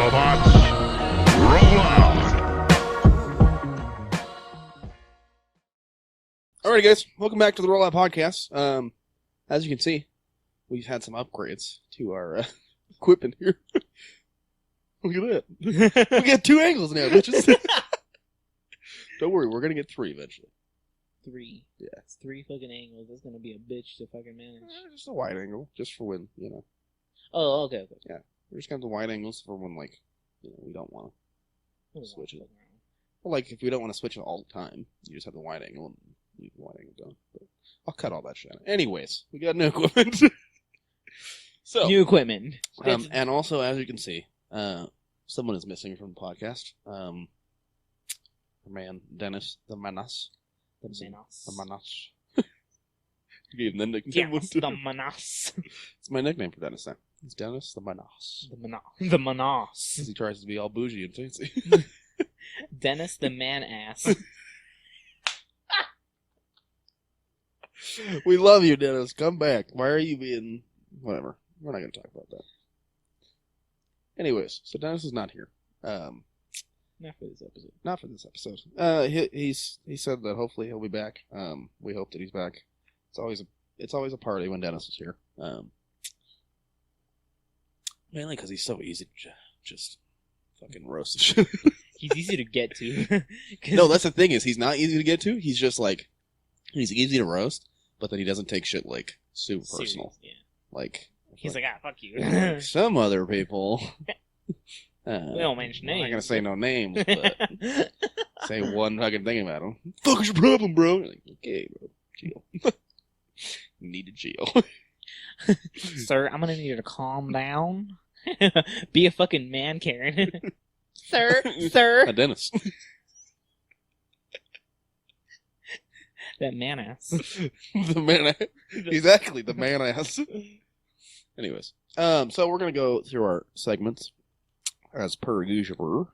Robots, roll out! Alrighty, guys, welcome back to the Rollout podcast. As you can see, we've had some upgrades to our equipment here. Look at that. We got 2 angles now, bitches. Don't worry, we're gonna get 3 eventually. 3. Yeah. It's 3 fucking angles. That's gonna be a bitch to fucking manage. Just a wide angle, just for when, you know. Oh, okay. Yeah, we're just gonna have the wide angles for when, like, you know, we don't want to switch it. Well, like, if we don't want to switch it all the time, you just have the wide angle and leave the wide angle done. But I'll cut all that shit out. Anyways, we got new equipment. So new equipment. And also, as you can see, someone is missing from the podcast. Our man, Denis Tha Menace. The Menace. The Menace. You gave him the nickname. Yes, the Menace. It's my nickname for Denis now. It's Denis Tha Menace. The Menace. The Menace. He tries to be all bougie and fancy. Dennis the man ass. We love you, Dennis. Come back. Why are you being... Whatever. We're not going to talk about that. Anyways, so Dennis is not here. Not for this episode. Not for this episode. He said that hopefully he'll be back. We hope that he's back. It's always a party when Dennis is here. Mainly because he's so easy to just fucking roast shit. He's easy to get to. No, that's the thing is he's not easy to get to. He's just like he's easy to roast, but then he doesn't take shit like super personal. Yeah. Like he's like, fuck you. Like some other people. We don't mention names. I'm not gonna say no names, but say one fucking thing about him. Fuck is your problem, bro? You're like, okay, bro, chill. You need to chill. Sir, I'm gonna need you to calm down. Be a fucking man, Karen. Sir. A Dennis. That man ass. The man ass. Exactly, the man ass. Anyways, so we're gonna go through our segments as per usual.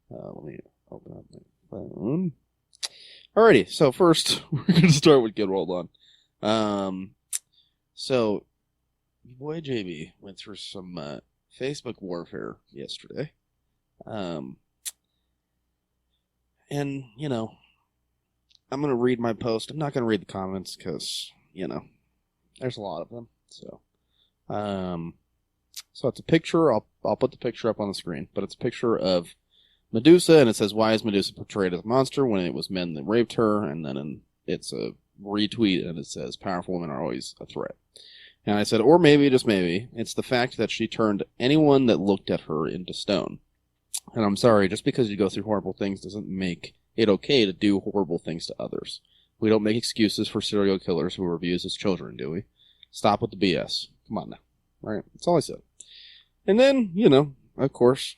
Let me open up my phone. Alrighty, so first we're gonna start with Get Rolled On. So your boy JB went through some Facebook warfare yesterday. And, you know, I'm going to read my post. I'm not going to read the comments because, you know, there's a lot of them. So it's a picture. I'll put the picture up on the screen, but it's a picture of Medusa, and it says, "Why is Medusa portrayed as a monster when it was men that raped her?" And then it's a retweet, and it says, "Powerful women are always a threat." And I said, or maybe, just maybe, it's the fact that she turned anyone that looked at her into stone. And I'm sorry, just because you go through horrible things doesn't make it okay to do horrible things to others. We don't make excuses for serial killers who were abused as children, do we? Stop with the BS. Come on now. All right, that's all I said. And then, you know, of course,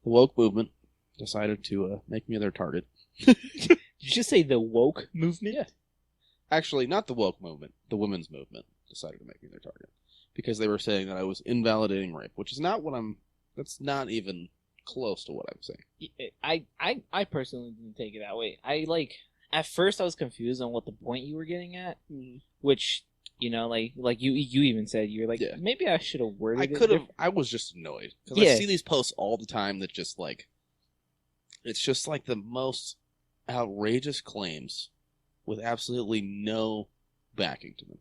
the woke movement decided to make me their target. Did you just say the woke movement? Yeah. Actually, not the woke movement. The women's movement decided to make me their target. Because they were saying that I was invalidating rape, which is not what that's not even close to what I'm saying. I personally didn't take it that way. At first I was confused on what the point you were getting at, which, you know, like you even said, you were like, yeah, maybe I should have worded it. I was just annoyed. Because I see these posts all the time that just like, it's just like the most outrageous claims with absolutely no backing to them.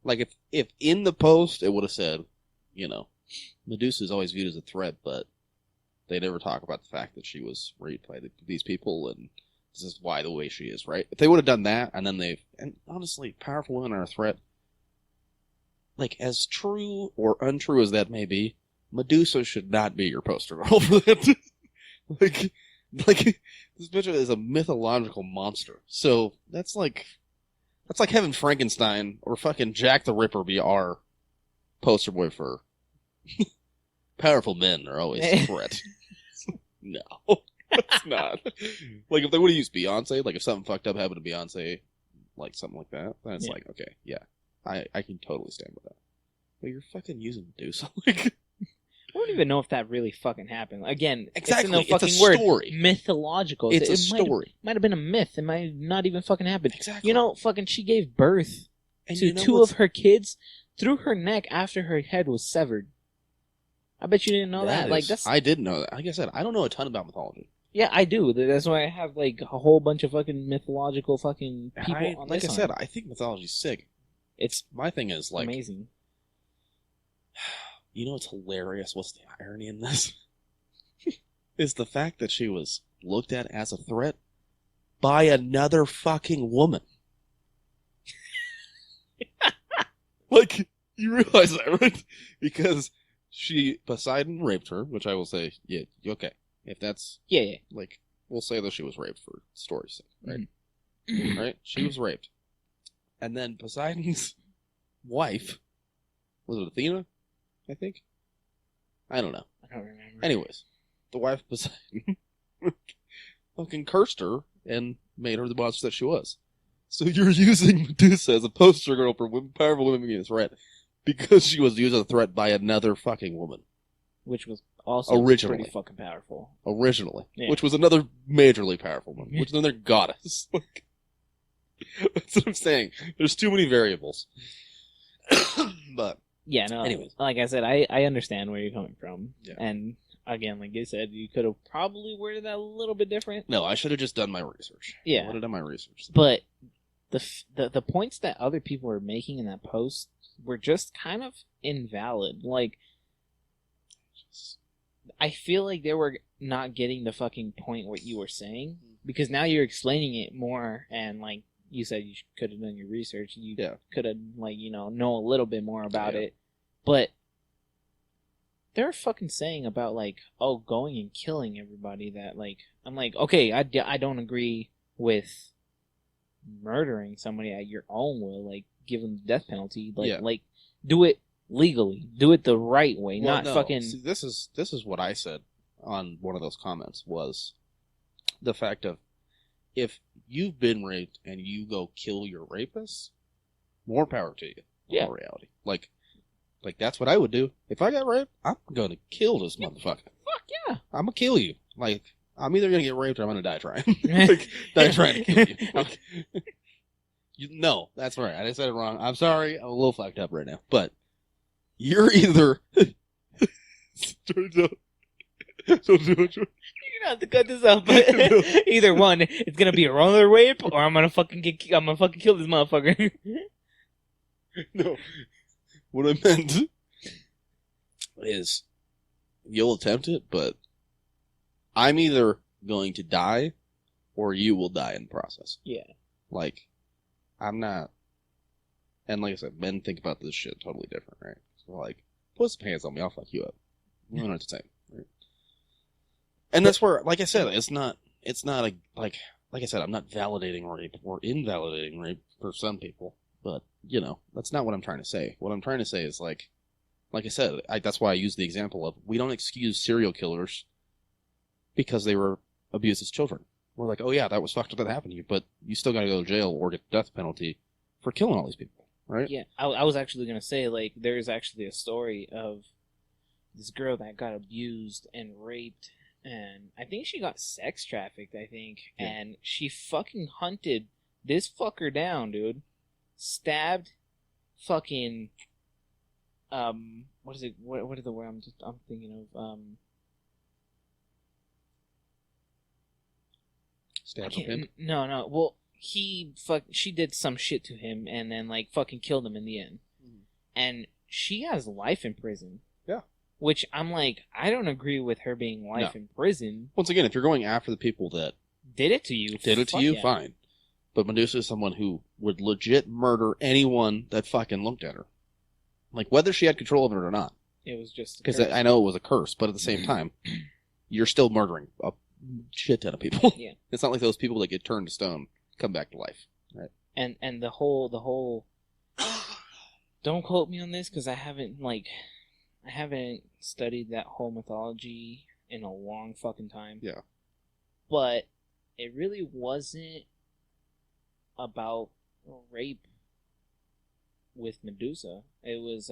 Like, if in the post it would have said, you know, Medusa is always viewed as a threat, but they never talk about the fact that she was raped by these people, and this is why the way she is, right? If they would have done that, and then and honestly, powerful women are a threat. Like, as true or untrue as that may be, Medusa should not be your poster girl for that. like, this bitch is a mythological monster. So, that's like having Frankenstein or fucking Jack the Ripper be our poster boy for powerful men are always a threat. No, it's not. Like, if they would have used Beyonce, like if something fucked up happened to Beyonce, like something like that, then it's like, okay, yeah, I can totally stand with that. But you're fucking using Medusa. Like, I don't even know if that really fucking happened. Again, exactly, it's in the fucking story. Mythological. It's a story. Might have been a myth. It might not even fucking happen. Exactly. You know, fucking she gave birth to 2 of her kids through her neck after her head was severed. I bet you didn't know that. Like that's. I didn't know that. Like I said, I don't know a ton about mythology. Yeah, I do. That's why I have like a whole bunch of fucking mythological fucking people on like this I said, I think mythology's sick. It's my thing is like amazing. You know what's hilarious? What's the irony in this? Is the fact that she was looked at as a threat by another fucking woman. Like, you realize that, right? Because Poseidon raped her, which I will say, yeah, okay. If that's, yeah. Like, we'll say that she was raped for story's sake, right? Mm-hmm. Right? She was raped. And then Poseidon's wife, was it Athena? I think? I don't know. I don't remember. Anyways, the wife of Poseidon fucking cursed her and made her the monster that she was. So you're using Medusa as a poster girl for powerful women being a threat because she was used as a threat by another fucking woman. Which was also originally pretty fucking powerful. Originally. Yeah. Which was another majorly powerful woman. Which is another goddess. That's what I'm saying. There's too many variables. But yeah, no. Anyways. Like I said, I understand where you're coming from. Yeah. And again, like you said, you could have probably worded that a little bit different. No, I should have just done my research. Yeah. I would have done my research. But the points that other people were making in that post were just kind of invalid. Like, I feel like they were not getting the fucking point what you were saying, because now you're explaining it more, and like you said, you could have done your research. You could have, like, know a little bit more about it. But they're fucking saying about, like, oh, going and killing everybody that, like, I'm like, okay, I don't agree with murdering somebody at your own will, like, give them the death penalty. Like, like, do it legally. Do it the right way, fucking... See, this is what I said on one of those comments, was the fact of, if you've been raped and you go kill your rapist, more power to you. In reality. Like, that's what I would do. If I got raped, I'm going to kill this motherfucker. Fuck yeah. I'm going to kill you. Like, I'm either going to get raped or I'm going to die trying. Like, die trying to kill you. Like, no, that's right. I said it wrong. I'm sorry. I'm a little fucked up right now. But you're either... Don't do it. You're gonna have to cut this out, but either one, it's gonna be a roller rape, or I'm gonna fucking kill this motherfucker. No. What I meant is, you'll attempt it, but I'm either going to die, or you will die in the process. Yeah. Like, I'm not... And like I said, men think about this shit totally different, right? So like, put some hands on me, I'll fuck you up. We don't know what to say, right? And that's where, like I said, it's not a, like I said, I'm not validating rape or invalidating rape for some people, but, that's not what I'm trying to say. What I'm trying to say is, like I said, that's why I use the example of, we don't excuse serial killers because they were abused as children. We're like, oh yeah, that was fucked up that happened to you, but you still gotta go to jail or get the death penalty for killing all these people, right? Yeah, I was actually gonna say, like, there's actually a story of this girl that got abused and raped, and I think she got sex trafficked, and she fucking hunted this fucker down, dude. Stabbed, fucking, what is it, what is the word I'm thinking of, Stabbed him? No, well, she did some shit to him, and then, like, fucking killed him in the end. Mm. And she has life in prison. Yeah. Which, I'm like, I don't agree with her being life in prison. Once again, if you're going after the people that did it to you, fine. But Medusa is someone who would legit murder anyone that fucking looked at her. Like, whether she had control of it or not. It was just... Because I know it was a curse, but at the same time, you're still murdering a shit ton of people. Yeah. It's not like those people that get turned to stone come back to life. Right. And the whole don't quote me on this, because I haven't studied that whole mythology in a long fucking time. Yeah. But it really wasn't about rape with Medusa. It was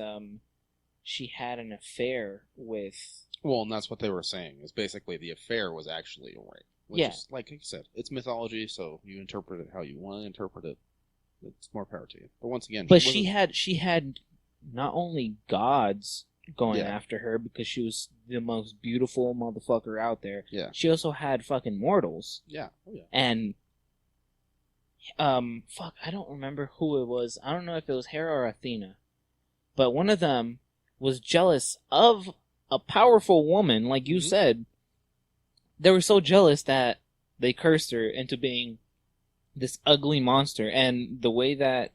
she had an affair with... Well, and that's what they were saying, is basically the affair was actually a rape. Which is, like you said, it's mythology, so you interpret it how you want to interpret it. It's more power to you. But once again... But she had not only gods going after her because she was the most beautiful motherfucker out there. Yeah. She also had fucking mortals. Yeah. Oh, yeah. And I don't remember who it was. I don't know if it was Hera or Athena. But one of them was jealous of a powerful woman, like you said. They were so jealous that they cursed her into being this ugly monster. And the way that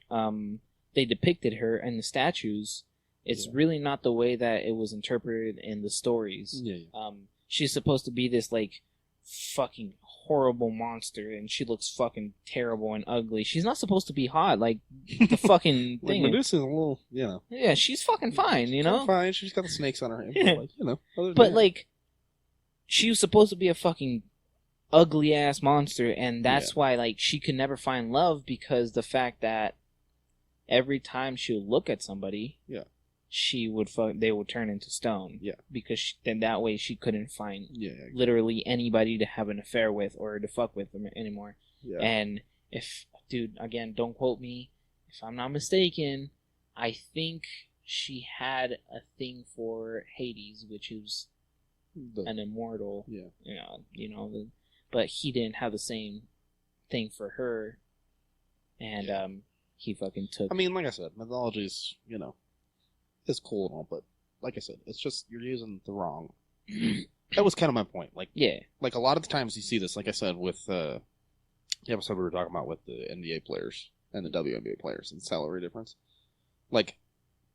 they depicted her in the statues, it's really not the way that it was interpreted in the stories. Yeah. She's supposed to be this, like, fucking horrible monster, and she looks fucking terrible and ugly. She's not supposed to be hot, like the fucking thing. Like Medusa's a little, Yeah, she's fucking fine, you know? Fine, she's got the snakes on her hand. Yeah. But, But, like, she was supposed to be a fucking ugly-ass monster, and that's why, like, she could never find love, because the fact that every time she would look at somebody, they would turn into stone. Yeah. Because then that way she couldn't find literally anybody to have an affair with or to fuck with them anymore. Yeah. And dude, again, don't quote me. If I'm not mistaken, I think she had a thing for Hades, which is an immortal. Yeah. But he didn't have the same thing for her. And he fucking took. I mean, like I said, mythology's, is cool and all, but like I said, it's just you're using the wrong. That was kind of my point. Like, like a lot of the times you see this, like I said, with the episode we were talking about with the NBA players and the WNBA players and salary difference. Like,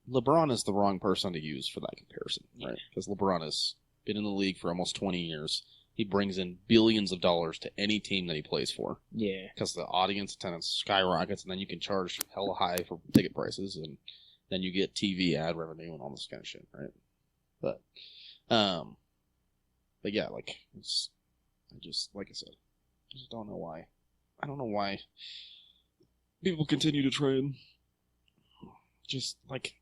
LeBron is the wrong person to use for that comparison, right? Because LeBron has been in the league for almost 20 years. He brings in billions of dollars to any team that he plays for. Yeah. Because the audience attendance skyrockets, and then you can charge hella high for ticket prices, and then you get TV ad revenue and all this kind of shit, right? But yeah, like, like I said, I just don't know why. I don't know why people continue to try and just, like,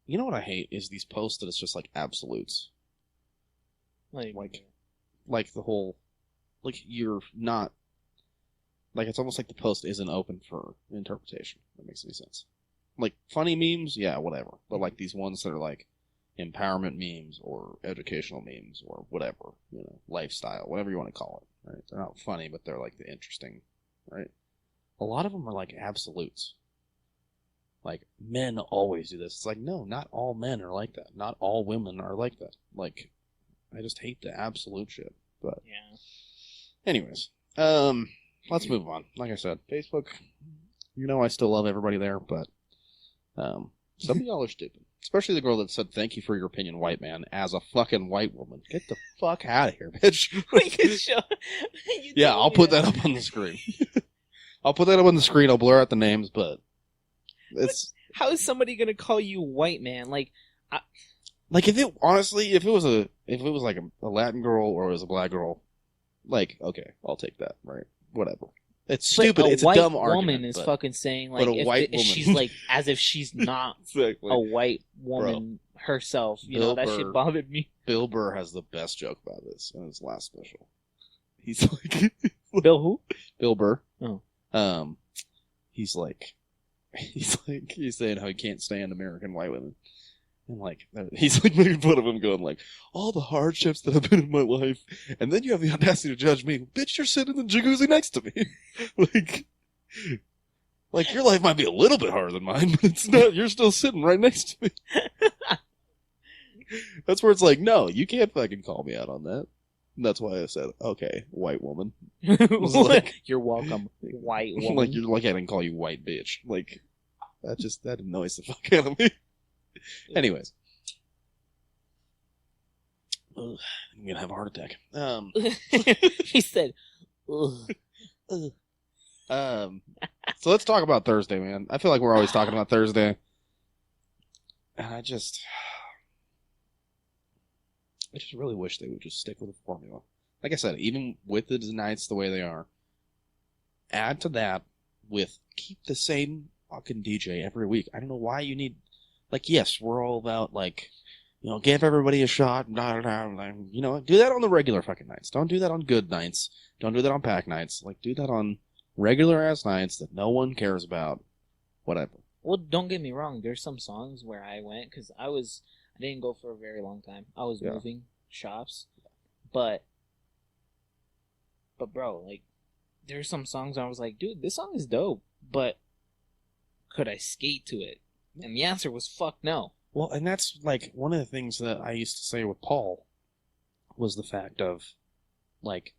you know what I hate is these posts that it's just, like, absolutes. Like the whole, like, you're not, like, it's almost like the post isn't open for interpretation. If that makes any sense. Like, funny memes, yeah, whatever. But, like, these ones that are, like, empowerment memes or educational memes or whatever, lifestyle, whatever you want to call it, right? They're not funny, but they're, like, the interesting, right? A lot of them are, like, absolutes. Like, men always do this. It's like, no, not all men are like that. Not all women are like that. Like, I just hate the absolute shit. But, anyways, let's move on. Like I said, Facebook, I still love everybody there, but some of y'all are stupid. Especially the girl that said, "Thank you for your opinion, white man," as a fucking white woman. Get the fuck out of here, bitch. Yeah, I'll put that up on the screen. I'll put that up on the screen. I'll blur out the names, but it's... How is somebody gonna call you white man? Like, if it was like a Latin girl or it was a black girl, like, okay, I'll take that, right? Whatever. It's stupid. It's a dumb argument. A white woman is fucking saying, like, if she's like, as if she's not exactly. A white woman herself. That shit bothered me. Bill Burr has the best joke about this in his last special. He's like, Bill who? Bill Burr. Oh. He's saying how he can't stand American white women. And, like, he's, like, making fun of him, going, like, all the hardships that have been in my life, and then you have the audacity to judge me. Bitch, you're sitting in the jacuzzi next to me. like, your life might be a little bit harder than mine, but it's not. You're still sitting right next to me. That's where it's like, no, you can't fucking call me out on that. And that's why I said, okay, white woman. Like, you're welcome, white woman. Like, you're like, I didn't call you white bitch. Like, that annoys the fuck out of me. Anyways, I'm gonna have a heart attack. He said, so let's talk about Thursday, man. I feel like we're always talking about Thursday, and I just really wish they would just stick with the formula. Like I said, even with the nights the way they are, add to that with keep the same fucking DJ every week. I don't know why you need. Like, yes, we're all about, like, give everybody a shot. Do that on the regular fucking nights. Don't do that on good nights. Don't do that on pack nights. Like, do that on regular-ass nights that no one cares about. Whatever. Well, don't get me wrong. There's some songs where I went, because I I didn't go for a very long time. I was moving shops, but bro, like, there's some songs I was like, dude, this song is dope, but could I skate to it? And the answer was fuck no. Well, and that's like one of the things that I used to say with Paul was the fact of, like,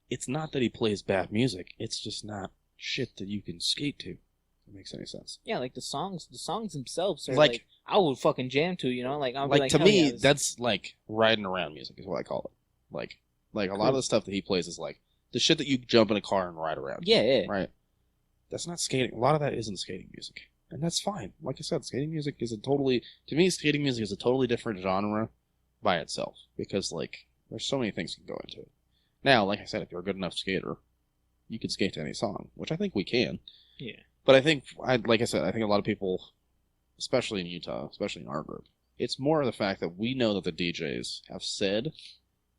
it's not that he plays bad music, it's just not shit that you can skate to. If that makes any sense. Yeah, like the songs themselves are like I would fucking jam to, you know, like I'll be like, to me, yeah, that's like riding around music is what I call it. Like a lot of the stuff that he plays is like the shit that you jump in a car and ride around. Yeah. Right. That's not skating. A lot of that isn't skating music, and that's fine. Like I said, skating music is to me, skating music is a totally different genre by itself because like there's so many things that can go into it. Now, like I said, if you're a good enough skater, you can skate to any song, which I think we can. Yeah. But I think, like I said, I think a lot of people, especially in Utah, especially in our group, it's more of the fact that we know that the DJs have said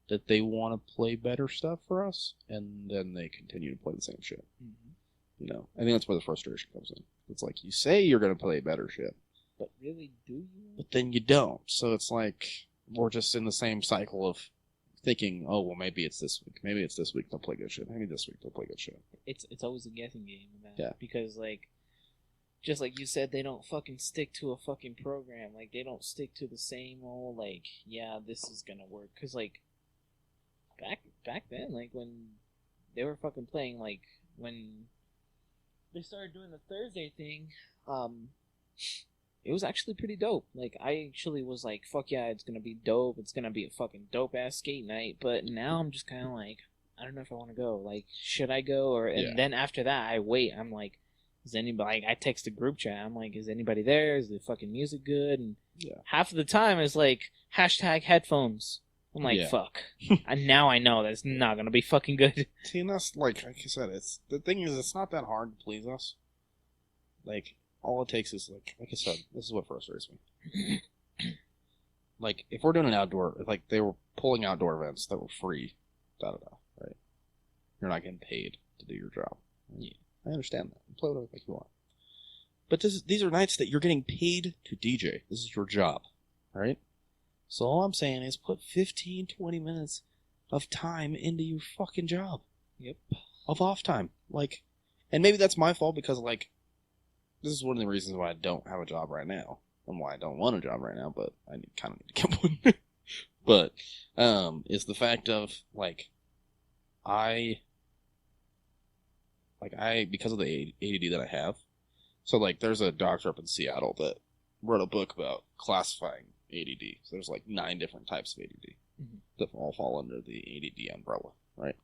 that they want to play better stuff for us, and then they continue to play the same shit. Mm-hmm. You know, I think that's where the frustration comes in. It's like, you say you're going to play better shit. But really, do you? But then you don't. So it's like, we're just in the same cycle of thinking, oh, well, maybe it's this week. Maybe it's this week they'll play good shit. Maybe this week they'll play good shit. It's always a guessing game in that. Yeah. Because, like, just like you said, they don't fucking stick to a fucking program. Like, they don't stick to the same old, like, yeah, this is gonna work. Because, like, back then, like, when they were fucking playing, like, when they started doing the Thursday thing, it was actually pretty dope. Like, I actually was like, fuck yeah, it's gonna be dope. It's gonna be a fucking dope-ass skate night. But now I'm just kind of like, I don't know if I want to go. Like, should I go? Or and then after that, I wait. I'm like, is anybody... Like, I text a group chat. I'm like, is anybody there? Is the fucking music good? And half of the time, it's like, hashtag headphones. I'm like, fuck. And now I know that's not gonna be fucking good. See, and that's, like I said, the thing is, it's not that hard to please us. Like... All it takes is, like I said, this is what frustrates me. Like, if we're doing an outdoor, like, they were pulling outdoor events that were free, right? You're not getting paid to do your job. Yeah. I understand that. You play whatever the fuck you want. But these are nights that you're getting paid to DJ. This is your job, right? So all I'm saying is put 15, 20 minutes of time into your fucking job. Yep. Of off time. Like, and maybe that's my fault because, like, this is one of the reasons why I don't have a job right now, and why I don't want a job right now, but I kind of need to get one. But, is the fact of, like, because of the ADD that I have, so, like, there's a doctor up in Seattle that wrote a book about classifying ADD. So there's, like, 9 different types of ADD that all fall under the ADD umbrella, right?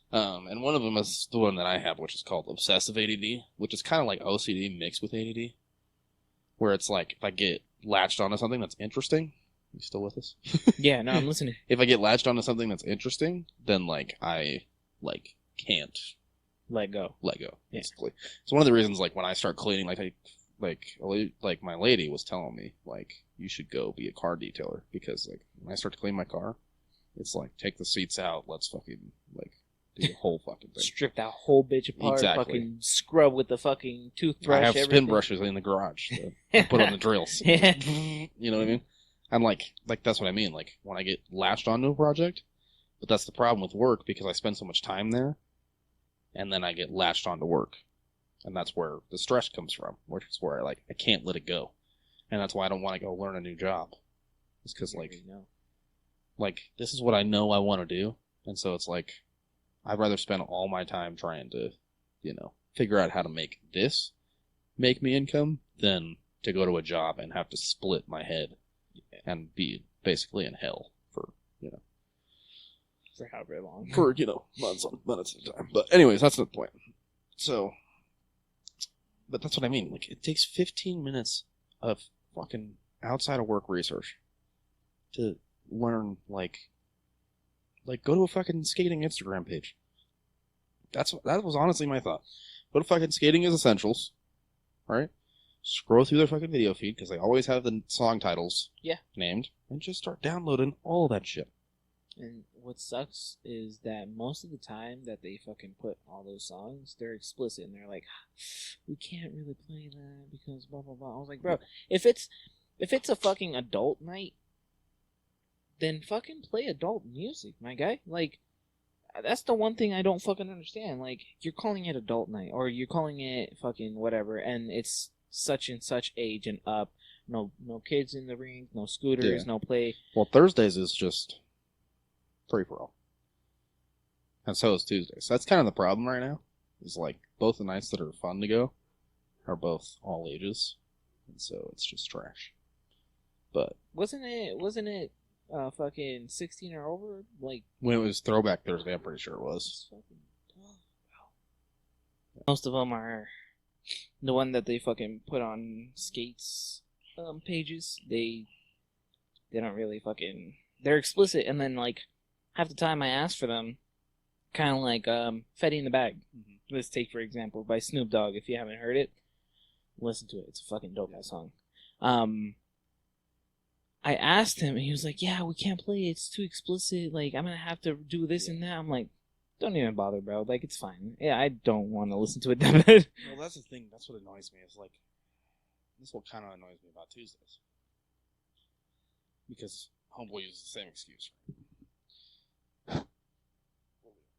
And one of them is the one that I have, which is called obsessive ADD, which is kind of like OCD mixed with ADD, where it's like, if I get latched onto something that's interesting, you still with us? Yeah, no, I'm listening. If I get latched onto something that's interesting, then, like, I, like, can't let go, basically. Yeah. So one of the reasons, like, when I start cleaning, like my lady was telling me, like, you should go be a car detailer, because, like, when I start to clean my car, it's like, take the seats out, let's fucking, like, do the whole fucking thing. Strip that whole bitch apart. Exactly. Fucking scrub with the fucking toothbrush. I have everything. spin brushes in the garage that I put on the drills. Yeah. You know what I mean? I'm like that's what I mean. Like, when I get latched onto a project, but that's the problem with work, because I spend so much time there, and then I get latched onto work, and that's where the stress comes from. Which is where I can't let it go, and that's why I don't want to go learn a new job. It's because like this is what I know I want to do, and so it's like, I'd rather spend all my time trying to, figure out how to make this make me income than to go to a job and have to split my head and be basically in hell for however long. For, months at a time. But anyways, that's not the point. So, but that's what I mean. Like, it takes 15 minutes of fucking outside of work research to learn, like, go to a fucking skating Instagram page. That was honestly my thought. Go to fucking Skating is Essentials, right? Scroll through their fucking video feed, because they always have the song titles named, and just start downloading all that shit. And what sucks is that most of the time that they fucking put all those songs, they're explicit, and they're like, we can't really play that because blah, blah, blah. I was like, bro, if it's If it's a fucking adult night, then fucking play adult music, my guy. Like, that's the one thing I don't fucking understand. Like, you're calling it adult night, or you're calling it fucking whatever, and it's such and such age and up. No kids in the ring, no scooters, no play. Well, Thursdays is just free for all. And so is Tuesdays. So that's kind of the problem right now. Is like, both the nights that are fun to go are both all ages. And so it's just trash. But wasn't it fucking 16 or over? Like, when it was Throwback Thursday, I'm pretty sure it was. Most of them are the one that they fucking put on skates pages. They don't really fucking, they're explicit, and then like half the time I ask for them, kind of like Fetty in the Bag. Mm-hmm. Let's take for example by Snoop Dogg. If you haven't heard it, listen to it. It's a fucking dope ass song. I asked him, and he was like, "Yeah, we can't play it. It's too explicit. Like, I'm gonna have to do this and that." I'm like, "Don't even bother, bro. Like, it's fine. Yeah, I don't want to listen to it that bad." Well, that's the thing. That's what annoys me. Is like, this is what kind of annoys me about Tuesdays, because Homeboy uses the same excuse.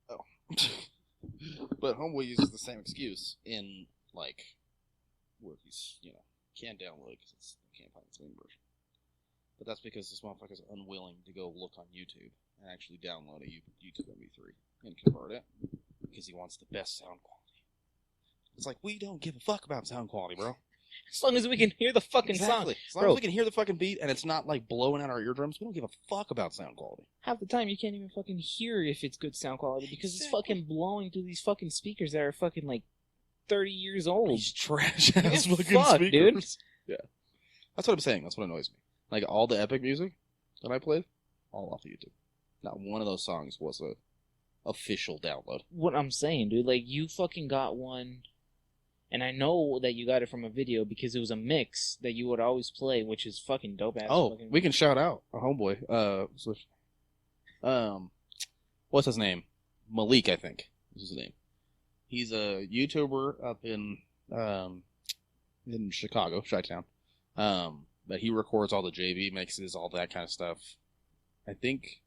Oh, but Homeboy uses the same excuse in like where he's can't download it because he can't find the clean version. But that's because this motherfucker's unwilling to go look on YouTube and actually download a YouTube MP3 and convert it because he wants the best sound quality. It's like, we don't give a fuck about sound quality, bro. As long as we can hear the fucking song. As long as we can hear the fucking beat and it's not like blowing out our eardrums, we don't give a fuck about sound quality. Half the time you can't even fucking hear if it's good sound quality because it's fucking blowing through these fucking speakers that are fucking like 30 years old. These trash ass fucking speakers. Dude. Yeah. That's what I'm saying. That's what annoys me. Like, all the epic music that I played, all off of YouTube. Not one of those songs was a official download. What I'm saying, dude, like, you fucking got one, and I know that you got it from a video because it was a mix that you would always play, which is fucking dope-ass. Oh, we can shout out a Homeboy. What's his name? Malik, I think, is his name. He's a YouTuber up in Chicago, Chi-Town. But he records all the JV mixes, all that kind of stuff. I think,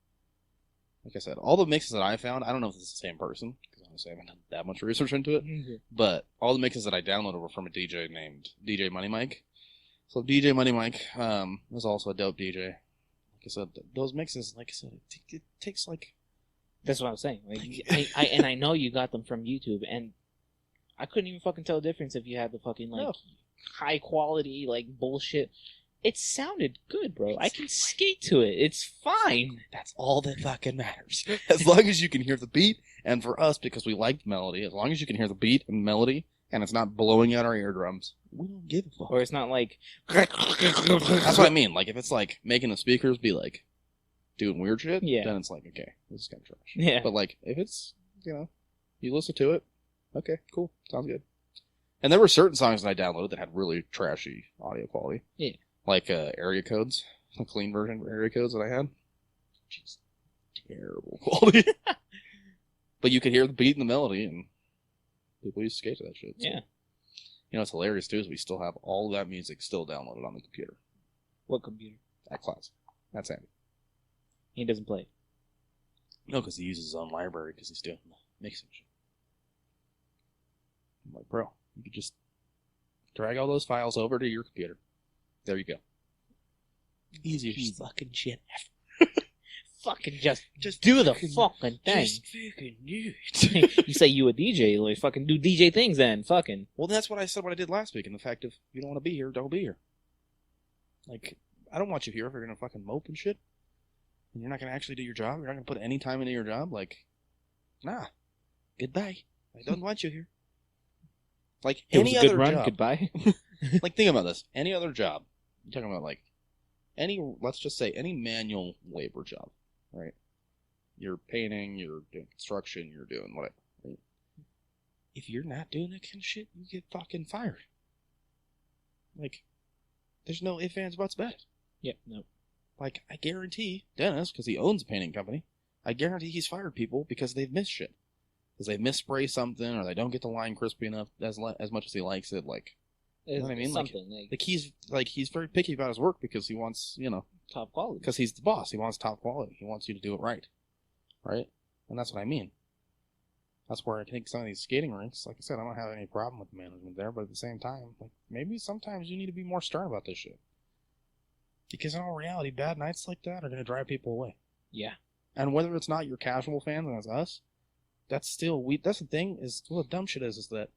like I said, all the mixes that I found, I don't know if it's the same person, because honestly I haven't done that much research into it, but all the mixes that I downloaded were from a DJ named DJ Money Mike. So DJ Money Mike was also a dope DJ. Like I said, those mixes, like I said, it takes like... That's what I'm saying. Like, I know you got them from YouTube, and I couldn't even fucking tell the difference if you had the fucking, like, high quality, like, bullshit. It sounded good, bro. I can skate to it. It's fine. That's all that fucking matters. As long as you can hear the beat, and for us, because we like melody, as long as you can hear the beat and melody, and it's not blowing out our eardrums, we don't give a fuck. Or it's not like... That's what I mean. Like, if it's like making the speakers be like doing weird shit, then it's like, okay, this is kind of trash. Yeah. But like, if it's, you listen to it, okay, cool, sounds good. And there were certain songs that I downloaded that had really trashy audio quality. Yeah. Like area codes, a clean version of area codes that I had. Just terrible quality. But you could hear the beat and the melody, and people used to skate to that shit. So. Yeah. What's hilarious too is we still have all of that music still downloaded on the computer. What computer? At class. That's Andy. He doesn't play. No, because he uses his own library because he's doing mixing shit. I'm like, bro, you could just drag all those files over to your computer. There you go. Easiest fucking shit ever. Fucking just do the fucking thing. Just fucking do it. You say you a DJ, like fucking do DJ things then, fucking. Well, that's what I said what I did last week, and the fact of, you don't want to be here, don't be here. Like, I don't want you here if you're going to fucking mope and shit. And you're not going to actually do your job. You're not going to put any time into your job. Like, nah. Goodbye. I don't want you here. Like, any other job. Goodbye. Like, think about this. Any other job. You're talking about, like, let's just say, any manual labor job, right? You're painting, you're doing construction, you're doing whatever, right? If you're not doing that kind of shit, you get fucking fired. Like, there's no ifs, ands, buts, about it. Yep, no. Like, I guarantee Dennis, because he owns a painting company, I guarantee he's fired people because they've missed shit. Because they misspray something, or they don't get the line crispy enough as much as he likes it. Like, You know what I mean? Something He's very picky about his work because he wants, top quality. Because he's the boss. He wants top quality. He wants you to do it right. Right? And that's what I mean. That's where I think some of these skating rinks, like I said, I don't have any problem with the management there, but at the same time, maybe sometimes you need to be more stern about this shit. Because in all reality, bad nights like that are going to drive people away. Yeah. And whether it's not your casual fans and it's us, that's the thing is, the dumb shit is that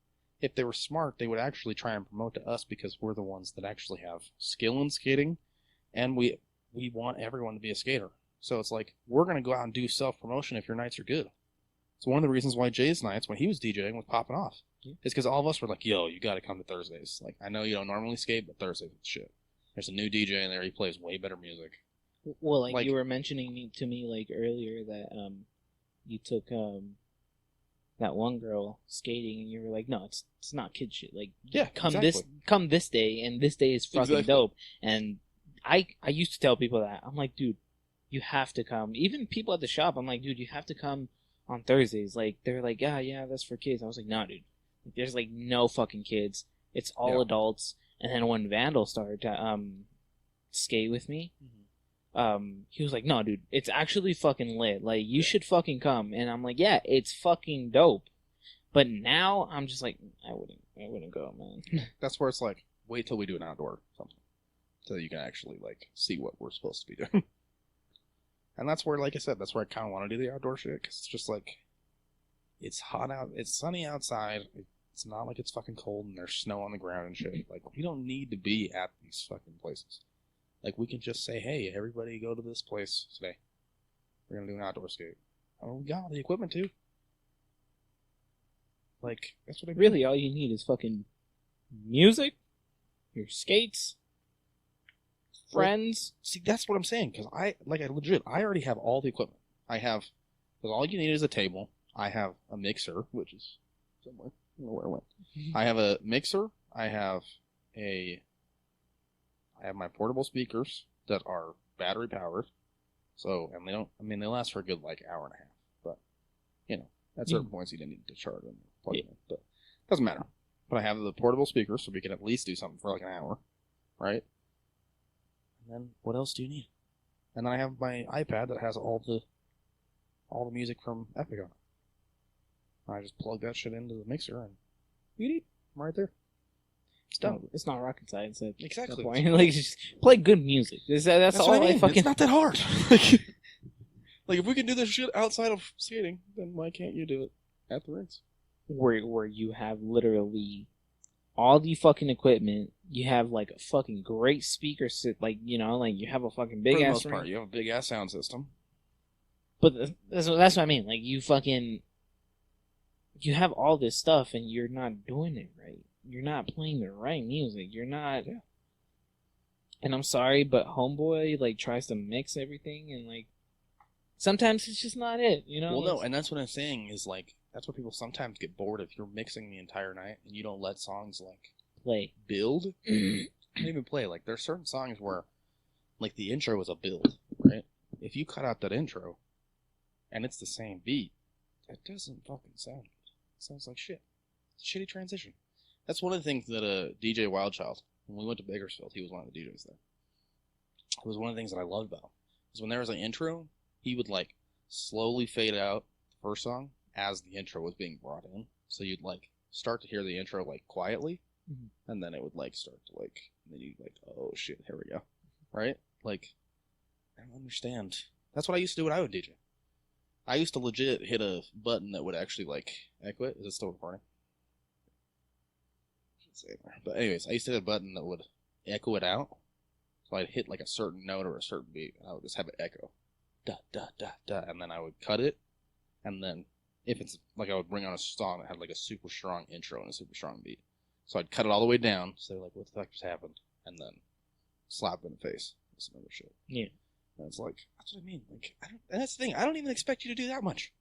if they were smart, they would actually try and promote to us because we're the ones that actually have skill in skating, and we want everyone to be a skater. So it's like, we're going to go out and do self-promotion if your nights are good. It's one of the reasons why Jay's nights, when he was DJing, was popping off. Yeah. It's because all of us were like, yo, you got to come to Thursdays. Like, I know you don't normally skate, but Thursdays is shit. There's a new DJ in there. He plays way better music. Well, like you were mentioning to me like earlier that you took that one girl skating and you were like, no, it's not kid shit. Like, yeah, come this day, and this day is fucking dope. And I used to tell people that. I'm like, dude, you have to come. Even people at the shop, I'm like, dude, you have to come on Thursdays. Like, they're like, yeah, that's for kids. I was like, nah, dude. There's like no fucking kids. It's all adults. And then when Vandal started to skate with me, he was like, no, dude, it's actually fucking lit. Like, you should fucking come. And I'm like, yeah, it's fucking dope. But now I'm just like, I wouldn't go, man. That's where it's like, wait till we do an outdoor something, so you can actually like see what we're supposed to be doing. And that's where, like I said, that's where I kind of want to do the outdoor shit, because it's just like, it's hot out, it's sunny outside, it's not like it's fucking cold and there's snow on the ground and shit. Like, we don't need to be at these fucking places. Like, we can just say, hey, everybody go to this place today. We're going to do an outdoor skate. Oh, we got all the equipment, too. Like, that's what I mean. Really, all you need is fucking music, your skates, friends. See, that's what I'm saying, because I already have all the equipment. Because all you need is a table. I have a mixer, which is somewhere. I don't know where it went. I have a mixer. I have my portable speakers that are battery powered. So, and they last for a good like hour and a half. But, at certain points you didn't need to charge them. Plug them in, but it doesn't matter. But I have the portable speakers, so we can at least do something for like an hour, right? And then what else do you need? And then I have my iPad that has all the music from Epic on it. I just plug that shit into the mixer and I'm right there. It's done. It's not rocket science. Exactly. Like, just play good music. That's all what I mean. fucking. It's not that hard. Like, if we can do this shit outside of skating, then why can't you do it at the rinks? Where you have literally all the fucking equipment, you have like a fucking great speaker set, like you have a fucking big ass. For the most part, you have a big ass sound system. But that's what I mean. Like, you have all this stuff and you're not doing it right. You're not playing the right music. You're not. Yeah. And I'm sorry, but Homeboy like tries to mix everything and like sometimes it's just not it. Well, no, and that's what I'm saying is like. That's where people sometimes get bored if you're mixing the entire night and you don't let songs, like, build. Don't even play. Like, there's certain songs where, like, the intro is a build, right? If you cut out that intro and it's the same beat, it doesn't fucking sound good. It sounds like shit. It's a shitty transition. That's one of the things that DJ Wildchild, when we went to Bakersfield, he was one of the DJs there. It was one of the things that I loved about him. Is when there was an intro, he would, like, slowly fade out the first song as the intro was being brought in. So you'd like start to hear the intro like quietly, and then it would like start to like, and then you'd like, oh shit, here we go. Right? Like, I don't understand. That's what I used to do when I would DJ. I used to legit hit a button that would actually like echo it. Is it still recording? But anyways, I used to hit a button that would echo it out. So I'd hit like a certain note or a certain beat, and I would just have it echo. Da, da, da, da, and then I would cut it, and then if it's like I would bring on a song that had like a super strong intro and a super strong beat. So I'd cut it all the way down, so they're like, what the fuck just happened? And then slap it in the face with some other shit. Yeah. And it's like, that's what I mean. Like, and that's the thing, I don't even expect you to do that much.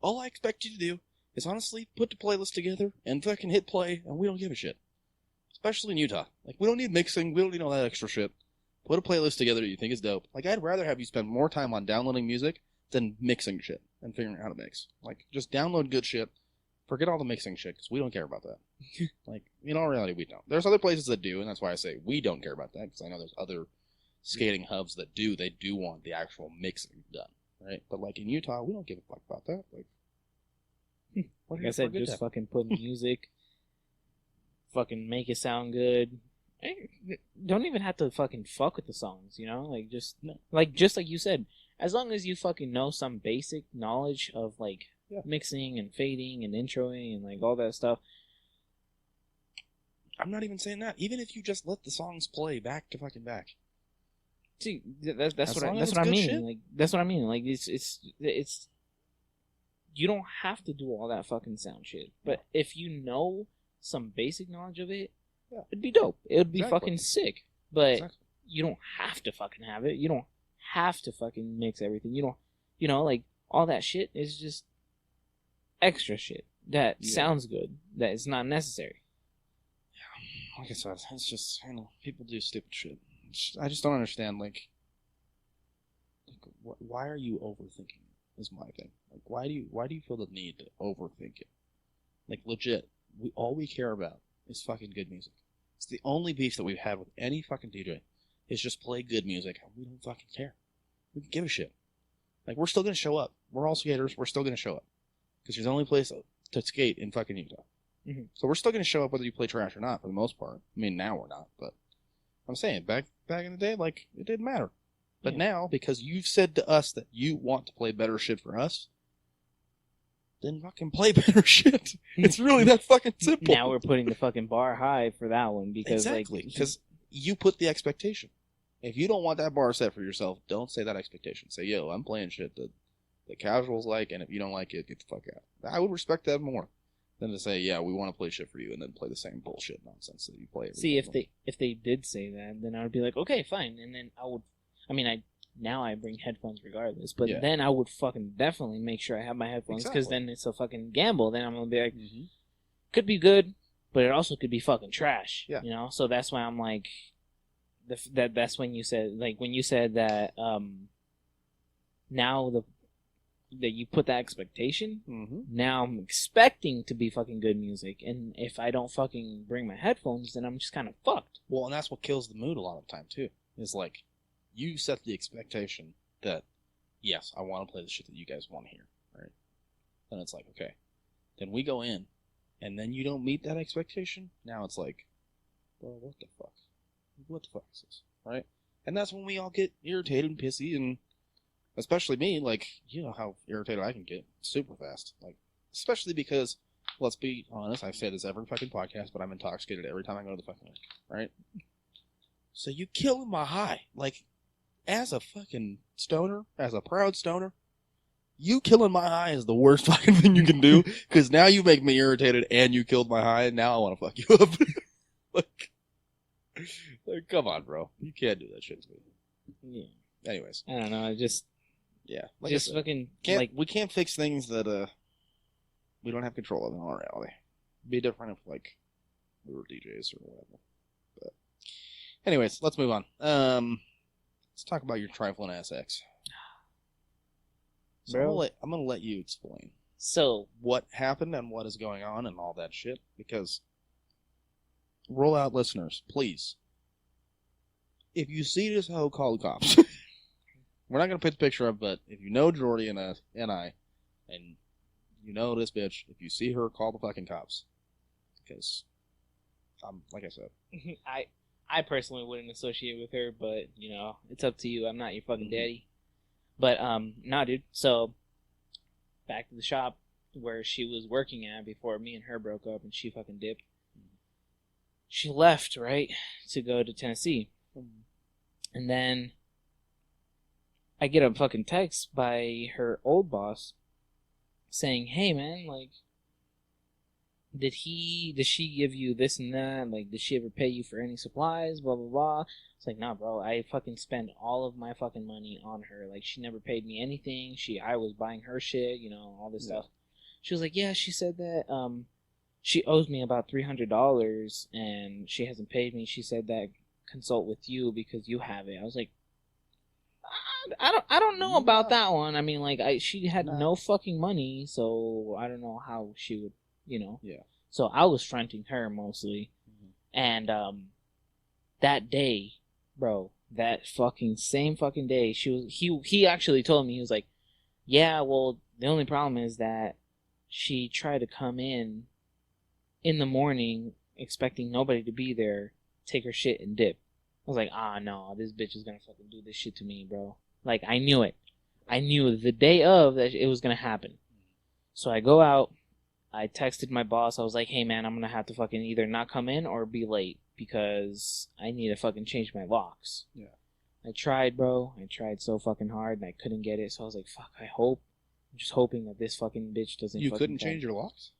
All I expect you to do is honestly put the playlist together and fucking hit play, and we don't give a shit. Especially in Utah. Like, we don't need mixing, we don't need all that extra shit. Put a playlist together that you think is dope. Like, I'd rather have you spend more time on downloading music than mixing shit and figuring out how to mix. Like, just download good shit, Forget all the mixing shit, because we don't care about that. Like, in all reality, we don't. There's other places that do, and that's why I say we don't care about that, because I know there's other skating hubs that do. They do want the actual mixing done, right? But, like, in Utah, we don't give a fuck about that. Like I said, just fucking put music, fucking make it sound good. Don't even have to fucking fuck with the songs, you know? Like, just like you said, as long as you fucking know some basic knowledge of, like, mixing and fading and introing and like all that stuff. I'm not even saying that. Even if you just let the songs play back to fucking back. See, that's what I mean. Shit. Like that's what I mean. Like it's you don't have to do all that fucking sound shit. But if you know some basic knowledge of it, it'd be dope. It would be fucking sick. But you don't have to fucking have it. You don't have to fucking mix everything. You don't, you know, like all that shit is just extra shit that sounds good that is not necessary. Yeah, like I said, it's just, you know, people do stupid shit. I just don't understand, like why are you overthinking it, is my thing. Like, why do you feel the need to overthink it? Like, legit, all we care about is fucking good music. It's the only beef that we've had with any fucking DJ is just play good music. We don't fucking care. We can give a shit. Like, we're still gonna show up. We're all skaters. We're still gonna show up. Because there's the only place to skate in fucking Utah. Mm-hmm. So we're still going to show up whether you play trash or not, for the most part. I mean, now we're not, but I'm saying, back in the day, like, it didn't matter. But now, because you've said to us that you want to play better shit for us, then fucking play better shit. It's really that fucking simple. Now we're putting the fucking bar high for that one, because because you put the expectation. If you don't want that bar set for yourself, don't say that expectation. Say, yo, I'm playing shit that the casuals like, and if you don't like it, get the fuck out. I would respect that more than to say, yeah, we want to play shit for you, and then play the same bullshit nonsense that you play. See, if they did say that, then I would be like, okay, fine, and then now I bring headphones regardless, but then I would fucking definitely make sure I have my headphones, because then it's a fucking gamble. Then I'm gonna be like, could be good, but it also could be fucking trash. Yeah. You know, so that's why I'm like, that's when you said that now that you put that expectation, now I'm expecting to be fucking good music, and if I don't fucking bring my headphones, then I'm just kind of fucked. Well, and that's what kills the mood a lot of the time too, is like, you set the expectation that, yes, I want to play the shit that you guys want to hear, right? Then it's like, okay, then we go in, and then you don't meet that expectation, now it's like, well, what the fuck is this, right? And that's when we all get irritated and pissy, and especially me, like, you know how irritated I can get super fast. Like, especially because, let's be honest, I say this every fucking podcast, but I'm intoxicated every time I go to the fucking lake, right? So you killing my high. Like, as a fucking stoner, as a proud stoner, you killing my high is the worst fucking thing you can do, because now you make me irritated and you killed my high, and now I want to fuck you up. like, come on, bro. You can't do that shit to me. Yeah. Anyways. I don't know, I just... Yeah, like just fucking we can't fix things that we don't have control of in our reality. It'd be different if like we were DJs or whatever. But anyways, let's move on. Let's talk about your trifling ass ex. So bro, I'm gonna let you explain. So what happened and what is going on and all that shit, because Rollout listeners, please, if you see this hoe, call the cops. We're not going to put the picture up, but if you know Jordii and I, and you know this bitch, if you see her, call the fucking cops. Because, like I said. I personally wouldn't associate with her, but, you know, it's up to you. I'm not your fucking daddy. But, nah, dude. So, back to the shop where she was working at before me and her broke up and she fucking dipped. She left, right, to go to Tennessee. And then I get a fucking text by her old boss saying, hey, man, like, did she give you this and that? Like, did she ever pay you for any supplies? Blah, blah, blah. It's like, nah, bro, I fucking spend all of my fucking money on her. Like, she never paid me anything. I was buying her shit, you know, all this stuff. She was like, yeah, she said that, she owes me about $300 and she hasn't paid me. She said that consult with you because you have it. I was like, I don't know about that one. I mean, like, she had no fucking money, so I don't know how she would you know. Yeah. So I was fronting her mostly. And that day, bro, that same fucking day, he actually told me, he was like, yeah, well, the only problem is that she tried to come in the morning expecting nobody to be there, take her shit and dip. I was like, no, this bitch is gonna fucking do this shit to me, bro. Like, I knew it. I knew the day of that it was gonna happen. So I go out, I texted my boss, I was like, hey man, I'm gonna have to fucking either not come in or be late because I need to fucking change my locks. Yeah. I tried, bro. I tried so fucking hard and I couldn't get it, so I was like, fuck, I'm just hoping that this fucking bitch doesn't You fucking couldn't come. change your locks?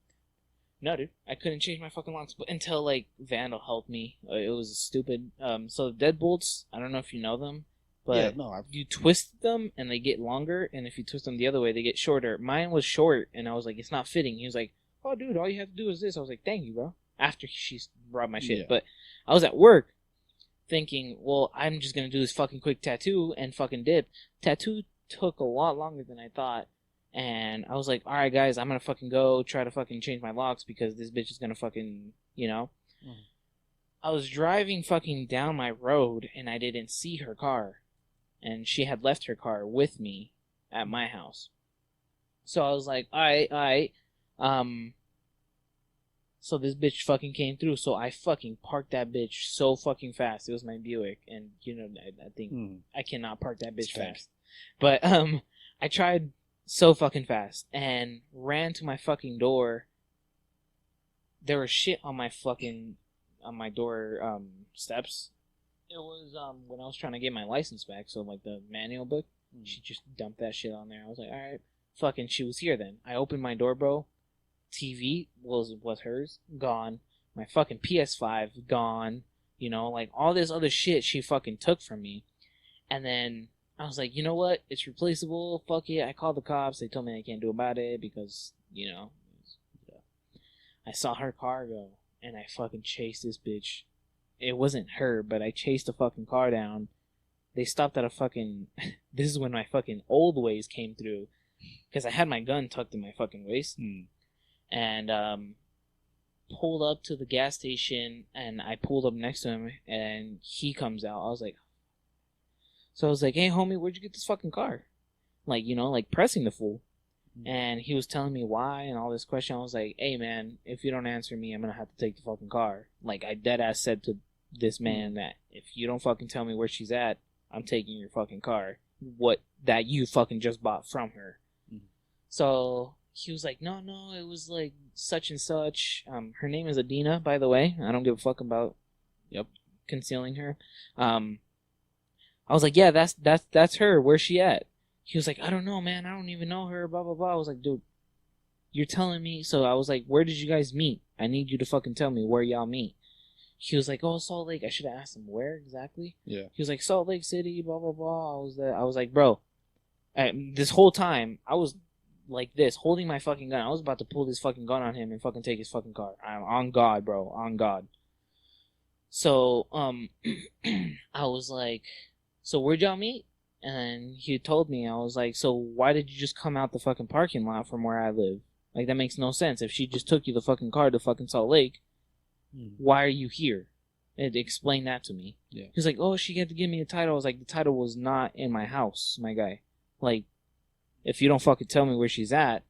No, dude. I couldn't change my fucking locks, but until, like, Vandal helped me. It was stupid. So deadbolts, I don't know if you know them, but you twist them and they get longer, and if you twist them the other way, they get shorter. Mine was short, and I was like, it's not fitting. He was like, oh, dude, all you have to do is this. I was like, thank you, bro. After she brought my shit. Yeah. But I was at work thinking, well, I'm just going to do this fucking quick tattoo and fucking dip. Tattoo took a lot longer than I thought. And I was like, all right, guys, I'm going to fucking go try to fucking change my locks because this bitch is going to fucking, you know. I was driving fucking down my road and I didn't see her car. And she had left her car with me at my house. So I was like, all right. So this bitch fucking came through. So I fucking parked that bitch so fucking fast. It was my Buick. And, you know, I think I cannot park that bitch fast. But I tried so fucking fast and ran to my fucking door. There was shit on my door steps. It was when I was trying to get my license back, so like the manual book, she just dumped that shit on there. I was like, alright, fucking she was here then. I opened my door, bro. TV was hers, gone. My fucking PS5 gone. You know, like all this other shit she fucking took from me. And then I was like, you know what? It's replaceable. Fuck it. I called the cops. They told me I can't do about it because, you know, I saw her car go and I fucking chased this bitch. It wasn't her, but I chased the fucking car down. They stopped at a fucking... This is when my fucking old ways came through because I had my gun tucked in my fucking waist. And pulled up to the gas station and I pulled up next to him and he comes out. I was like... So I was like, hey, homie, where'd you get this fucking car? Like, you know, like pressing the fool. And he was telling me why and all this question. I was like, hey, man, if you don't answer me, I'm going to have to take the fucking car. Like, I deadass said to this man that if you don't fucking tell me where she's at, I'm taking your fucking car. What that you fucking just bought from her. So he was like, no, it was like such and such. Her name is Adina, by the way. I don't give a fuck about concealing her. I was like, yeah, that's her. Where's she at? He was like, I don't know, man. I don't even know her, blah, blah, blah. I was like, dude, you're telling me? So I was like, where did you guys meet? I need you to fucking tell me where y'all meet. He was like, oh, Salt Lake. I should have asked him where exactly. Yeah. He was like, Salt Lake City, blah, blah, blah. I was like, bro, this whole time, I was like this, holding my fucking gun. I was about to pull this fucking gun on him and fucking take his fucking car. I'm on God, bro. On God. So, I was like... So where'd y'all meet? And he told me, I was like, so why did you just come out the fucking parking lot from where I live? Like, that makes no sense. If she just took you the fucking car to fucking Salt Lake, why are you here? And explain that to me. Yeah. He was like, oh, she had to give me a title. I was like, the title was not in my house, my guy. Like, if you don't fucking tell me where she's at,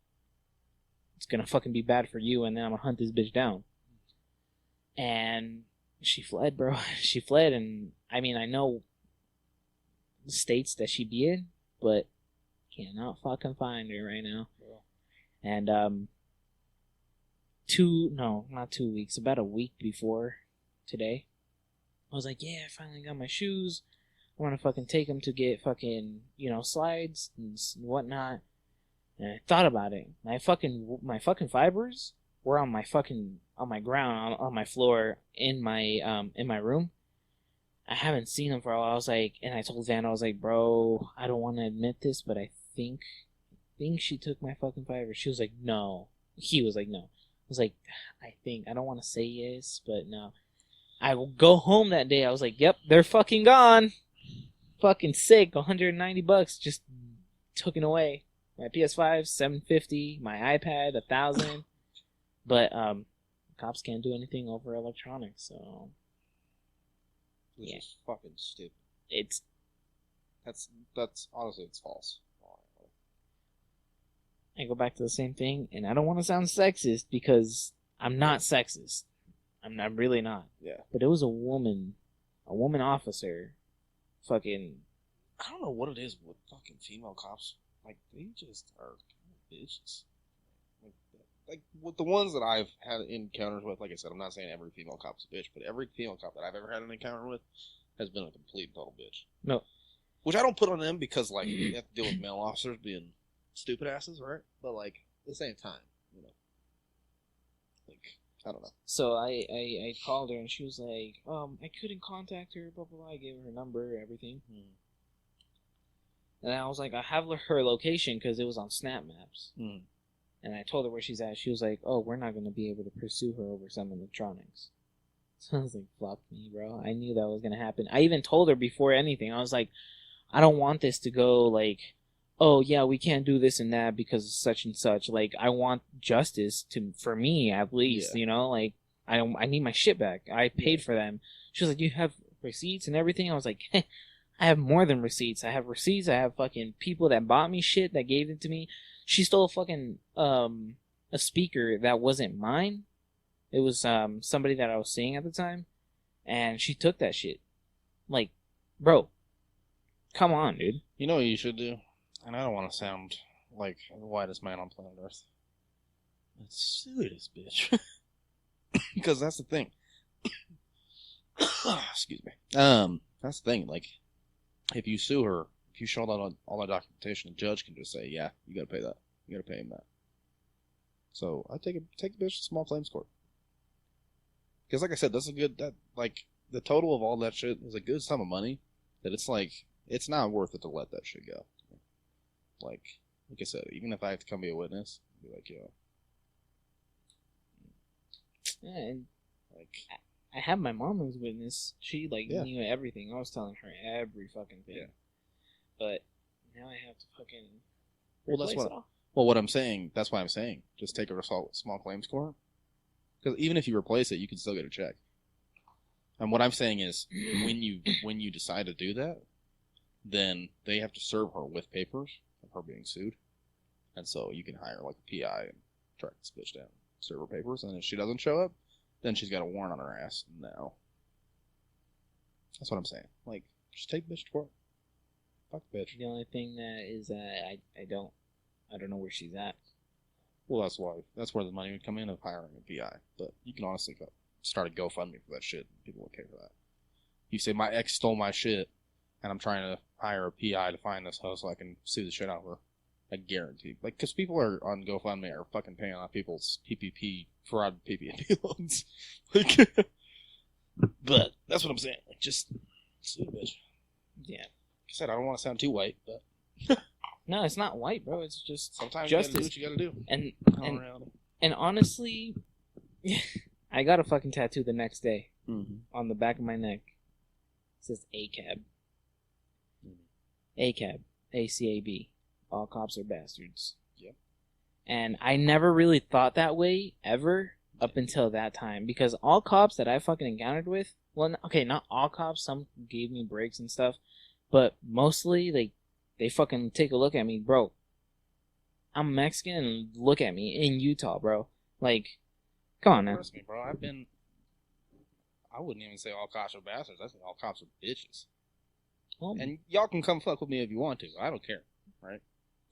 it's gonna fucking be bad for you, and then I'm gonna hunt this bitch down. And she fled, bro. She fled, and I mean, I know states that she be in, but cannot fucking find her right now. Yeah. And not 2 weeks, about a week before today, I was like, yeah, I finally got my shoes. I want to fucking take them to get fucking, you know, slides and whatnot. And I thought about it. My fucking fibers were on my ground, on my floor in my room. I haven't seen them for a while. I was like, and I told Van, I was like, bro, I don't want to admit this, but I think she took my fucking fibers. She was like, no. He was like, no. I was like, I don't want to say yes, but no. I will go home that day. I was like, yep, they're fucking gone. Fucking sick. $190 just taken away. My PS5, $750. My iPad, $1,000. But cops can't do anything over electronics, so Which yeah. is fucking stupid. That's honestly, it's false. I go back to the same thing, and I don't want to sound sexist because I'm not sexist. I'm really not. Yeah. But it was a woman officer, fucking. I don't know what it is with fucking female cops. Like, they just are bitches. Like with the ones that I've had encounters with, like I said, I'm not saying every female cop's a bitch, but every female cop that I've ever had an encounter with has been a complete total bitch. No. Which I don't put on them because, like, you have to deal with male officers being stupid asses, right? But, like, at the same time, you know. Like, I don't know. So I called her, and she was like, I couldn't contact her, blah, blah, blah. I gave her her number, everything. And I was like, I have her location because it was on Snap Maps. And I told her where she's at. She was like, oh, we're not going to be able to pursue her over some electronics. So I was like, fuck me, bro. I knew that was going to happen. I even told her before anything. I was like, I don't want this to go like, oh, yeah, we can't do this and that because of such and such. Like, I want justice for me, at least, you know? Like, I need my shit back. I paid for them. She was like, you have receipts and everything? I was like, I have more than receipts. I have receipts. I have fucking people that bought me shit that gave it to me. She stole a fucking a speaker that wasn't mine. It was somebody that I was seeing at the time, and she took that shit. Like, bro, come on, dude. You know what you should do? And I don't want to sound like the whitest man on planet Earth. Let's sue this bitch. Because that's the thing. Excuse me. That's the thing. Like, if you sue her, if you show all that documentation, the judge can just say, yeah, you gotta pay that. You gotta pay him that. So I take the bitch to small claims court. Because like I said, that's the total of all that shit is a good sum of money that it's like, it's not worth it to let that shit go. Like I said, even if I have to come be a witness, I'd be like, yo. Yeah, and like, I have my mom as witness. She knew everything. I was telling her every fucking thing. Yeah. But now I have to fucking replace it all. Well, what I'm saying, that's why I'm saying, just take her to small claims court. Because even if you replace it, you can still get a check. And what I'm saying is, when you decide to do that, then they have to serve her with papers of her being sued. And so you can hire like a PI and track this bitch down, serve her papers, and if she doesn't show up, then she's got a warrant on her ass. No. That's what I'm saying. Like, just take the bitch to court. Fuck the bitch. The only thing that is that I don't know where she's at. Well, that's where the money would come in of hiring a PI. But you can honestly start a GoFundMe for that shit. People will pay for that. You say my ex stole my shit, and I'm trying to hire a PI to find this hoe so I can sue the shit out of her. I guarantee. Like, because people are on GoFundMe are fucking paying off people's fraud PPP loans. But that's what I'm saying. Like, just sue the bitch. Yeah. Like I said, I don't want to sound too white, but no, it's not white, bro. It's just sometimes justice. You gotta do what you gotta do. And honestly, I got a fucking tattoo the next day on the back of my neck. It says ACAB. ACAB. ACAB. All cops are bastards. Yep. And I never really thought that way ever up until that time, because all cops that I fucking encountered with, well, okay, not all cops. Some gave me breaks and stuff, but mostly they fucking take a look at me, bro. I'm Mexican, and look at me in Utah, bro. Like, come on now. Trust me, bro. I wouldn't even say all cops are bastards. I think all cops are bitches. Well, and y'all can come fuck with me if you want to. I don't care, right?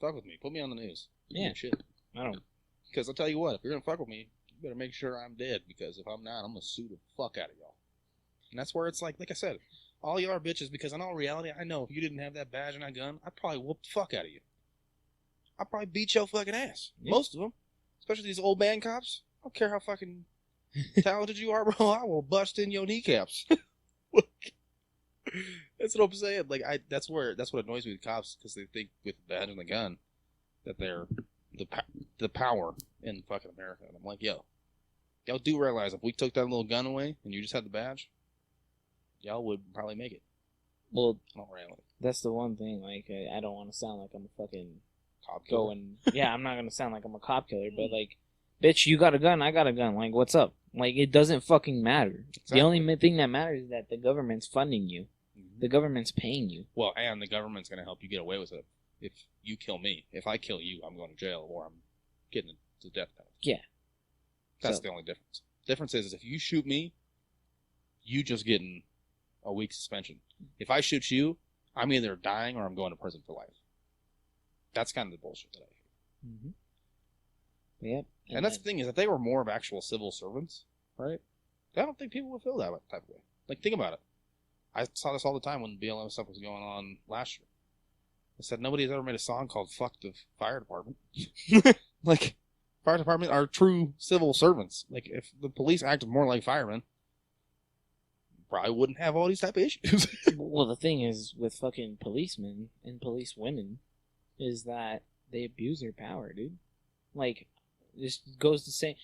Fuck with me. Put me on the news. Yeah. Shit. I don't. Because I'll tell you what, if you're gonna fuck with me, you better make sure I'm dead. Because if I'm not, I'm gonna sue the fuck out of y'all. And that's where it's like I said, all y'all are bitches. Because in all reality, I know if you didn't have that badge and that gun, I'd probably whoop the fuck out of you. I'd probably beat your fucking ass. Yeah. Most of them, especially these old band cops. I don't care how fucking talented you are, bro. I will bust in your kneecaps. That's what I'm saying. Like, that's what annoys me with cops, because they think with the badge and the gun that they're the power in fucking America. And I'm like, y'all do realize if we took that little gun away and you just had the badge, y'all would probably make it. Well, in all reality, that's the one thing. Like, I don't want to sound like I'm a fucking cop killer. Yeah, I'm not gonna sound like I'm a cop killer, but like, bitch, you got a gun, I got a gun. Like, what's up? Like, it doesn't fucking matter. Exactly. The only thing that matters is that the government's funding you. Mm-hmm. The government's paying you. Well, and the government's going to help you get away with it. If you kill me, if I kill you, I'm going to jail or I'm getting the death penalty. Yeah. That's the only difference. Difference is if you shoot me, you just getting a week suspension. If I shoot you, I'm either dying or I'm going to prison for life. That's kind of the bullshit that I hate. Mm-hmm. Yep. And that's the thing is, if they were more of actual civil servants, right? I don't think people would feel that type of way. Like, think about it. I saw this all the time when BLM stuff was going on last year. I said nobody's ever made a song called "Fuck the Fire Department." Like, fire department are true civil servants. Like, if the police acted more like firemen, probably wouldn't have all these type of issues. Well, the thing is with fucking policemen and police women is that they abuse their power, dude. Like, this goes to say,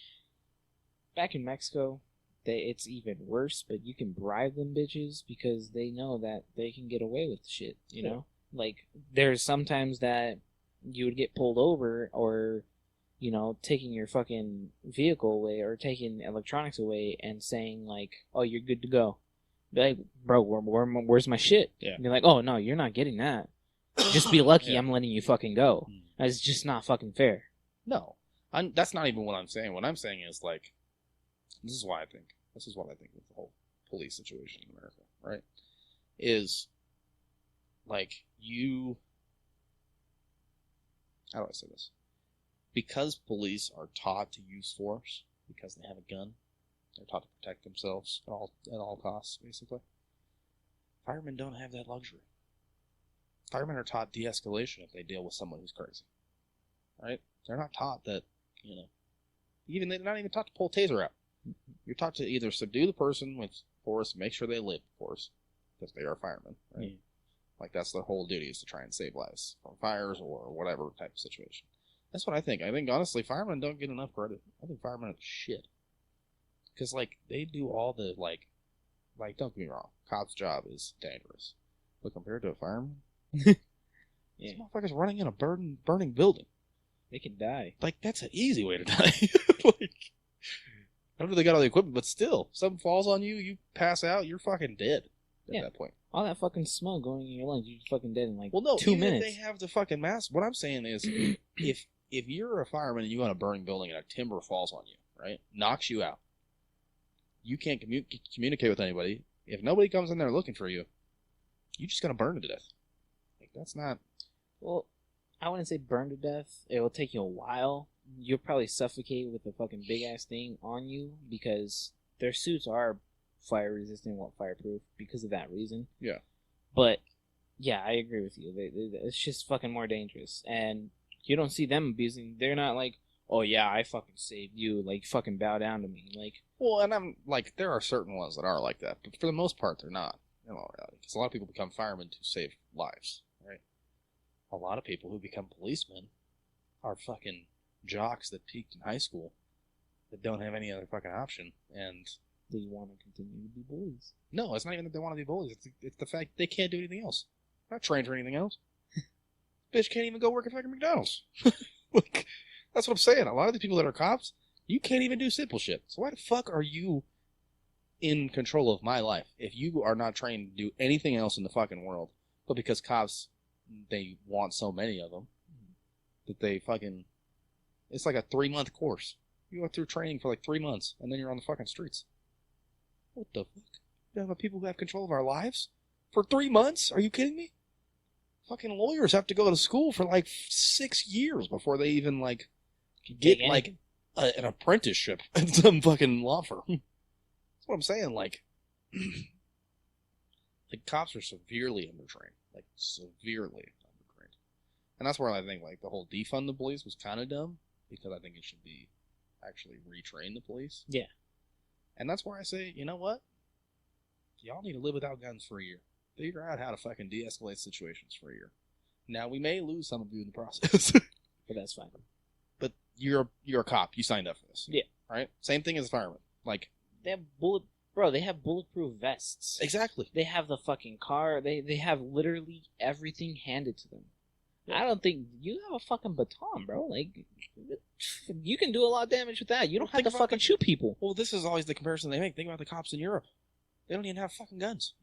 back in Mexico, it's even worse, but you can bribe them bitches because they know that they can get away with shit, you know? Like, there's sometimes that you would get pulled over or, you know, taking your fucking vehicle away or taking electronics away and saying, like, oh, you're good to go. Be like, bro, where's my shit? Yeah. Be like, oh, no, you're not getting that. Just be lucky I'm letting you fucking go. It's just not fucking fair. No. That's not even what I'm saying. What I'm saying is, like, this is what I think with the whole police situation in America, right? Is, like, how do I say this? Because police are taught to use force, because they have a gun, they're taught to protect themselves at all costs, basically. Firemen don't have that luxury. Firemen are taught de-escalation if they deal with someone who's crazy, right? They're not taught that, you know, they're not even taught to pull a taser out. You're taught to either subdue the person with force, make sure they live, of course, because they are firemen, right? Yeah. Like, that's their whole duty, is to try and save lives from fires or whatever type of situation. That's what I think. I think, honestly, firemen don't get enough credit. I think firemen are shit. Because, like, they do all the, like, don't get me wrong, cop's job is dangerous. But compared to a fireman, yeah. These motherfuckers running in a burning building. They can die. Like, that's an easy way to die. Like, I don't know if they got all the equipment, but still, something falls on you, you pass out, you're fucking dead at that point. All that fucking smoke going in your lungs, you're fucking dead in like 2 minutes. If they have the fucking mask. What I'm saying is, if you're a fireman and you go in a burning building and a timber falls on you, right, knocks you out, you can't communicate with anybody. If nobody comes in there looking for you, you're just gonna burn to death. Like, that's not. Well, I wouldn't say burn to death. It will take you a while. You'll probably suffocate with a fucking big ass thing on you because their suits are fire resistant, fireproof because of that reason. Yeah. But yeah, I agree with you. It's just fucking more dangerous, and you don't see them abusing. They're not like, oh yeah, I fucking saved you. Like, fucking bow down to me. Like, well, and I'm like, there are certain ones that are like that, but for the most part, they're not. In all reality, because a lot of people become firemen to save lives, right? A lot of people who become policemen are fucking jocks that peaked in high school that don't have any other fucking option, and they want to continue to be bullies. No, it's not even that they want to be bullies. It's the fact they can't do anything else. They're not trained for anything else. Bitch can't even go work at fucking McDonald's. Like, that's what I'm saying. A lot of the people that are cops, you can't even do simple shit. So why the fuck are you in control of my life if you are not trained to do anything else in the fucking world? But because cops, they want so many of them that they fucking, it's like a 3-month course. You go through training for like 3 months and then you're on the fucking streets. What the fuck? You have people who have control of our lives for 3 months? Are you kidding me? Fucking lawyers have to go to school for like 6 years before they even like get like an apprenticeship at some fucking law firm. That's what I'm saying. Like, the cops are severely undertrained. Like, severely undertrained. And that's where I think, like, the whole defund the police was kind of dumb, because I think it should be actually retrain the police. Yeah. And that's where I say, you know what? Y'all need to live without guns for a year. Figure out how to fucking de-escalate situations for a year. Now, we may lose some of you in the process. But that's fine. But you're a cop. You signed up for this. Yeah. Right? Same thing as a fireman. Like, they have bulletproof vests. Exactly. They have the fucking car. They have literally everything handed to them. I don't think you have a fucking baton, bro. Like, you can do a lot of damage with that. You don't have to fucking shoot people. Well, this is always the comparison they make. Think about the cops in Europe. They don't even have fucking guns.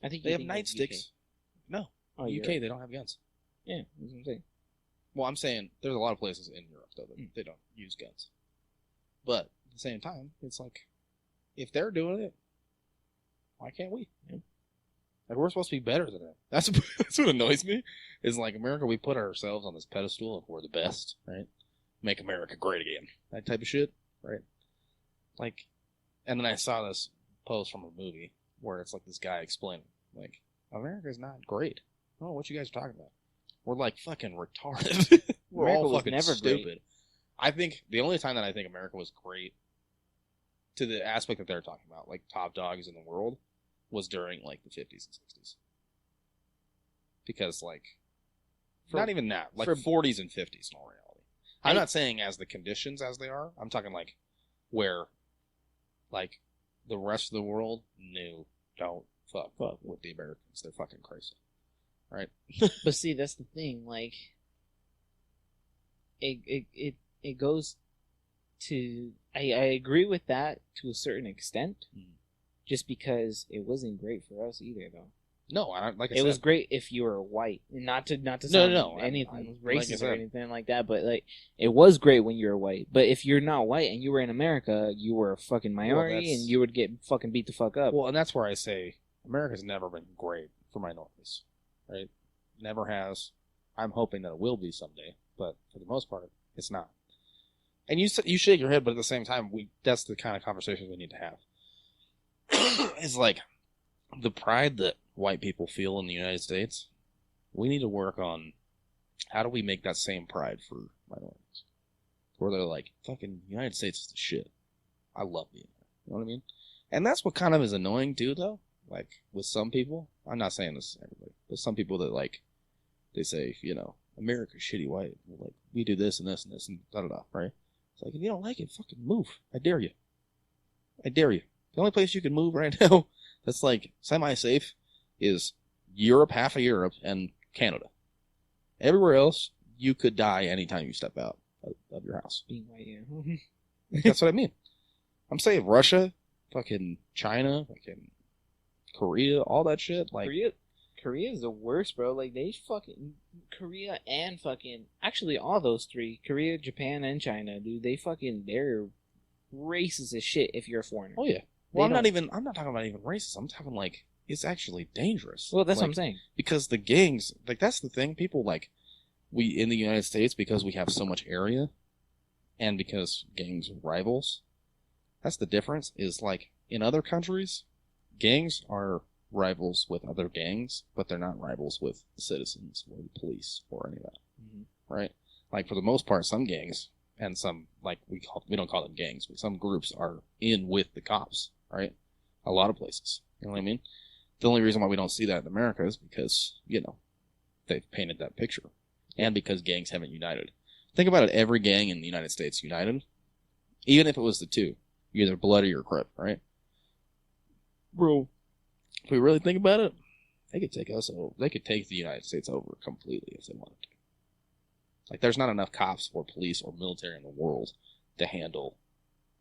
I think they have nightsticks. No. Oh, UK, Europe. they don't have guns. Yeah, that's what I'm saying. Well, I'm saying there's a lot of places in Europe, though, that they don't use guns. But at the same time, it's like, if they're doing it, why can't we? Yeah. Like, we're supposed to be better than them. That's what annoys me. Is like, America, we put ourselves on this pedestal of we're the best, right? Make America great again. That type of shit, right? Like, and then I saw this post from a movie where it's like this guy explaining, like, America's not great. Oh, what you guys are talking about? We're like fucking retarded. We're America all was fucking never stupid. great. I think the only time that I think America was great to the aspect that they're talking about, like top dogs in the world, was during like the 50s and 60s. Because like, not even that, like 40s and 50s in all reality. I'm not saying as the conditions as they are. I'm talking like where like the rest of the world knew don't fuck with the Americans. They're fucking crazy. Right? But see, that's the thing. Like, it goes to. I agree with that to a certain extent, just because it wasn't great for us either, though. No, like I said, it was great if you were white, and not to sound anything racist or anything like that. But like, it was great when you were white. But if you're not white and you were in America, you were a fucking minority, and you would get fucking beat the fuck up. Well, and that's where I say America's never been great for minorities. Right? Never has. I'm hoping that it will be someday, but for the most part, it's not. And you shake your head, but at the same time, that's the kind of conversation we need to have. It's like the pride that white people feel in the United States. We need to work on how do we make that same pride for minorities, where they're like, "Fucking United States is the shit. I love being here." You know what I mean? And that's what kind of is annoying too, though. Like, with some people, I'm not saying this to everybody, but some people that, like, they say, you know, America's shitty white. Like, we do this and this and this and da-da-da, right? It's like, if you don't like it, fucking move. I dare you. I dare you. The only place you can move right now that's, like, semi-safe is Europe, half of Europe, and Canada. Everywhere else, you could die anytime you step out of your house. Being white, yeah. That's what I mean. I'm saying Russia, fucking China, fucking Korea, all that shit. Like, Korea is the worst, bro. Like, they fucking Korea and fucking actually all those three, Korea, Japan, and China, dude. They're racist as shit if you're a foreigner. Oh yeah. Well, I'm not talking about even racist. I'm talking like it's actually dangerous. Well, that's like, what I'm saying. Because the gangs, like that's the thing. People like we in the United States because we have so much area, and because gangs are rivals. That's the difference. Is like in other countries. Gangs are rivals with other gangs, but they're not rivals with the citizens or the police or any of that. Mm-hmm. Right? Like, for the most part, some gangs, and some, like, we don't call them gangs, but some groups are in with the cops, right? A lot of places. You know what I mean? The only reason why we don't see that in America is because, you know, they've painted that picture. And because gangs haven't united. Think about it, every gang in the United States united, even if it was the two, either Blood or your Crip, right? Bro, if we really think about it, they could take us over. They could take the United States over completely if they wanted to. Like, there's not enough cops or police or military in the world to handle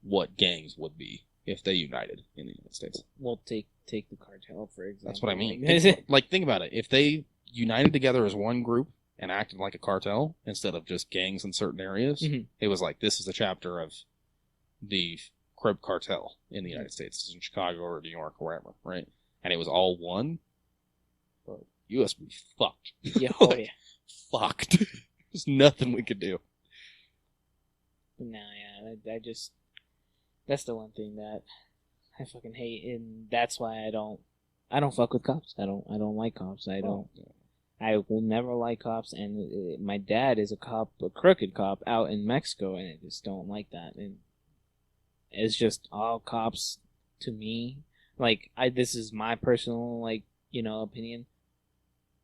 what gangs would be if they united in the United States. Well, take the cartel, for example. That's what I mean. Like, think about it. If they united together as one group and acted like a cartel instead of just gangs in certain areas, it was like, this is a chapter of the Crip cartel in the United States. It's in Chicago or New York or wherever, right? And it was all one. Bro, U.S. would be fucked. Yeah, like, fucked. There's nothing we could do. No, yeah, I just that's the one thing that I fucking hate, and that's why I don't fuck with cops. I don't like cops. I will never like cops, and my dad is a crooked cop out in Mexico, and I just don't like that. And it's just all cops to me. Like, this is my personal, like, you know, opinion.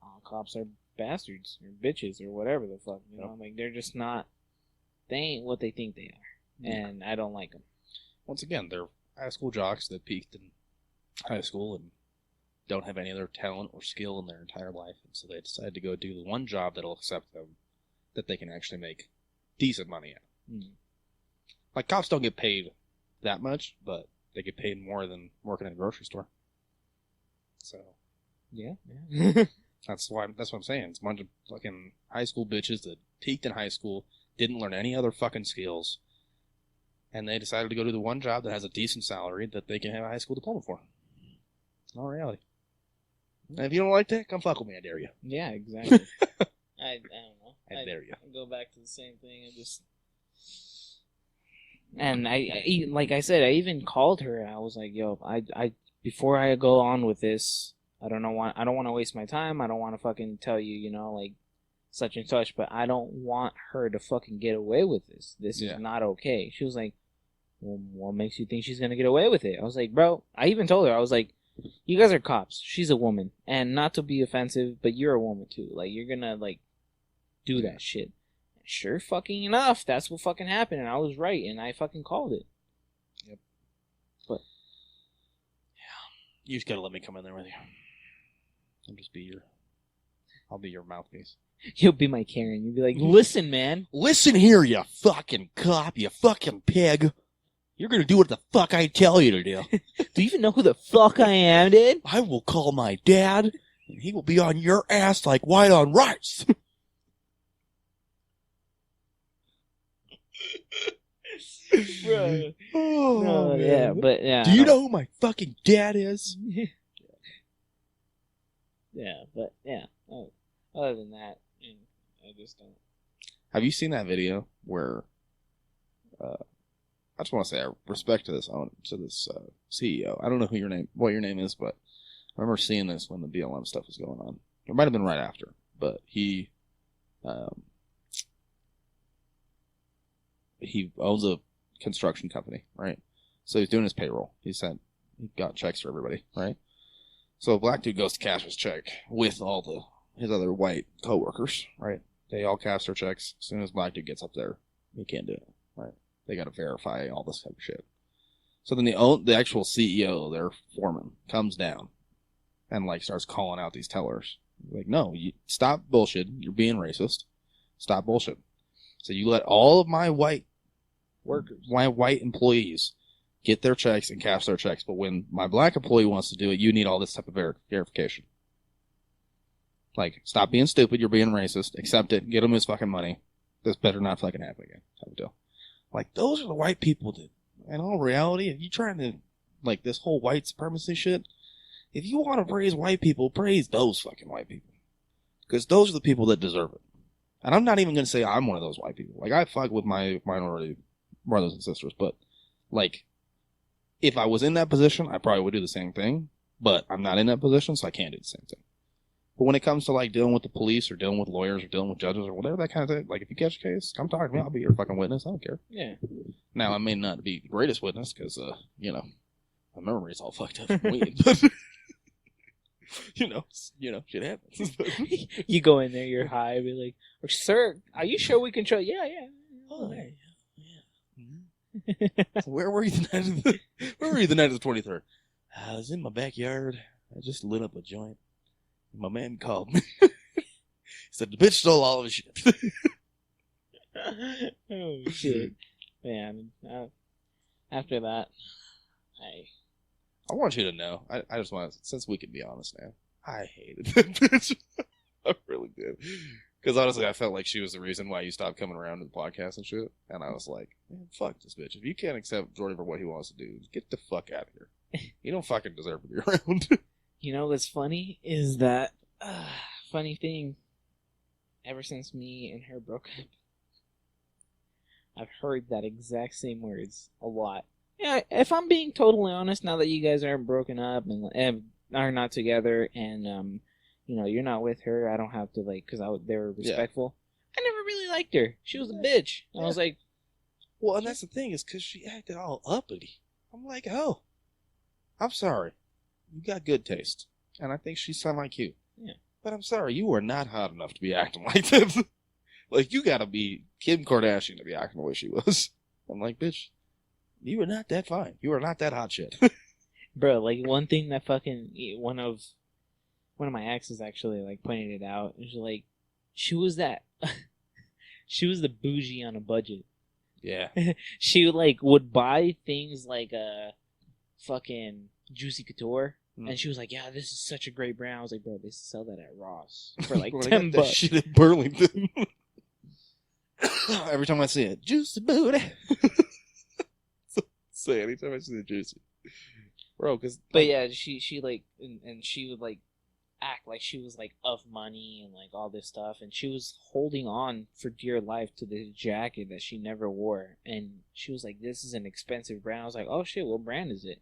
All cops are bastards or bitches or whatever the fuck, you know? Like, they're just not, they ain't what they think they are. And I don't like them. Once again, they're high school jocks that peaked in high school and don't have any other talent or skill in their entire life, and so they decide to go do the one job that'll accept them, that they can actually make decent money at. Mm. Like, cops don't get paid that much, but they get paid more than working in a grocery store. So, yeah. that's what I'm saying. It's a bunch of fucking high school bitches that peaked in high school, didn't learn any other fucking skills, and they decided to go to the one job that has a decent salary that they can have a high school diploma for. In all reality. And if you don't like that, come fuck with me, I dare you. Yeah, exactly. I don't know. I dare you. I go back to the same thing. And I like I said, I even called her and I was like, yo, I before I go on with this, I don't want to waste my time. I don't want to fucking tell you, you know, like such and such, but I don't want her to fucking get away with this. This is not okay. She was like, well, what makes you think she's going to get away with it? I was like, bro, I even told her, I was like, you guys are cops. She's a woman. And not to be offensive, but you're a woman too. Like, you're going to, like, do that shit. Sure fucking enough, that's what fucking happened. And I was right. And I fucking called it. Yep. But, yeah. You just got to let me come in there with you. I'll be your mouthpiece. You'll be my Karen. You'll be like, listen, man. Listen here, you fucking cop, you fucking pig. You're gonna do what the fuck I tell you to do. Do you even know who the fuck I am, dude? I will call my dad, and he will be on your ass like white on rice. Bro. Oh, no, man. yeah, but yeah. Do you know who my fucking dad is? Yeah, but yeah. Oh, other than that, I just don't. Have you seen that video where? I just want to say respect to this CEO. I don't know what your name is, but I remember seeing this when the BLM stuff was going on. It might have been right after, but he owns a construction company, right? So he's doing his payroll. He got checks for everybody, right? So a black dude goes to cash his check with all his other white coworkers, right? They all cash their checks. As soon as black dude gets up there, he can't do it, right? They got to verify all this type of shit. So then the actual CEO, their foreman, comes down and like starts calling out these tellers. Like, no, you stop bullshit. You're being racist. Stop bullshit. So you let all of my white workers, my white employees, get their checks and cash their checks. But when my black employee wants to do it, you need all this type of verification. Like, stop being stupid. You're being racist. Accept it. Get him his fucking money. This better not fucking happen again. Type of deal. Like, those are the white people that, in all reality, if you're trying to, like, this whole white supremacy shit, if you want to praise white people, praise those fucking white people. Because those are the people that deserve it. And I'm not even going to say I'm one of those white people. Like, I fuck with my minority brothers and sisters, but, like, if I was in that position, I probably would do the same thing. But I'm not in that position, so I can't do the same thing. But when it comes to, like, dealing with the police or dealing with lawyers or dealing with judges or whatever that kind of thing, like, if you catch a case, come talk to me. I'll be your fucking witness. I don't care. Yeah. Now, I may not be the greatest witness because, you know, my memory's all fucked up from weed. But, you know, shit happens. You go in there, you're high, be like, sir, are you sure we can show? Yeah. Oh, yeah. Mm-hmm. So where were you the night of the 23rd? I was in my backyard. I just lit up a joint. My man called me. He said, the bitch stole all of his shit. Oh, shit. Man, after that, I want you to know, I just want to, since we can be honest now, I hated that bitch. I really did. Because honestly, I felt like she was the reason why you stopped coming around to the podcast and shit. And I was like, man, fuck this bitch. If you can't accept Jordii for what he wants to do, get the fuck out of here. You don't fucking deserve to be around. You know what's funny is that, funny thing, ever since me and her broke up, I've heard that exact same words a lot. Yeah, if I'm being totally honest, now that you guys aren't broken up and are not together, and you know, you're not with her, I don't have to, like, because they were respectful. Yeah. I never really liked her. She was a bitch. Yeah. I was like, well, and that's the thing, is because she acted all uppity. I'm like, oh, I'm sorry. You got good taste. And I think she's sound like you. Yeah. But I'm sorry, you are not hot enough to be acting like this. Like, you gotta be Kim Kardashian to be acting the way she was. I'm like, bitch, you are not that fine. You are not that hot shit. Bro, like, one thing that fucking... One of my exes actually, like, pointed it out. It was like, she was that... she was the bougie on a budget. Yeah. She, like, would buy things like, fucking Juicy Couture. And she was like, yeah, this is such a great brand. I was like, bro, they sell that at Ross for like $10. That shit in Burlington. Every time I see it, juicy booty. Say anytime I see the juicy. Bro, because... But yeah, she like, and she would like act like she was like of money and like all this stuff. And she was holding on for dear life to this jacket that she never wore. And she was like, this is an expensive brand. I was like, oh shit, what brand is it?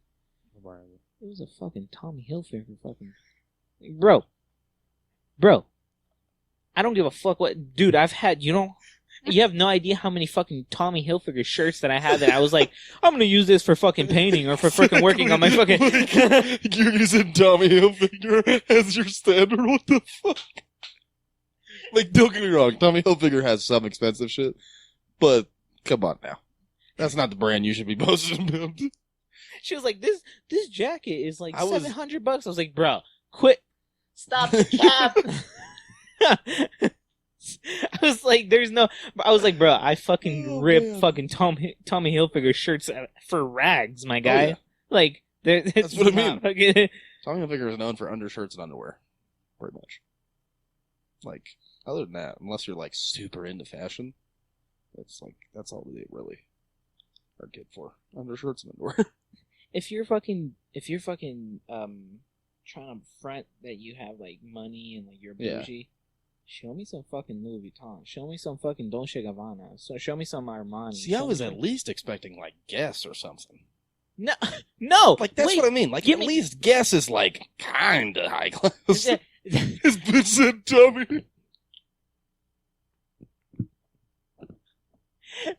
What brand is it? It was a fucking Tommy Hilfiger fucking... Bro. I don't give a fuck what... Dude, I've had... You have no idea how many fucking Tommy Hilfiger shirts that I had that I was like, I'm gonna use this for fucking painting or for fucking working on my fucking... You're using Tommy Hilfiger as your standard? What the fuck? Like, don't get me wrong. Tommy Hilfiger has some expensive shit. But, come on now. That's not the brand you should be posting about. She was like, this jacket is like $700. I was like, bro, quit. Stop the cap. I was like, bro, I fucking rip fucking Tommy Hilfiger shirts for rags, my guy. Yeah. Like, that's what I mean. Fucking... Tommy Hilfiger is known for undershirts and underwear. Pretty much. Like, other than that, unless you're like super into fashion, it's like, that's all they really are good for. Undershirts and underwear. If you're fucking trying to front that you have like money and like you're bougie, show me some fucking Louis Vuitton. Show me some fucking Dolce & Gabbana. So show me some Armani. See, I was at least expecting like Guess or something. No. Like that's what I mean. Like at least Guess is like kinda high class. His bitch said Tommy.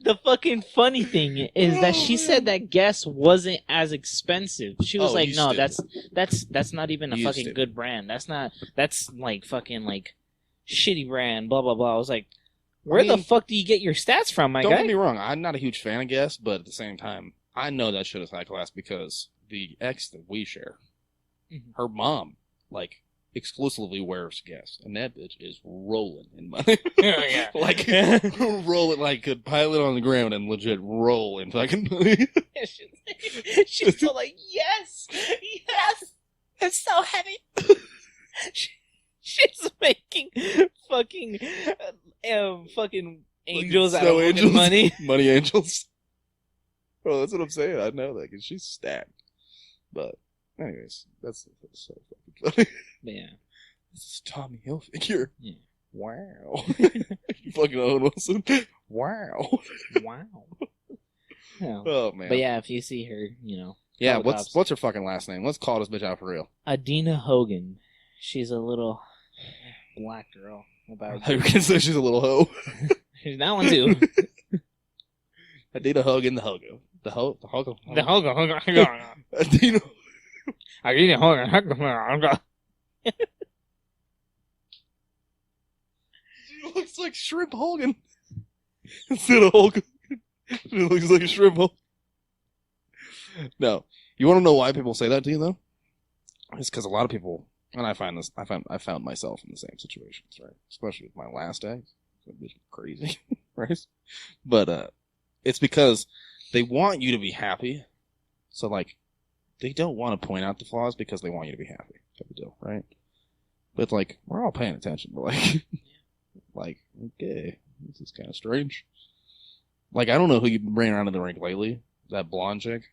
The fucking funny thing is that she said that Guess wasn't as expensive. She was like, no, that's not even a fucking good brand. That's like fucking like shitty brand, blah, blah, blah. I was like, where the fuck do you get your stats from, my guy? Don't get me wrong. I'm not a huge fan of Guess, but at the same time, I know that shit is high class because the ex that we share, her mom, like, exclusively wears Guess, and that bitch is rolling in money. Yeah. Like, rolling, like, could pile it on the ground and legit roll in fucking money. She's so like, yes, it's so heavy. She's making fucking angels out of money. Money angels. Bro, that's what I'm saying. I know that because she's stacked. But, anyways, that's so fucking funny. Yeah. This is Tommy Hilfiger. Yeah. Wow. You fucking Owen Wilson. Wow. Wow. Yeah. Oh, man. But yeah, if you see her, you know. Yeah, what's her fucking last name? Let's call this bitch out for real. Adina Hogan. She's a little black girl. I can say she's a little hoe. She's that one too. Adina Hogan, the Hogo. The Hogo. The Hogo. Adina. Adina Hogan. She looks like Shrimp Hogan. Instead of Hogan. She looks like a Shrimp Hogan. No. You want to know why people say that to you, though? It's because a lot of people, and I found myself in the same situations, right? Especially with my last ex. It's crazy, right? But it's because they want you to be happy. So, like, they don't want to point out the flaws because they want you to be happy. Type of deal, right? But, like, we're all paying attention. But, like, okay, this is kind of strange. Like, I don't know who you've been bringing around to the rink lately. That blonde chick?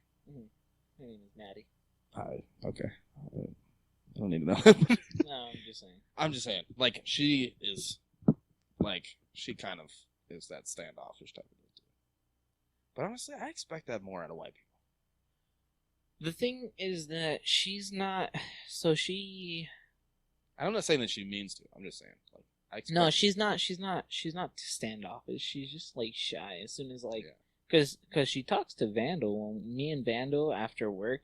Her name is Maddie. Hi. Okay. I don't need to know that. No, I'm just saying. Like, she is, like, she kind of is that standoffish type of thing. But honestly, I expect that more out of white people. The thing is that she's not, so she... I'm not saying that she means to. I'm just saying, like, I expect... No, she's not standoffish. She's just, like, shy. As soon as, like, because she talks to Vandal. Me and Vandal, after work,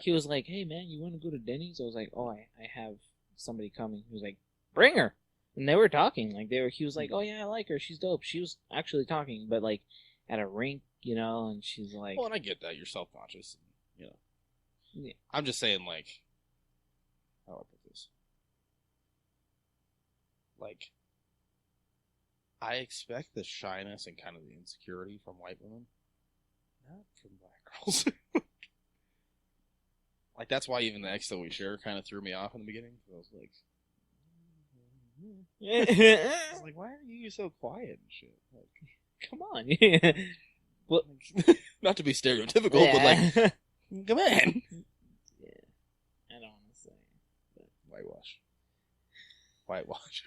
he was like, hey, man, you want to go to Denny's? I was like, oh, I have somebody coming. He was like, bring her. And they were talking. Like, he was like, oh, yeah, I like her. She's dope. She was actually talking, but, like, at a rink, you know, and she's like... Well, and I get that. You're self-conscious, you know. Yeah. I'm just saying, like, how do I put this? Like, I expect the shyness and kind of the insecurity from white women, not from black girls. Like, that's why even the ex that we share kind of threw me off in the beginning. I was like, I was like, why are you so quiet and shit? Like, come on. Well, not to be stereotypical, but like, come on. Yeah, I don't want to say. But... Whitewash.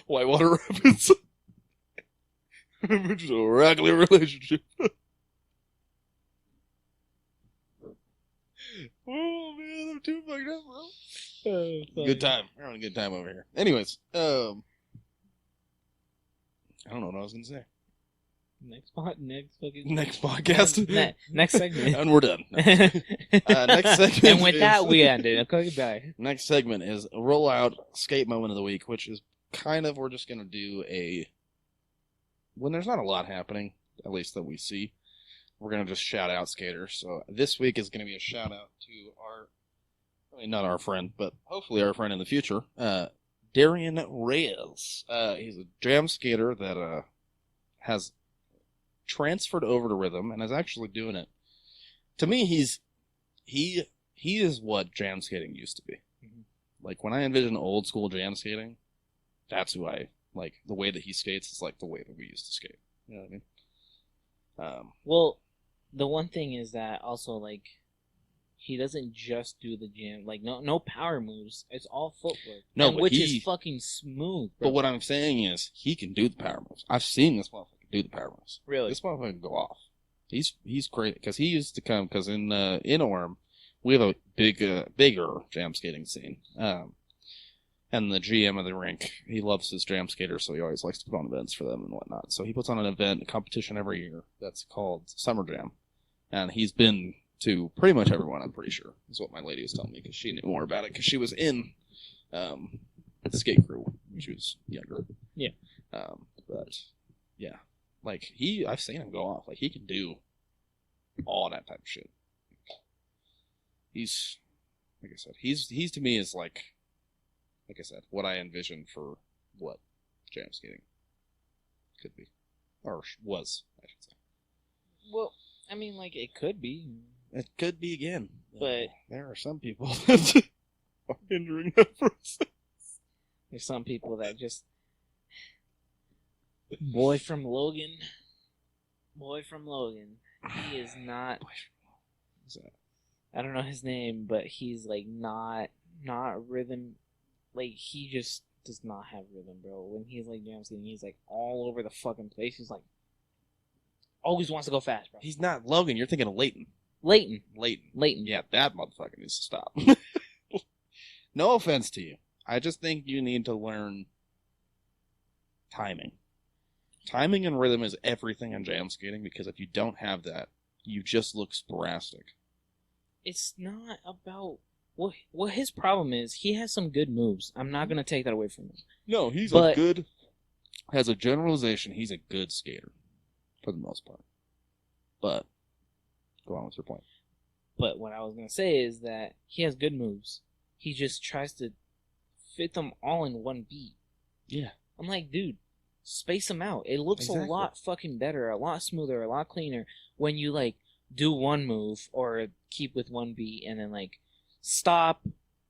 Whitewater Rapids. Just a regular relationship. Oh man, I'm too fucked up, bro. Good time. We're having a good time over here. Anyways, I don't know what I was gonna say. Next podcast. Next segment. And we're done. Next segment. And with that, we ended. Okay, bye. Next segment is Rollout Skate Moment of the Week, which is kind of, we're just gonna do when there's not a lot happening, at least that we see, we're going to just shout out skaters. So this week is going to be a shout out to not our friend, but hopefully our friend in the future, Darian Reyes. He's a jam skater that has transferred over to rhythm and is actually doing it. To me, he is what jam skating used to be. Mm-hmm. Like, when I envision old school jam skating, that's who I like. The way that he skates is like the way that we used to skate. You know what I mean? Well, the one thing is that also, like, he doesn't just do the jam. Like, no power moves. It's all footwork. No, which is fucking smooth, bro. But what I'm saying is, he can do the power moves. I've seen this motherfucker do the power moves. Really? This motherfucker can go off. He's great. Because he used to come, because in Orem, we have a bigger jam skating scene. And the GM of the rink, he loves his jam skaters, so he always likes to put on events for them and whatnot. So he puts on an event, a competition every year that's called Summer Jam. And he's been to pretty much everyone, I'm pretty sure, is what my lady was telling me, because she knew more about it, because she was in the skate crew when she was younger. Yeah. But, yeah. Like, I've seen him go off. Like, he can do all that type of shit. He's, like I said, he's to me is like I said, what I envision for what jam skating could be. Or was, I should say. Well, I mean, like, it could be. It could be again. But there are some people that are hindering that process. There's some people that just... Boy from Logan. He is not... What's that? I don't know his name, but he's, like, not rhythm... Like, he just does not have rhythm, bro. When he's, like, jam skating, he's, like, all over the fucking place. He's, like, always wants to go fast, bro. He's not Logan. You're thinking of Leighton. Leighton. Yeah, that motherfucker needs to stop. No offense to you. I just think you need to learn timing. Timing and rhythm is everything in jam skating, because if you don't have that, you just look sporadic. It's not about... What his problem is, he has some good moves. I'm not going to take that away from him. No, as a generalization, he's a good skater. For the most part. But, go on with your point. But what I was going to say is that he has good moves. He just tries to fit them all in one beat. Yeah. I'm like, dude, space them out. It looks a lot fucking better, a lot smoother, a lot cleaner when you, like, do one move or keep with one beat and then, like, stop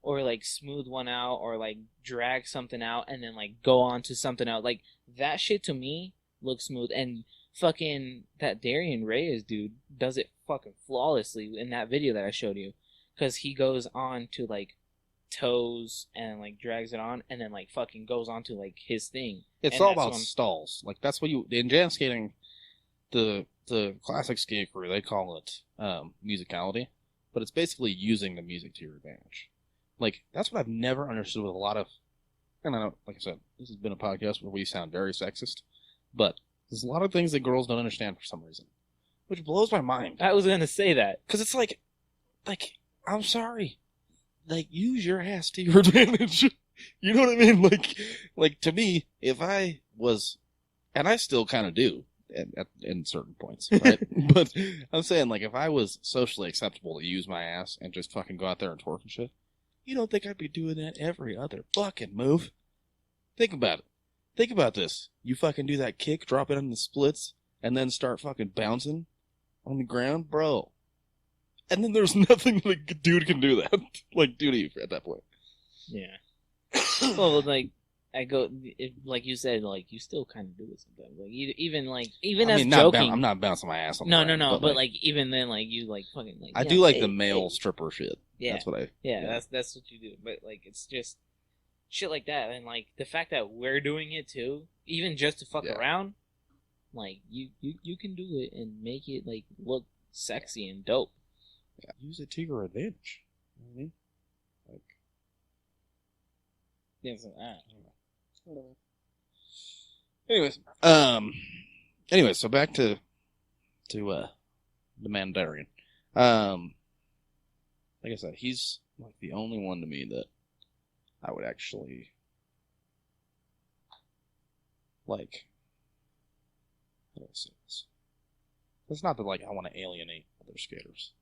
or, like, smooth one out or, like, drag something out and then, like, go on to something else. Like, that shit to me looks smooth. And fucking that Darian Reyes dude does it fucking flawlessly in that video that I showed you. Because he goes on to, like, toes and, like, drags it on and then, like, fucking goes on to, like, his thing. It's all about stalls. Like, that's what in jam skating, the classic skate crew, they call it musicality. But it's basically using the music to your advantage. Like, that's what I've never understood with a lot of... And I know, like I said, this has been a podcast where we sound very sexist. But there's a lot of things that girls don't understand for some reason. Which blows my mind. I was going to say that. Because it's like, I'm sorry. Like, use your ass to your advantage. You know what I mean? Like to me, if I was... And I still kind of do. in certain points, right? But I'm saying, like, if I was socially acceptable to use my ass and just fucking go out there and twerk and shit, you don't think I'd be doing that every other fucking move? Think about it. Think about this. You fucking do that kick, drop it on the splits, and then start fucking bouncing on the ground, bro. And then there's nothing like a dude can do that, like, do to you at that point. Yeah. Well, like, like you said, like, you still kind of do it sometimes. Like, even as joking. I'm not bouncing my ass on the ground. No. But like, even then, like, you, like, fucking, like, I do like the male stripper shit. Yeah. That's what that's what you do. But, like, it's just shit like that. And, like, the fact that we're doing it, too, even just to fuck around, like, you can do it and make it, like, look sexy and dope. Yeah. Use it to your advantage. You know what I mean? Like, Anyways, so back to the Mandalorian. Like I said, he's like the only one to me that I would actually like. How do I say this? It's not that like I want to alienate other skaters,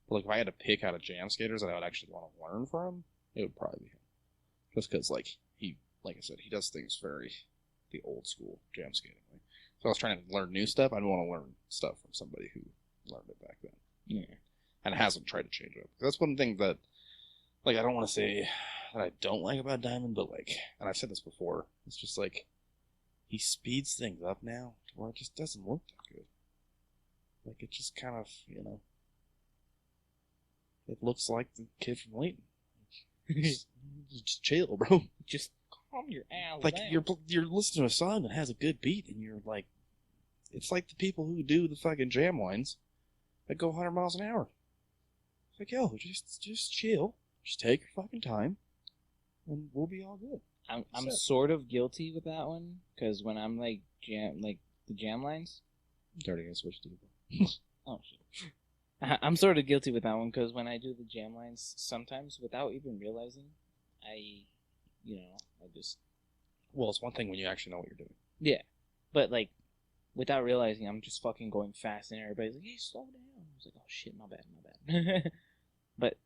but like if I had to pick out of jam skaters that I would actually want to learn from, it would probably be him. Just because, like I said, he does things very the old school jam skating way. So I was trying to learn new stuff. I don't want to learn stuff from somebody who learned it back then. Yeah. And hasn't tried to change it up. That's one thing that, like, I don't want to say that I don't like about Diamond, but, like, and I've said this before, it's just, like, he speeds things up now to where it just doesn't look that good. Like, it just kind of, you know, it looks like the kid from Layton. Just chill, bro. Just calm your ass like down. you're listening to a song that has a good beat, and you're like, it's like the people who do the fucking jam lines that go 100 miles an hour. It's like, yo, just chill, just take your fucking time, and we'll be all good. I'm sort of guilty with that one because when I'm like the jam lines. I'm already gonna switch to you. Oh shit. I'm sort of guilty with that one because when I do the jam lines, sometimes without even realizing, I just... Well, it's one thing when you actually know what you're doing. Yeah, but like, without realizing, I'm just fucking going fast and everybody's like, hey, slow down. I was like, oh shit, my bad. But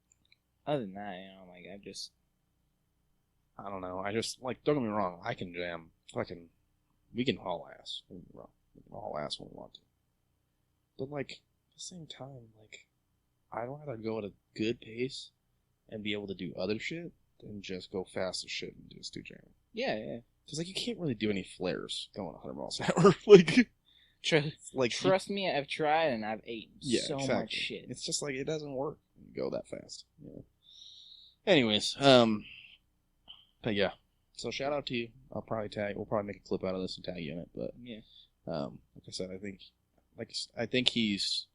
other than that, like, I don't know. I just, like, don't get me wrong, I can jam. We can haul ass. Don't get me wrong. We can haul ass when we want to. But, like, at the same time, like, I'd rather go at a good pace and be able to do other shit than just go fast as shit and just do jamming. Yeah. Because, like, you can't really do any flares going 100 miles an hour. Like, trust me, I've tried and I've eaten much shit. It's just like, it doesn't work when you go that fast. Yeah. Anyways, but yeah. So shout out to you. We'll probably make a clip out of this and tag you in it. But yeah. Like I said, I think he's,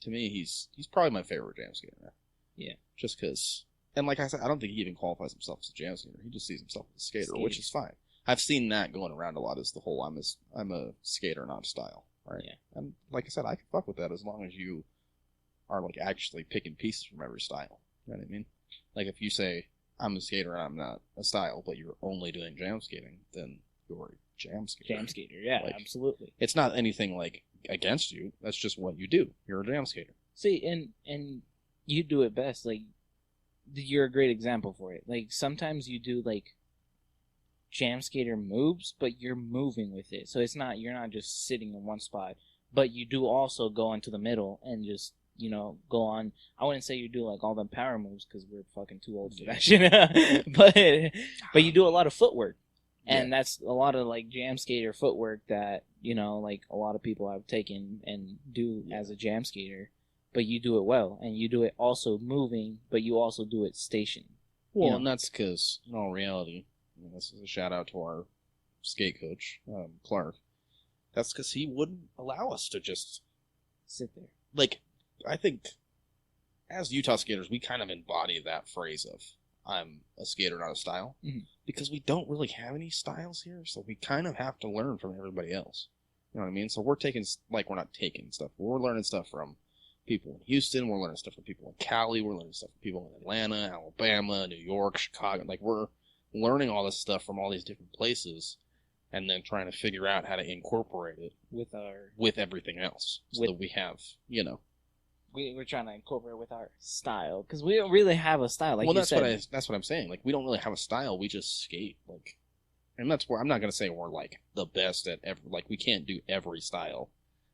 to me, he's probably my favorite jam skater now. Yeah. Just because, and like I said, I don't think he even qualifies himself as a jam skater. He just sees himself as a skater, which is fine. I've seen that going around a lot, is the whole I'm a skater, not a style, right? Yeah. And like I said, I can fuck with that as long as you are like actually picking pieces from every style. You know what I mean? Like if you say I'm a skater and I'm not a style, but you're only doing jam skating, then you're a jam skater. Jam skater, yeah, like, absolutely. It's not anything like against you. That's just what you do. You're a jam skater. See, and you do it best. Like, you're a great example for it. Like, sometimes you do like jam skater moves, but you're moving with it. So you're not just sitting in one spot, but you do also go into the middle and just, go on. I wouldn't say you do like all the power moves because we're fucking too old for that shit. but you do a lot of footwork. And that's a lot of like jam skater footwork that, like a lot of people have taken and do as a jam skater. But you do it well, and you do it also moving, but you also do it stationed. Well, and that's because, in all reality, this is a shout out to our skate coach, Clark. That's because he wouldn't allow us to just sit there. Like, I think as Utah skaters, we kind of embody that phrase of I'm a skater, not a style, because we don't really have any styles here, so we kind of have to learn from everybody else. You know what I mean? So we're not taking stuff. We're learning stuff from people in Houston, we're learning stuff from people in Cali, we're learning stuff from people in Atlanta, Alabama, New York, Chicago. Like, we're learning all this stuff from all these different places, and then trying to figure out how to incorporate it with everything else, so that we have, we're trying to incorporate with our style, because we don't really have a style. Like that's what I'm saying. Like, we don't really have a style. We just skate. Like, and that's where I'm not gonna say we're like the best at every. Like, we can't do every style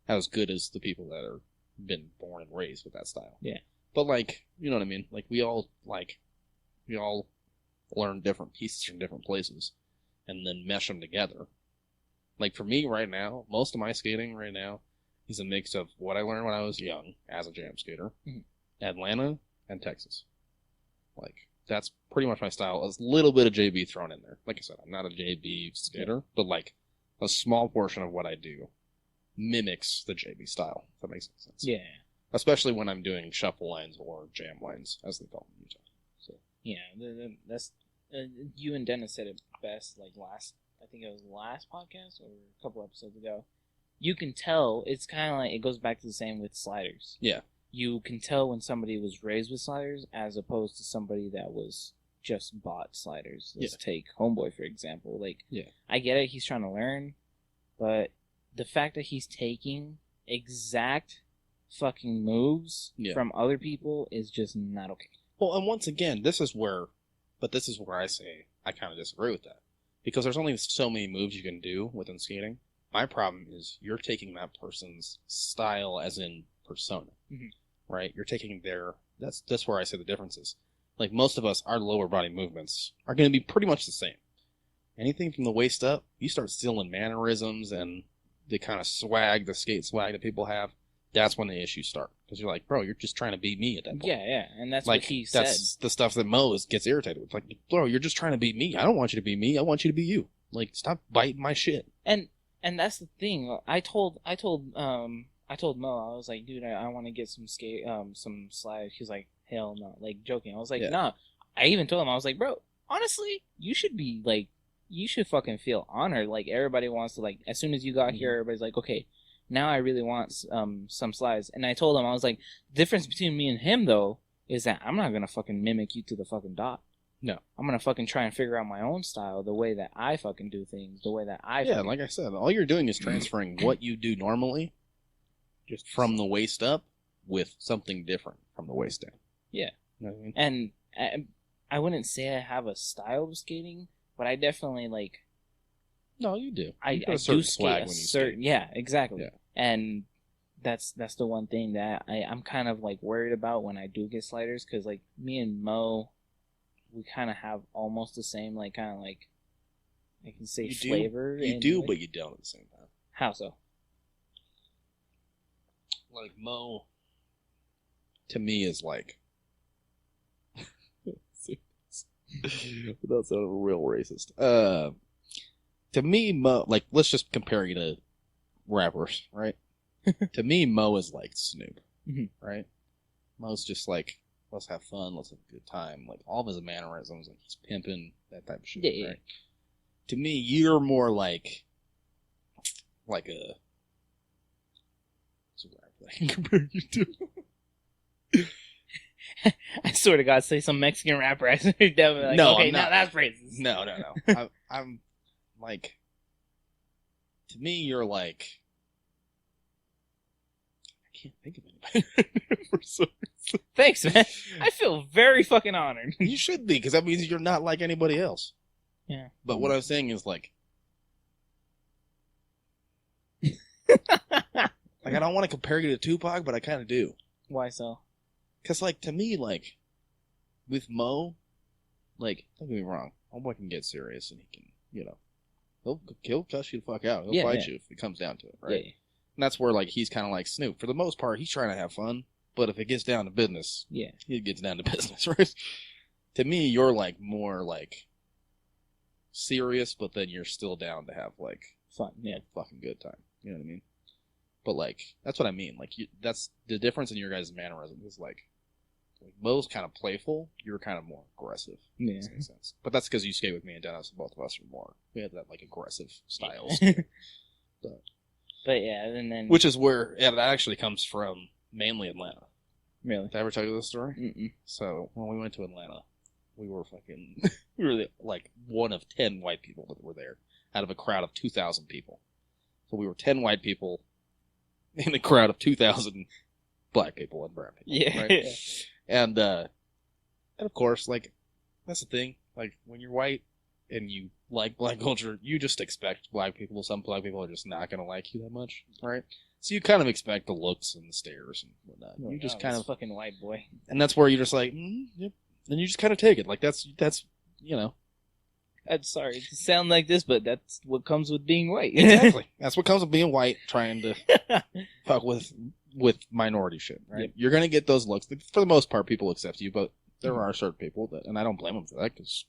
as good as the people that are been born and raised with that style. Yeah. But like, you know what I mean? Like, we all learn different pieces from different places, and then mesh them together. Like, for me right now, most of my skating right now is a mix of what I learned when I was young as a jam skater, Atlanta, and Texas. Like, that's pretty much my style. A little bit of JB thrown in there. Like I said, I'm not a JB skater, but like a small portion of what I do mimics the JB style. If that makes sense. Yeah. Especially when I'm doing shuffle lines or jam lines, as they call them in Utah. So. Yeah, that's you and Dennis said it best. Like I think it was last podcast or a couple episodes ago. You can tell, it's kind of like, it goes back to the same with sliders. Yeah. You can tell when somebody was raised with sliders as opposed to somebody that was just bought sliders. Let's take Homeboy, for example. Like, I get it, he's trying to learn, but the fact that he's taking exact fucking moves from other people is just not okay. Well, and once again, this is where I say I kind of disagree with that. Because there's only so many moves you can do within skating. My problem is you're taking that person's style as in persona, right? You're taking that's where I say the difference is. Like, most of us, our lower body movements are going to be pretty much the same. Anything from the waist up, you start stealing mannerisms and the kind of swag, the skate swag that people have, that's when the issues start. Because you're like, bro, you're just trying to be me at that point. Yeah, and that's like, what he said. That's the stuff that Mo gets irritated with. Like, bro, you're just trying to be me. I don't want you to be me. I want you to be you. Like, stop biting my shit. And that's the thing. I told Mo, I was like, dude, I want to get some slides. He's like, hell no, like, joking. I was like, nah. I even told him, I was like, bro, honestly, you should be like, you should fucking feel honored. Like, everybody wants to, like, as soon as you got here, everybody's like, okay, now I really want some slides. And I told him, I was like, the difference between me and him, though, is that I'm not gonna fucking mimic you to the fucking dot. No. I'm gonna fucking try and figure out my own style, the way that I fucking do things, the way that I Yeah, like I said, all you're doing is transferring what you do normally just from the waist up with something different from the waist down. Yeah. You know what I mean? And I wouldn't say I have a style of skating, but I definitely, like... No, you do. I do skate a certain... Yeah, exactly. Yeah. And that's the one thing that I'm kind of, like, worried about when I do get sliders, because, like, me and Mo... we kind of have almost the same, like, kind of like, I can say flavor. You do, but you don't at the same time. How so? Like, Mo, to me, is like, without sounding real racist. To me, Mo, like, let's just compare you to rappers, right? To me, Mo is like Snoop, right? Mo's just like, let's have fun, let's have a good time. Like, all of his mannerisms, like, he's pimping, that type of shit, right? Yeah. To me, you're more like a... What's a rapper that I can compare you to? I swear to God, say some Mexican rapper. I definitely like, no, okay, now that's racist. No. I'm like... To me, you're like... I can't think of anybody for some reason. Thanks, man. I feel very fucking honored. You should be, because that means you're not like anybody else. Yeah. But what I'm saying is, like... like, I don't want to compare you to Tupac, but I kind of do. Why so? Because, like, to me, like, with Mo, like, don't get me wrong, Homeboy can get serious, and he can, you know, he'll cuss you the fuck out. He'll fight you if it comes down to it, right? Yeah. And that's where, like, he's kind of like Snoop. For the most part, he's trying to have fun, but if it gets down to business, he gets down to business, right? To me, you're, like, more, like, serious, but then you're still down to have, like, fun, fucking good time. You know what I mean? But, like, that's what I mean. Like, that's the difference in your guys' mannerism is, like Mo's kind of playful, you're kind of more aggressive. Yeah. Does that make sense? But that's because you skate with me and Dennis, and both of us are more. We have that, like, aggressive styles. But yeah, and then... Which is where that actually comes from mainly Atlanta. Really? Did I ever tell you this story? Mm-mm. So, when we went to Atlanta, we were fucking... we were, like, one of 10 white people that were there. out of a crowd of 2,000 people. So we were 10 white people in a crowd of 2,000 black people and brown people. Yeah. Right? And of course, like, that's the thing. Like, when you're white and you like black culture, you just expect black people. Some black people are just not going to like you that much, right? So you kind of expect the looks and the stares and whatnot. You just kind of fucking white boy. And that's where you're just like, yep. And you just kind of take it. Like, that's you know. I'm sorry to sound like this, but that's what comes with being white. Exactly. That's what comes with being white, trying to fuck with minority shit, right? Yep. You're going to get those looks. For the most part, people accept you, but there are certain people that, and I don't blame them for that, because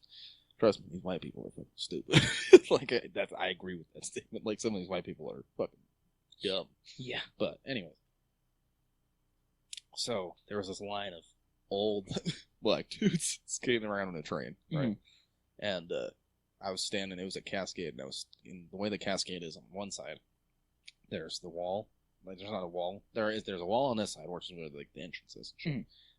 trust me, these white people are fucking stupid. Like, I agree with that statement. Like, some of these white people are fucking dumb. Yeah. But anyway. So, there was this line of old black dudes skating around on a train, right? And I was standing, it was a Cascade, and I was, in the way the Cascade is on one side, there's the wall. Like, there's not a wall. There's a wall on this side, which is where, like, the entrance is.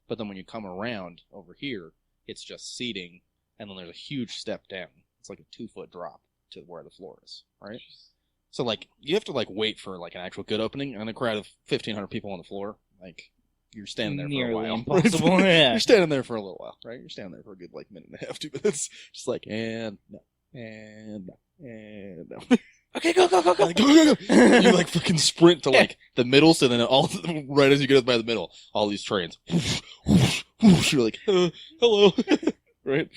But then when you come around over here, it's just seating, and then there's a huge step down. It's like a 2-foot drop to where the floor is, right? So, like, you have to, like, wait for, like, an actual good opening, and a crowd of 1,500 people on the floor, like, you're standing there for a while. Impossible. Yeah. You're standing there for a little while, right? You're standing there for a good, like, minute and a half, 2 minutes. Just like, and no, and no, and no. Okay, go. Like, go. You, like, fucking sprint to, like, the middle, so then right as you get up by the middle, all these trains. You're like, hello. Right?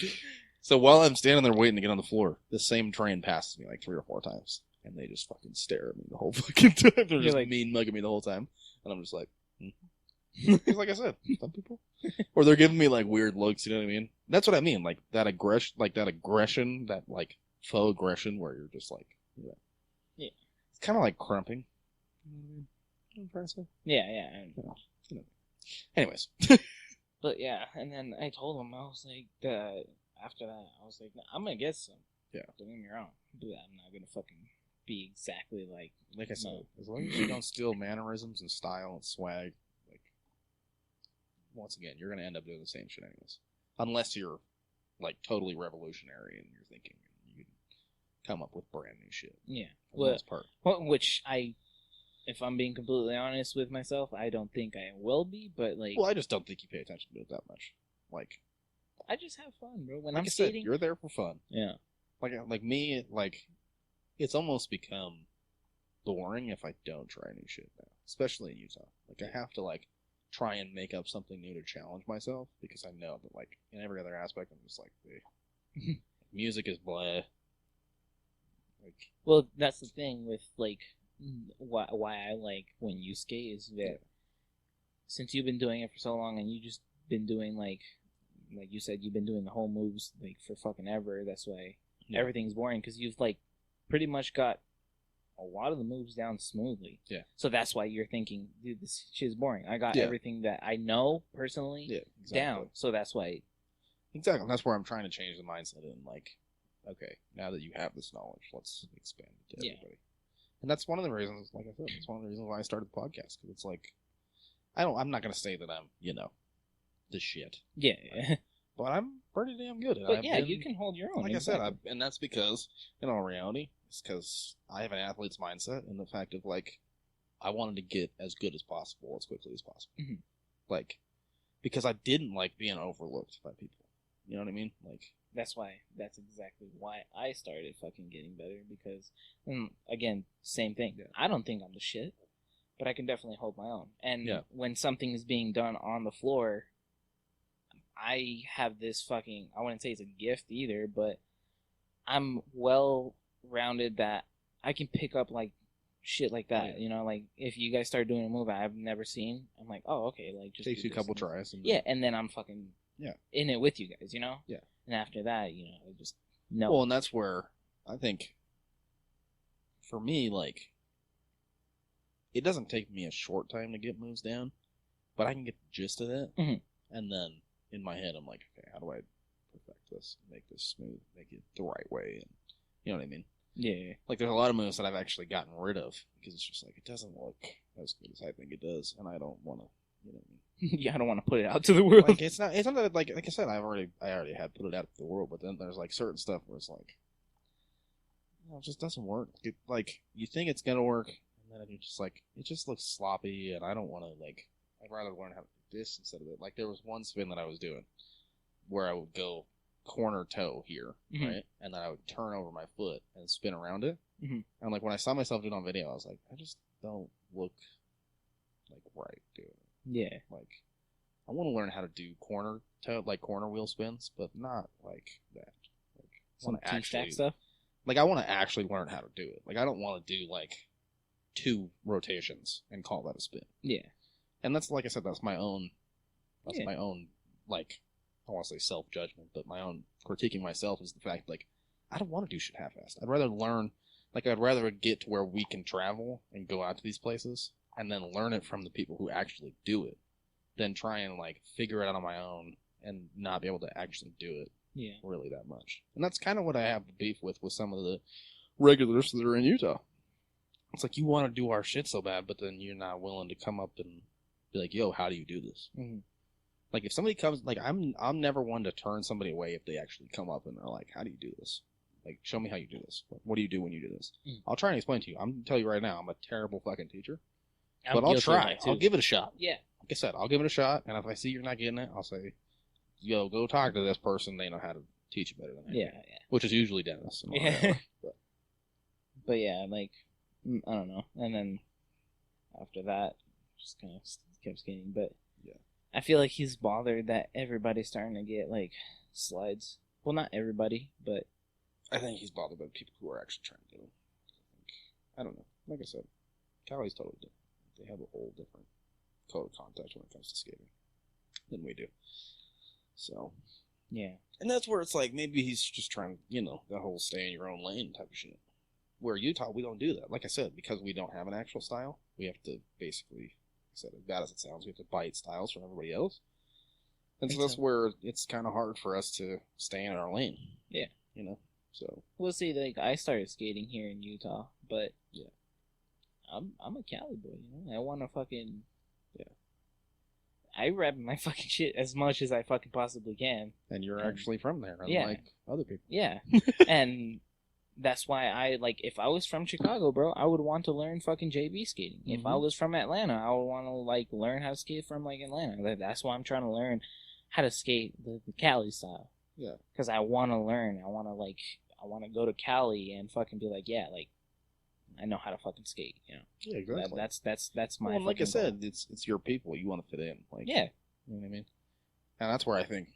So while I'm standing there waiting to get on the floor, the same train passes me, like, 3 or 4 times. And they just fucking stare at me the whole fucking time. They're just, like, mean mugging me the whole time. And I'm just like, Because, like I said, some people, or they're giving me like weird looks. You know what I mean? That's what I mean. Like that aggression, that like faux aggression, where you're just like, yeah, it's kind of like crumping. You know what I'm trying to say? Yeah. You know. Anyways, but yeah, and then I told him, I was like, after that, I was like, I'm gonna get some. Yeah, don't get me wrong. Do that. I'm not gonna fucking be exactly like I said. As long as you don't steal mannerisms and style and swag. Once again, you're going to end up doing the same shit anyways. Unless you're, like, totally revolutionary and you're thinking you can come up with brand new shit. Yeah. For the most part. Which if I'm being completely honest with myself, I don't think I will be, but, like... Well, I just don't think you pay attention to it that much. Like... I just have fun, bro. When like I'm skating... said, you're there for fun. Yeah. Like me, like, it's almost become boring if I don't try new shit now. Especially in Utah. Like, I have to, like... try and make up something new to challenge myself, because I know that, like, in every other aspect, I'm just like, music is blah. Like, well, that's the thing with, like, why I like when you skate is that since you've been doing it for so long and you just been doing, like you said, you've been doing the whole moves, like, for fucking ever, that's why everything's boring, because you've, like, pretty much got a lot of the moves down smoothly. Yeah. So that's why you're thinking, dude, this shit is boring. I got everything that I know personally down. So that's why. Exactly. That's where I'm trying to change the mindset and, like, okay, now that you have this knowledge, let's expand it to everybody. And that's one of the reasons, like I said, it's one of the reasons why I started the podcast. Because it's like, I'm not going to say that I'm, the shit. Yeah. But I'm pretty damn good. But you can hold your own. Like I said, and that's because, in all reality, it's because I have an athlete's mindset, and the fact of, like, I wanted to get as good as possible, as quickly as possible. Mm-hmm. Like, because I didn't like being overlooked by people. You know what I mean? Like, that's exactly why I started fucking getting better, because, again, same thing. Yeah. I don't think I'm the shit, but I can definitely hold my own. And when something is being done on the floor, I have this fucking, I wouldn't say it's a gift either, but I'm well-rounded that I can pick up, like, shit like that. You know, like, if you guys start doing a move I've never seen, I'm like, oh, okay, like, just takes you a couple tries. And and then I'm fucking in it with you guys, you know? Yeah. And after that, I just know. Well, and that's where I think, for me, like, it doesn't take me a short time to get moves down, but I can get the gist of it, and then in my head, I'm like, okay, how do I perfect this, make this smooth, make it the right way, and you know what I mean? Yeah. Like, there's a lot of moves that I've actually gotten rid of, because it's just like, it doesn't look as good as I think it does, and I don't want to, you know what I mean? I don't want to put it out to the world. Like, it's not that, like I said, I already had put it out to the world, but then there's, like, certain stuff where it's like, it just doesn't work. Like, you think it's gonna work, and then you're just like, it just looks sloppy, and I don't want to, like, I'd rather learn how to do this instead of it. Like, there was one spin that I was doing where I would go corner toe here, right? And then I would turn over my foot and spin around it. And, like, when I saw myself do it on video, I was like, I just don't look, like, right doing it. Yeah. Like, I want to learn how to do corner toe, like, corner wheel spins, but not like that. Like, Some T-stack stuff? Like, I want to actually learn how to do it. Like, I don't want to do, like, 2 rotations and call that a spin. Yeah. And that's, like I said, that's my own, like, I don't want to say self-judgment, but my own critiquing myself is the fact, like, I don't want to do shit half-assed. I'd rather learn, like, I'd rather get to where we can travel and go out to these places and then learn it from the people who actually do it than try and, like, figure it out on my own and not be able to actually do it. Yeah. Really that much. And that's kind of what I have beef with some of the regulars that are in Utah. It's like, you want to do our shit so bad, but then you're not willing to come up and be like, yo, how do you do this? Like, if somebody comes, like, I'm never one to turn somebody away if they actually come up and are like, how do you do this? Like, show me how you do this. What do you do when you do this? I'll try and explain to you. I'm going to tell you right now, I'm a terrible fucking teacher. But I'll try. I'll give it a shot. Yeah. Like I said, I'll give it a shot, and if I see you're not getting it, I'll say, yo, go talk to this person. They know how to teach you better than me. Yeah. Which is usually Dennis. But yeah, like, I don't know. And then after that, just kind of kept skating. But yeah, I feel like he's bothered that everybody's starting to get, like, slides. Well, not everybody, but I think he's bothered by people who are actually trying to do it. I don't know. Like I said, Cali's totally different. They have a whole different code of conduct when it comes to skating than we do. So, yeah. And that's where it's like, maybe he's just trying, you know, the whole stay in your own lane type of shit. Where Utah, we don't do that. Like I said, because we don't have an actual style, we have to basically, like I said, as bad as it sounds, we have to bite styles from everybody else. And so that's where it's kind of hard for us to stay in our lane. Yeah. You know? So. We'll see, like, I started skating here in Utah, but yeah, I'm a Cali boy, you know? I want to fucking, yeah. I rep my fucking shit as much as I fucking possibly can. And you're actually from there, unlike other people. Yeah. And that's why I, like, if I was from Chicago, bro, I would want to learn fucking JV skating. If I was from Atlanta, I would want to, like, learn how to skate from, like, Atlanta. Like, that's why I'm trying to learn how to skate the Cali style. Yeah. Because I want to learn. I want to, like, I want to go to Cali and fucking be like, yeah, like, I know how to fucking skate, you know. Yeah, exactly. That's my. Well, like I said, it's your people. You want to fit in, like. Yeah. You know what I mean? And that's where I think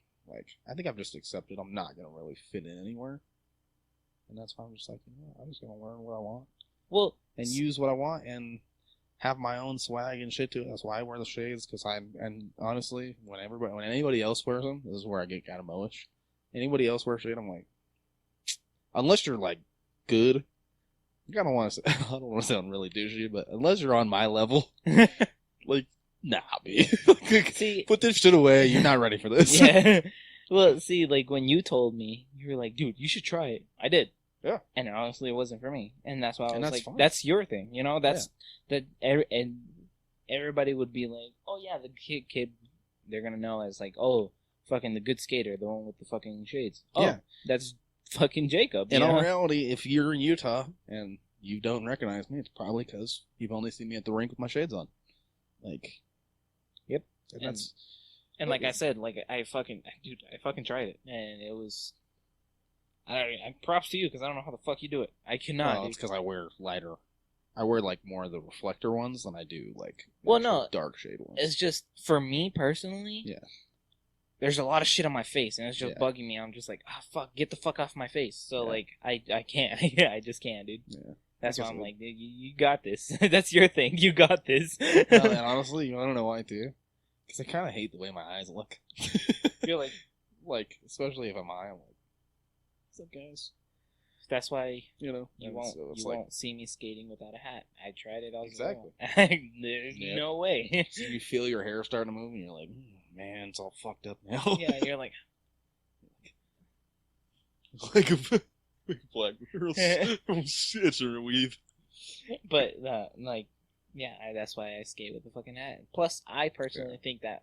I've just accepted I'm not gonna really fit in anywhere, and that's why I'm just like, you know, I'm just gonna learn what I want. Well, and use what I want and have my own swag and shit too. That's why I wear the shades, because and honestly, when anybody else wears them, this is where I get kind of moish. Anybody else wears shade, I'm like, unless you're like good. I don't want to sound really douchey, but unless you're on my level, like, nah, B. See, put this shit away. You're not ready for this. Yeah. Well, see, like, when you told me, you were like, dude, you should try it. I did. Yeah. And honestly, it wasn't for me. And that's why I was like, fine. That's your thing. You know, and everybody would be like, oh, yeah, the kid, they're going to know as, like, oh, fucking the good skater, the one with the fucking shades. Oh, yeah. That's fucking Jacob. In all reality, if you're in Utah and you don't recognize me, it's probably because you've only seen me at the rink with my shades on. Like, yep. And like I said, like, I fucking tried it, and it was. I props to you, because I don't know how the fuck you do it. I cannot. Well, it's because I wear lighter. I wear, like, more of the reflector ones than I do, like, dark shade ones. It's just, for me personally. Yeah. There's a lot of shit on my face, and it's just bugging me. I'm just like, fuck, get the fuck off my face. So, like, I can't. Yeah, I just can't, dude. Yeah. That's why I'm like, dude, you got this. That's your thing. You got this. And honestly, you want to know why, too? Because I kind of hate the way my eyes look. You're like, especially if I'm high, I'm like, what's up, guys? That's why, you know, you won't see me skating without a hat. I tried it all. Exactly. There's no way. So you feel your hair starting to move, and you're like, man, it's all fucked up now. Yeah, you're like a black girl stitching a weave. But that's why I skate with the fucking hat. Plus, I personally think that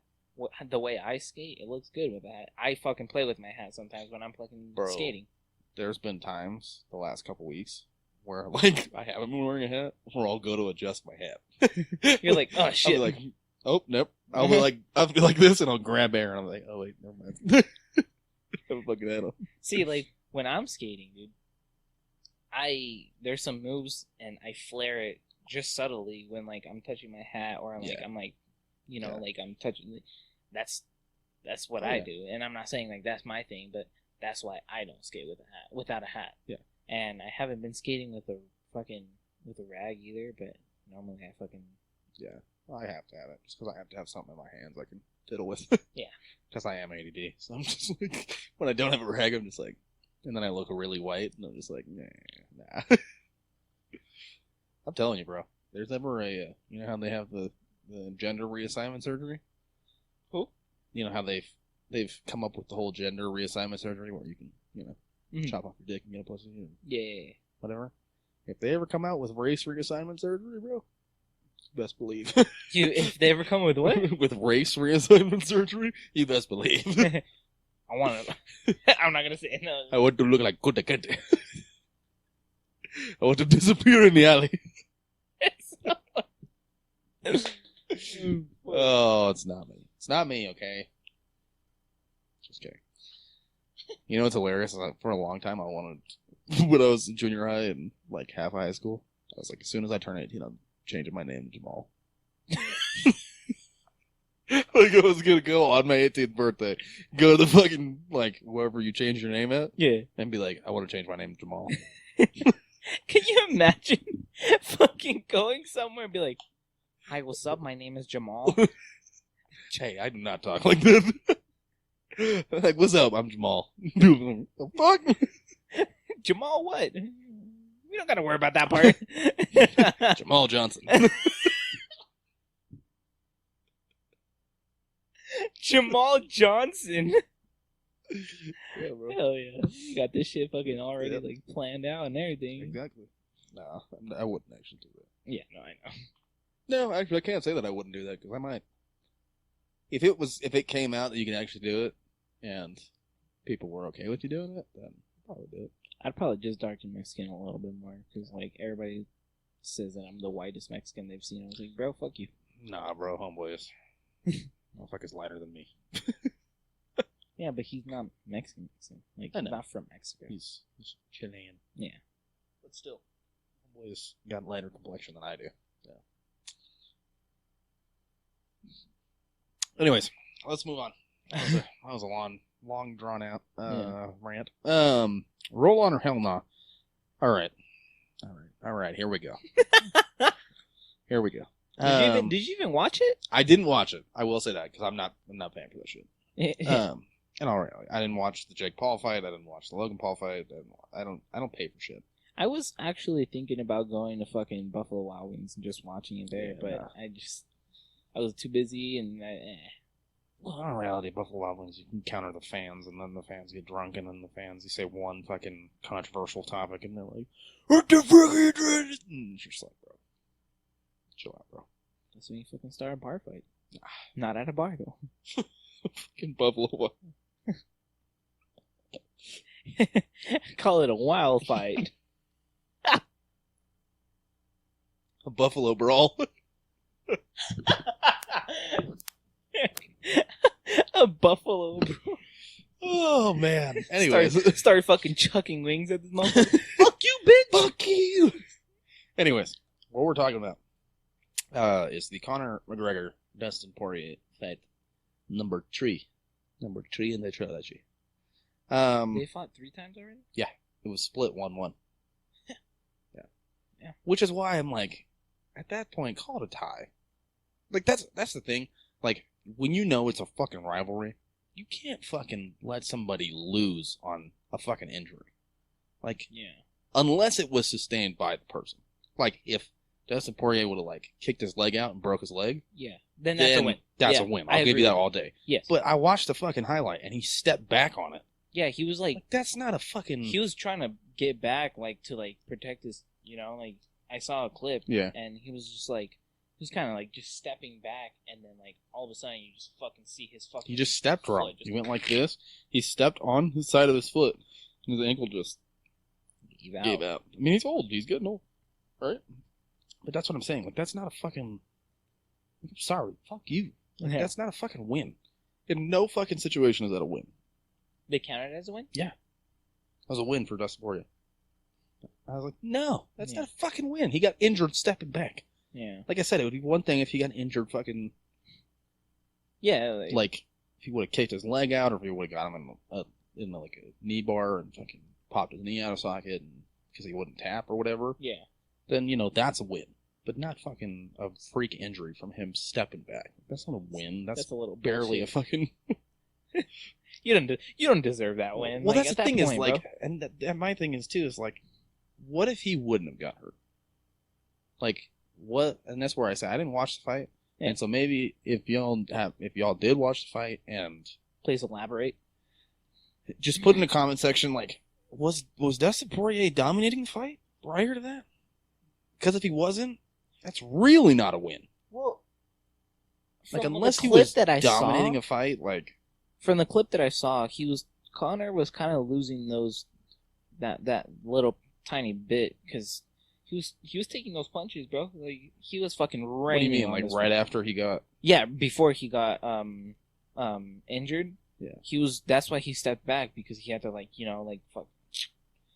the way I skate, it looks good with a hat. I fucking play with my hat sometimes when I'm fucking skating. There's been times the last couple weeks where like I haven't been wearing a hat, or I'll go to adjust my hat. You're like, oh shit. I'll be like, oh nope. I'll be like this, and I'll grab air, and I'm like, oh wait, never mind. Have a fucking hat on. See, like when I'm skating, dude, there's some moves, and I flare it just subtly when like I'm touching my hat, or I'm like, you know, like I'm touching. That's what I do, and I'm not saying like that's my thing, but that's why I don't skate without a hat. Yeah. And I haven't been skating with a rag either, but normally I fucking I have to have it just because I have to have something in my hands I can fiddle with. Yeah. Because I am ADD, so I'm just like when I don't have a rag, I'm just like, and then I look really white, and I'm just like, nah. I'm telling you, bro. There's ever a you know how they have the gender reassignment surgery? Who? You know how they've come up with the whole gender reassignment surgery where you can, you know, chop off your dick and get a pussy and whatever. If they ever come out with race reassignment surgery, bro, best believe. If they ever come with what? With race reassignment surgery, you best believe. I want to. I'm not gonna say it, no. I want to look like Kute Kente. I want to disappear in the alley. Oh, it's not me. It's not me, okay? Just kidding. You know what's hilarious? For a long time, I wanted, when I was in junior high and like half high school, I was like, as soon as I turn 18, I'm changing my name to Jamal. Like, I was gonna go on my 18th birthday, go to the fucking, like, wherever you change your name at, and be like, I want to change my name to Jamal. Can you imagine fucking going somewhere and be like, hi, what's up? My name is Jamal. Hey, I do not talk like this. Like, what's up? I'm Jamal. The fuck? Jamal what? We don't gotta worry about that part. Jamal Johnson. Jamal Johnson. Yeah, bro. Hell yeah. You got this shit fucking already like planned out and everything. Exactly. No, I wouldn't actually do that. Yeah, no, I know. No, actually, I can't say that I wouldn't do that, because I might. If it came out that you can actually do it, and people were okay with you doing it, then I'd probably do it. I'd probably just darken my skin a little bit more, because like everybody says that I'm the whitest Mexican they've seen. I was like, bro, fuck you. Nah, bro, Homeboy is. Motherfucker's lighter than me. Yeah, but he's not Mexican. Like, he's not from Mexico. He's Chilean. Yeah. But still, Homeboy's got a lighter complexion than I do. Yeah. Anyways, let's move on. That was a long drawn out rant. Roll on or hell nah. All right. Here we go. Did you even watch it? I didn't watch it. I will say that because I'm not paying for that shit. And all right, I didn't watch the Jake Paul fight. I didn't watch the Logan Paul fight. I don't pay for shit. I was actually thinking about going to fucking Buffalo Wild Wings and just watching it there, but I was too busy and Well, in reality, Buffalo Wild Wings, you can counter the fans, and then the fans get drunk, and then the fans, you say one fucking controversial topic, and they're like, what the fuck are you doing? And it's just like, bro, chill out, bro. That's when you fucking start a bar fight. Not at a bar, though. Fucking Buffalo Wild. Call it a wild fight. A Buffalo Brawl. A Buffalo Brawl. Oh, man. Anyways. Start fucking chucking wings at this moment. Fuck you, bitch! Fuck you! Anyways, what we're talking about is the Conor McGregor Dustin Poirier fight number 3. Number 3 in the trilogy. They fought 3 times already? Yeah. It was split 1-1. Yeah. Which is why I'm like, at that point, call it a tie. Like, that's the thing. Like, when you know it's a fucking rivalry, you can't fucking let somebody lose on a fucking injury. Like, unless it was sustained by the person. Like, if Dustin Poirier would have, like, kicked his leg out and broke his leg. Yeah. Then that's a win. That's a win. I'll give you that all day. Yes. But I watched the fucking highlight, and he stepped back on it. Yeah, he was like that's not a fucking... He was trying to get back, like, to, like, protect his, you know, like, I saw a clip. Yeah. And he was just, like, he was kind of, like, just stepping back, and then, like, all of a sudden, you just fucking see his fucking... He just stepped wrong. He went like this. He stepped on the side of his foot, and his ankle just gave out. I mean, he's old. He's getting old, right? But that's what I'm saying. Like, that's not a fucking. I'm sorry, fuck you. Like, that's not a fucking win. In no fucking situation is that a win. They counted it as a win? Yeah. That was a win for Dustin Poirier. I was like, no, that's not a fucking win. He got injured stepping back. Yeah. Like I said, it would be one thing if he got injured fucking... Yeah. Like if he would have kicked his leg out, or if he would have got him in like a knee bar and fucking popped his knee out of socket because he wouldn't tap or whatever. Yeah. Then, that's a win. But not fucking a freak injury from him stepping back. That's not a win. That's a little barely bullshit. a fucking... You don't deserve that win. Well, like, that's the thing point, is, like, bro. and my thing is, too, is, like, what if he wouldn't have got hurt? Like, what, and that's where I say, I didn't watch the fight, and so maybe if y'all did watch the fight, and... Please elaborate. Just put in the comment section, like, was Dustin Poirier dominating the fight prior to that? Because if he wasn't, that's really not a win. Well, like, unless he was dominating a fight, like... From the clip that I saw, Conor was kind of losing that little tiny bit, because he was taking those punches, bro. Like, he was fucking raining. What do you mean, like, right after he got... Yeah, before he got injured. Yeah. That's why he stepped back, because he had to, fuck.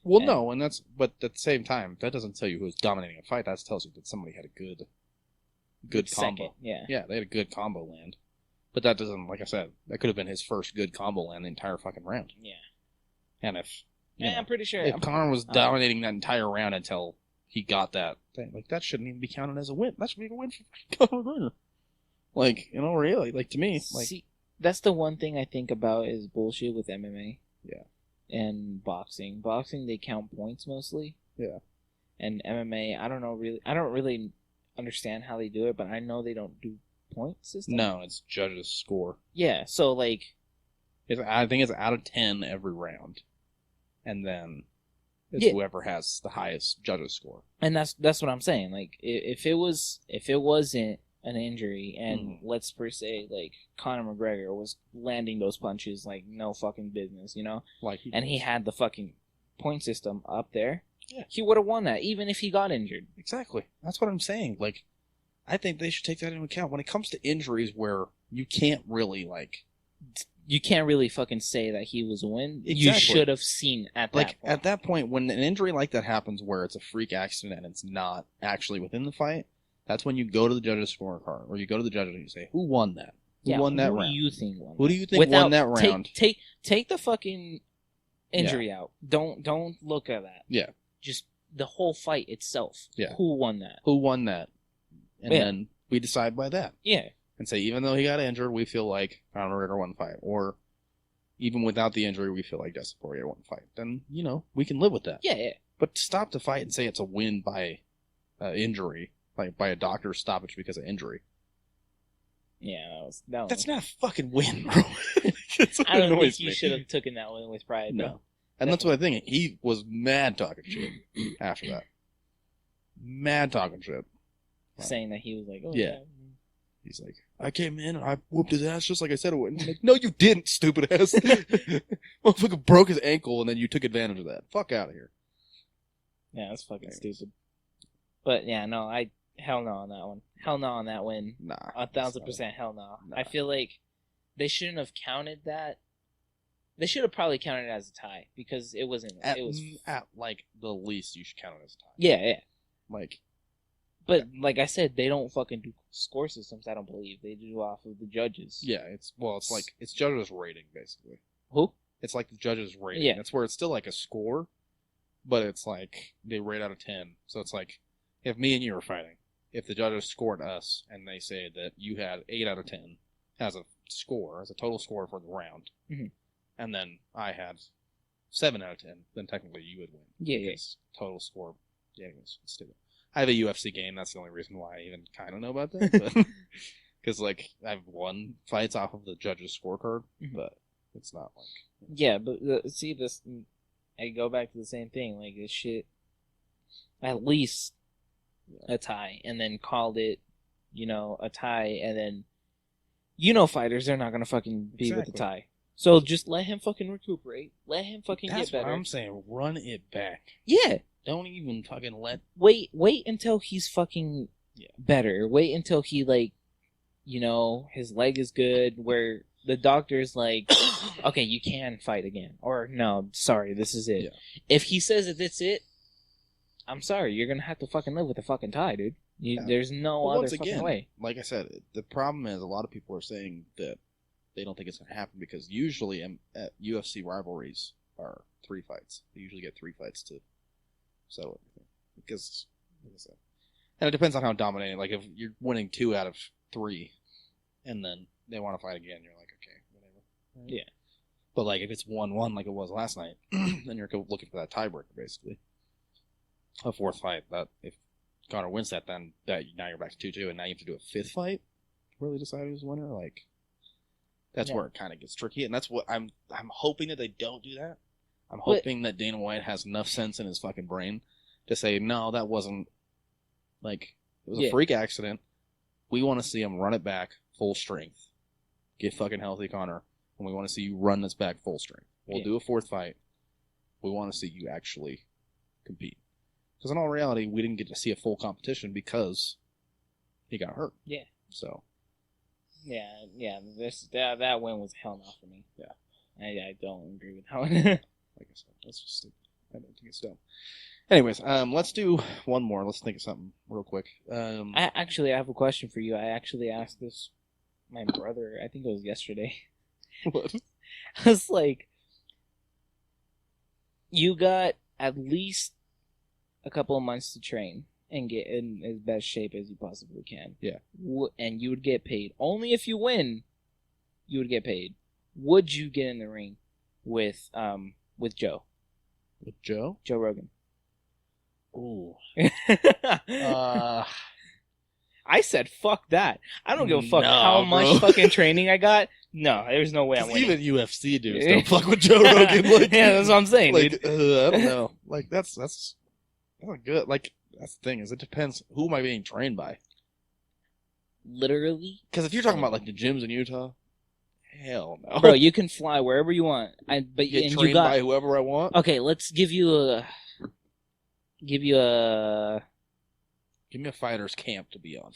Well, no, but at the same time, that doesn't tell you who was dominating a fight. That tells you that somebody had a good combo. Second, yeah. Yeah, they had a good combo land. But that doesn't, like I said, that could have been his first good combo land the entire fucking round. Yeah. And if... I'm pretty sure... If Conor was dominating that entire round until he got that thing, like, that shouldn't even be counted as a win. That should be a win for Conor McGregor. Like, really, like, to me, like... See, that's the one thing I think about is bullshit with MMA. Yeah. And boxing. Boxing, they count points mostly. Yeah. And MMA, I don't really understand how they do it, but I know they don't do point system. No, it's judges' score. Yeah, so, like... I think it's out of 10 every round. And then it's whoever has the highest judges' score. And that's what I'm saying. Like, if it wasn't an injury, and let's per se, like, Conor McGregor was landing those punches like no fucking business, Like he had the fucking point system up there, yeah, he would have won that, even if he got injured. Exactly. That's what I'm saying. Like, I think they should take that into account when it comes to injuries where you can't really, like... You can't really fucking say that he was a win. Exactly. You should have seen at that point. At that point, when an injury like that happens where it's a freak accident and it's not actually within the fight, that's when you go to the judges' scorecard, or you go to the judges and you say, who won that? Who won that round? Who do you think won? Who do you think won that round? Take the fucking injury out. Don't look at that. Yeah. Just the whole fight itself. Yeah. Who won that? Who won that? And then we decide by that. Yeah. And say, even though he got injured, we feel like Conor McGregor won the fight. Or even without the injury, we feel like Dustin Poirier won the fight. Then, we can live with that. Yeah. But to stop the fight and say it's a win by injury, like by a doctor's stoppage because of injury. Yeah, that's not a fucking win, bro. I don't think you should have taken that one with pride. No. Bro. And that's what I think. He was mad talking shit after that. Mad talking shit. Saying that he was like, oh, yeah. He's like, I came in and I whooped his ass just like I said it would. I'm like, no, you didn't, stupid ass. Motherfucker broke his ankle and then you took advantage of that. Fuck out of here. Yeah, that's fucking stupid. But yeah, no, hell no on that one. Hell no on that win. Nah. 1,000% hell no. I feel like they shouldn't have counted that. They should have probably counted it as a tie, because it wasn't. At like the least, you should count it as a tie. Yeah. Like. But like I said, they don't fucking do score systems. I don't believe they do off of the judges. Yeah, it's judges' rating basically. Who? It's like the judges' rating. Yeah, that's where it's still like a score, but it's like they rate out of 10. So it's like if me and you were fighting, if the judges scored us and they say that you had 8 out of 10 as a score, as a total score for the round, and then I had 7 out of 10, then technically you would win. Yeah. Total score. Yeah, anyways, it's stupid. I have a UFC game. That's the only reason why I even kind of know about that. Because, like, I've won fights off of the judges' scorecard, but it's not like... Yeah, but see, this... I go back to the same thing. Like, this shit... At least a tie, and then called it, a tie, and then... fighters, they're not going to fucking be with the tie. So just let him fucking recuperate. Let him fucking That's get better. what I'm saying. Run it back. Yeah. Don't even fucking let... Wait until he's fucking better. Wait until he, like, you know, his leg is good, where the doctor's like, okay, you can fight again. Or, no, sorry, this is it. Yeah. If he says that that's it, I'm sorry, you're gonna have to fucking live with a fucking tie, dude. There's no other fucking way. Like I said, the problem is a lot of people are saying that they don't think it's going to happen because usually UFC rivalries are 3 fights. They usually get 3 fights to settle everything. Because, like I said, and it depends on how dominating. Like, if you're winning 2 out of 3, and then they want to fight again, you're like, okay, whatever. Right? Yeah. But, like, if it's 1-1 like it was last night, then you're looking for that tiebreaker, basically. A 4th fight. That if Conor wins that, then now you're back to 2-2, and now you have to do a 5th fight to really decide who's the winner. Like, that's where it kind of gets tricky, and that's what I'm hoping that they don't do that. I'm hoping that Dana White has enough sense in his fucking brain to say, no, that wasn't, like, it was a freak accident. We want to see him run it back full strength. Get fucking healthy, Conor, and we want to see you run this back full strength. We'll do a 4th fight. We want to see you actually compete. Because in all reality, we didn't get to see a full competition because he got hurt. Yeah. So. Yeah. That win was hell no for me. Yeah. I don't agree with that one. Like I said, that's just stupid. I don't think it's dumb. Anyways, let's do one more. Let's think of something real quick. I have a question for you. I actually asked this my brother. I think it was yesterday. What? I was like, you got at least a couple of months to train and get in as best shape as you possibly can. Yeah. And you would get paid. Only if you win, you would get paid. Would you get in the ring with Joe? With Joe? Joe Rogan. Ooh. I said, fuck that. I don't give a fuck how much fucking training I got. No, there's no way I'm winning. Even UFC dudes don't fuck with Joe Rogan. Like, yeah, that's what I'm saying, like, dude. I don't know. Like, that's not good. Like, that's the thing, is it depends who am I being trained by. Literally? Because if you're talking about, like, the gyms in Utah, hell no. Bro, you can fly wherever you want. But get trained by whoever I want? Okay, let's give you a... Give me a fighter's camp to be on.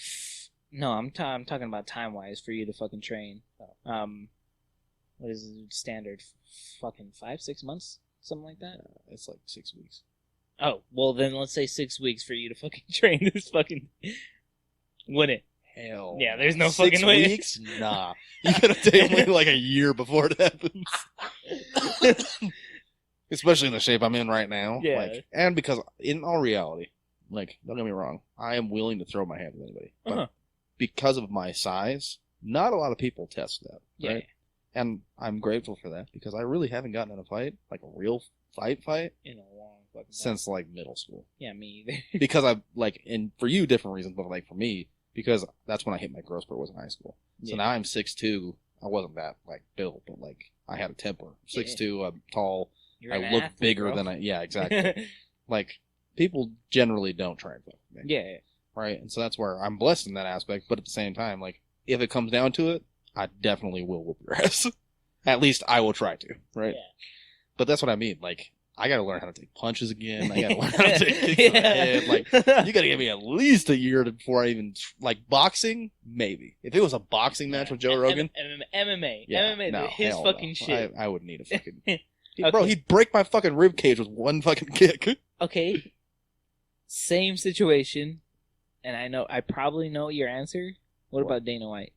No, I'm talking about time-wise for you to fucking train. What is it, standard? Fucking 5-6 months? Something like that? It's like 6 weeks. Oh, well then let's say 6 weeks for you to fucking train this fucking... Win it. Hell. Yeah, there's no fucking way. 6 weeks? Nah. You gotta take me like a year before it happens. Especially in the shape I'm in right now. Yeah. Like, and because, in all reality, like, don't get me wrong, I am willing to throw my hand at anybody. But because of my size, not a lot of people test that. Right? Yeah. And I'm grateful for that, because I really haven't gotten in a fight, like a real fight, in a long fucking time. Since, like, middle school. Yeah, me either. Because I, like, and for you, different reasons, but, like, for me, because that's when I hit my growth spurt was in high school. So now I'm 6'2". I wasn't that, like, built, but, like, I had a temper. 6'2", I'm tall. I look athlete, bigger than I... Yeah, exactly. Like, people generally don't try and fuck with me. Yeah. Right? And so that's where I'm blessed in that aspect, but at the same time, like, if it comes down to it, I definitely will whoop your ass. At least I will try to, right? Yeah. But that's what I mean. Like, I gotta learn how to take punches again. I gotta learn how to take kicks in the head. Like, you gotta give me at least a year before I even... Like, boxing? Maybe. If it was a boxing match with Joe Rogan... MMA. Yeah, MMA, his fucking shit. I would need a fucking... Okay. Bro, he'd break my fucking rib cage with one fucking kick. Okay. Same situation, and I probably know your answer. What about Dana White?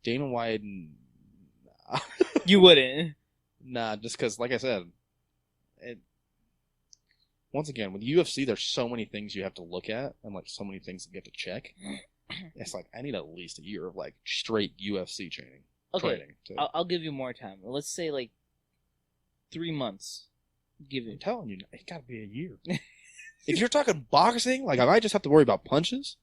Dana White... Nah. You wouldn't? Nah, just because, like I said, once again, with UFC, there's so many things you have to look at, and, like, so many things that you have to check. It's like, I need at least a year of, like, straight UFC training. Okay, I'll give you more time. Let's say, like, 3 months. I'm telling you, it's got to be a year. If you're talking boxing, like, if I just have to worry about punches,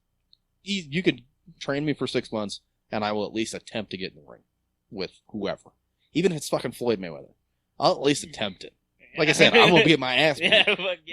you could train me for 6 months, and I will at least attempt to get in the ring with whoever. Even if it's fucking Floyd Mayweather. I'll at least attempt it. Like I said, I'm going to get my ass beat.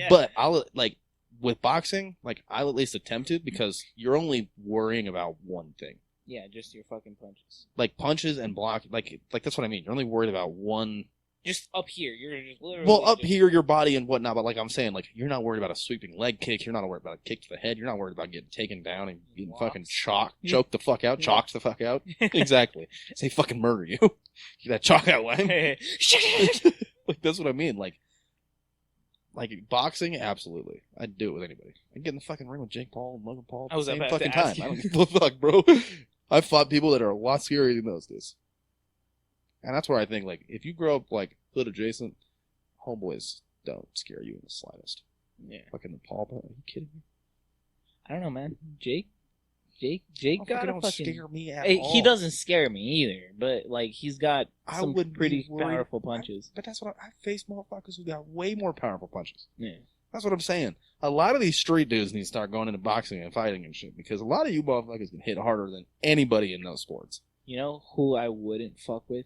But I'll, like, with boxing, like, I'll at least attempt it, because you're only worrying about one thing. Yeah, just your fucking punches. Like punches and block. Like that's what I mean. You're only worried about one. Just up here, you're just literally. Well, up here, your body and whatnot. But like I'm saying, like you're not worried about a sweeping leg kick. You're not worried about a kick to the head. You're not worried about getting taken down and getting fucking choked the fuck out, chalked the fuck out. Exactly. Say fucking murder you. Get that chalk out line. Like that's what I mean. Like boxing, absolutely. I'd do it with anybody. I'd get in the fucking ring with Jake Paul and Logan Paul at the same fucking time. I don't give a fuck, bro. I've fought people that are a lot scarier than those dudes. And that's where I think, like, if you grow up, like, hood adjacent, homeboys don't scare you in the slightest. Yeah. Fucking the Paul, are you kidding me? I don't know, man. Jake got don't fucking scare me at all. He doesn't scare me either, but, like, he's got some pretty powerful punches. But that's what I've faced motherfuckers who got way more powerful punches. Yeah. That's what I'm saying. A lot of these street dudes need to start going into boxing and fighting and shit, because a lot of you motherfuckers can hit harder than anybody in those sports. You know who I wouldn't fuck with?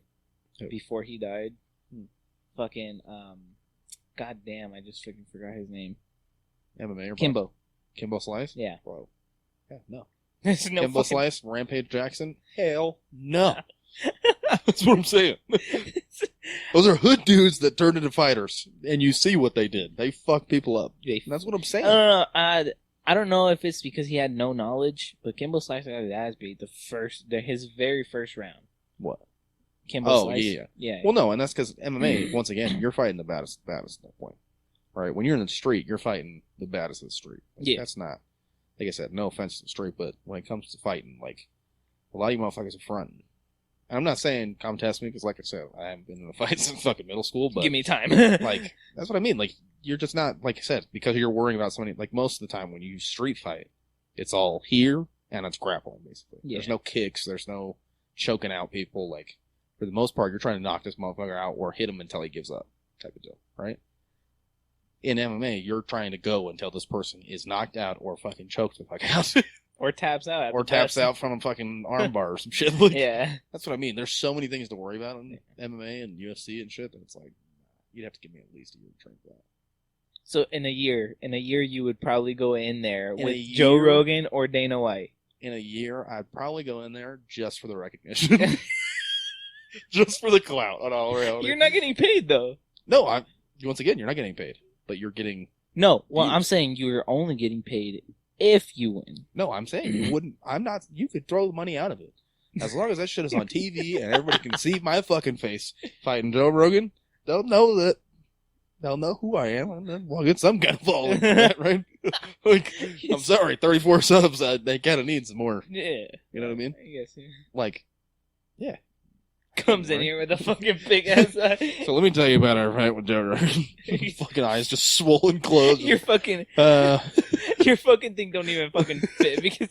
Who? Before he died? Fucking, god damn, I just freaking forgot his name. MMA or Kimbo. Kimbo Slice? Yeah. Bro. Yeah, no. There's no Kimbo Slice, Rampage Jackson? Hell no. That's what I'm saying. Those are hood dudes that turned into fighters, and you see what they did. They fuck people up. That's what I'm saying. I don't know if it's because he had no knowledge, but Kimbo Slice got his ass beat his very first round. What? Kimbo Slice. Yeah. Well, no, and that's because MMA, once again, you're fighting the baddest at that point. Right? When you're in the street, you're fighting the baddest of the street. Yeah. That's not, like I said, no offense to the street, but when it comes to fighting, like, a lot of you motherfuckers are fronting. And I'm not saying come test me, because like I said, I haven't been in a fight since fucking middle school, but... Give me time. Like, that's what I mean. Like, you're just not, like I said, because you're worrying about somebody, like, most of the time when you street fight, it's all here, and it's grappling, basically. Yeah. There's no kicks, there's no choking out people, like... For the most part, you're trying to knock this motherfucker out or hit him until he gives up, type of deal, right? In MMA, you're trying to go until this person is knocked out or fucking choked the fuck out. Or taps out. Or taps out from a fucking armbar or some shit. Like, yeah. That's what I mean. There's so many things to worry about in MMA and UFC and shit that it's like, you'd have to give me at least a year to train for that. So in a year you would probably go in there with Joe Rogan or Dana White. In a year, I'd probably go in there just for the recognition. Just for the clout on all reality. You're not getting paid, though. No, once again, you're not getting paid. But you're getting... No, well, I'm saying you're only getting paid if you win. No, I'm saying you wouldn't... I'm not... You could throw the money out of it. As long as that shit is on TV and everybody can see my fucking face fighting Joe Rogan, they'll know that... They'll know who I am, and then we'll get some kind of following for that, right? Like, I'm sorry, 34 subs, they kind of need some more. Yeah. You know what I mean? I guess, yeah. Like, yeah. Comes in here with a fucking big ass eye. So let me tell you about our fight with Joe Rogan. Fucking eyes just swollen closed. Your fucking your fucking thing don't even fucking fit because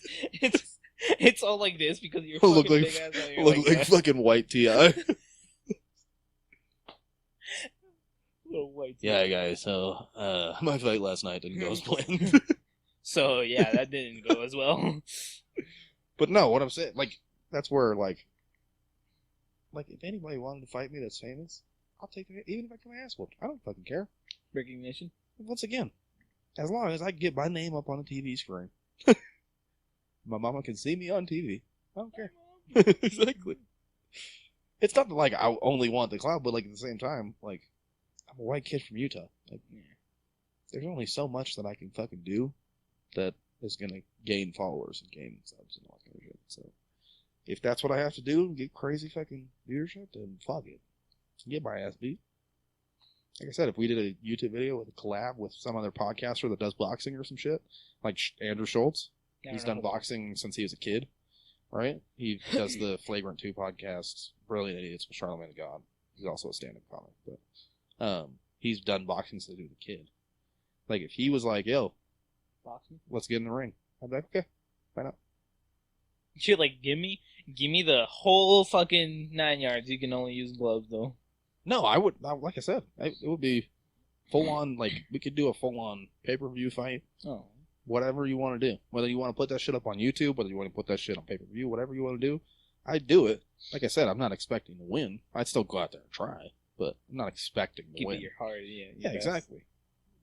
it's all like this because you're fucking look like, big ass eye. Look like fucking white T.I. Little white T.I. Yeah, guys. So my fight last night didn't go as planned. So yeah, that didn't go as well. But no, what I'm saying, like, that's where like if anybody wanted to fight me that's famous, I'll take it, even if I get my ass whooped. I don't fucking care. Recognition. Once again, as long as I can get my name up on a TV screen, my mama can see me on TV. I don't care. Exactly. It's not like I only want the clout, but like at the same time, like I'm a white kid from Utah. Like, there's only so much that I can fucking do that is gonna gain followers and gain subs and all that kind of shit. So. If that's what I have to do, get crazy fucking viewership, then fuck it. Get my ass beat. Like I said, if we did a YouTube video with a collab with some other podcaster that does boxing or some shit, like Andrew Schultz, he's done boxing since he was a kid, right? He does the Flagrant 2 podcast, Brilliant Idiots with Charlamagne the God. He's also a stand-up comic, but he's done boxing since he was a kid. Like, if he was like, yo, boxing, let's get in the ring, I'd be like, okay, why not? Shit, like, give me the whole fucking 9 yards. You can only use gloves, though. No, I would, like I said, it would be full-on, like, we could do a full-on pay-per-view fight. Oh. Whatever you want to do. Whether you want to put that shit up on YouTube, whether you want to put that shit on pay-per-view, whatever you want to do, I'd do it. Like I said, I'm not expecting to win. I'd still go out there and try, but I'm not expecting to win. Give it your heart, yeah. Yeah, exactly.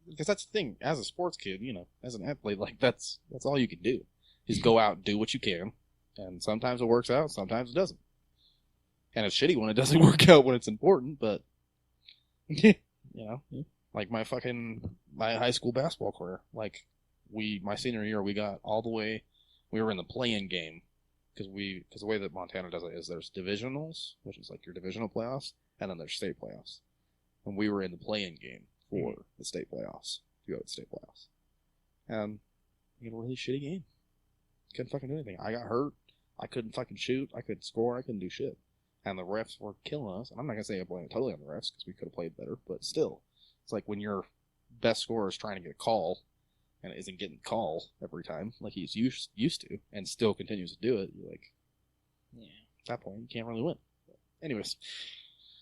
Because that's the thing, as a sports kid, you know, as an athlete, like, that's all you can do, is go out and do what you can. And sometimes it works out, sometimes it doesn't. And it's shitty when it doesn't work out when it's important, but, you know, like my high school basketball career. Like, my senior year, we got all the way, we were in the play-in game, because the way that Montana does it is there's divisionals, which is like your divisional playoffs, and then there's state playoffs. And we were in the play-in game for the state playoffs, to go to the state playoffs. And we had a really shitty game. Couldn't fucking do anything. I got hurt. I couldn't fucking shoot. I couldn't score. I couldn't do shit. And the refs were killing us. And I'm not going to say I blame it totally on the refs, because we could have played better, but still. It's like when your best scorer is trying to get a call, and it isn't getting a call every time, like he's used to, and still continues to do it, you're like, yeah, at that point, you can't really win. But anyways,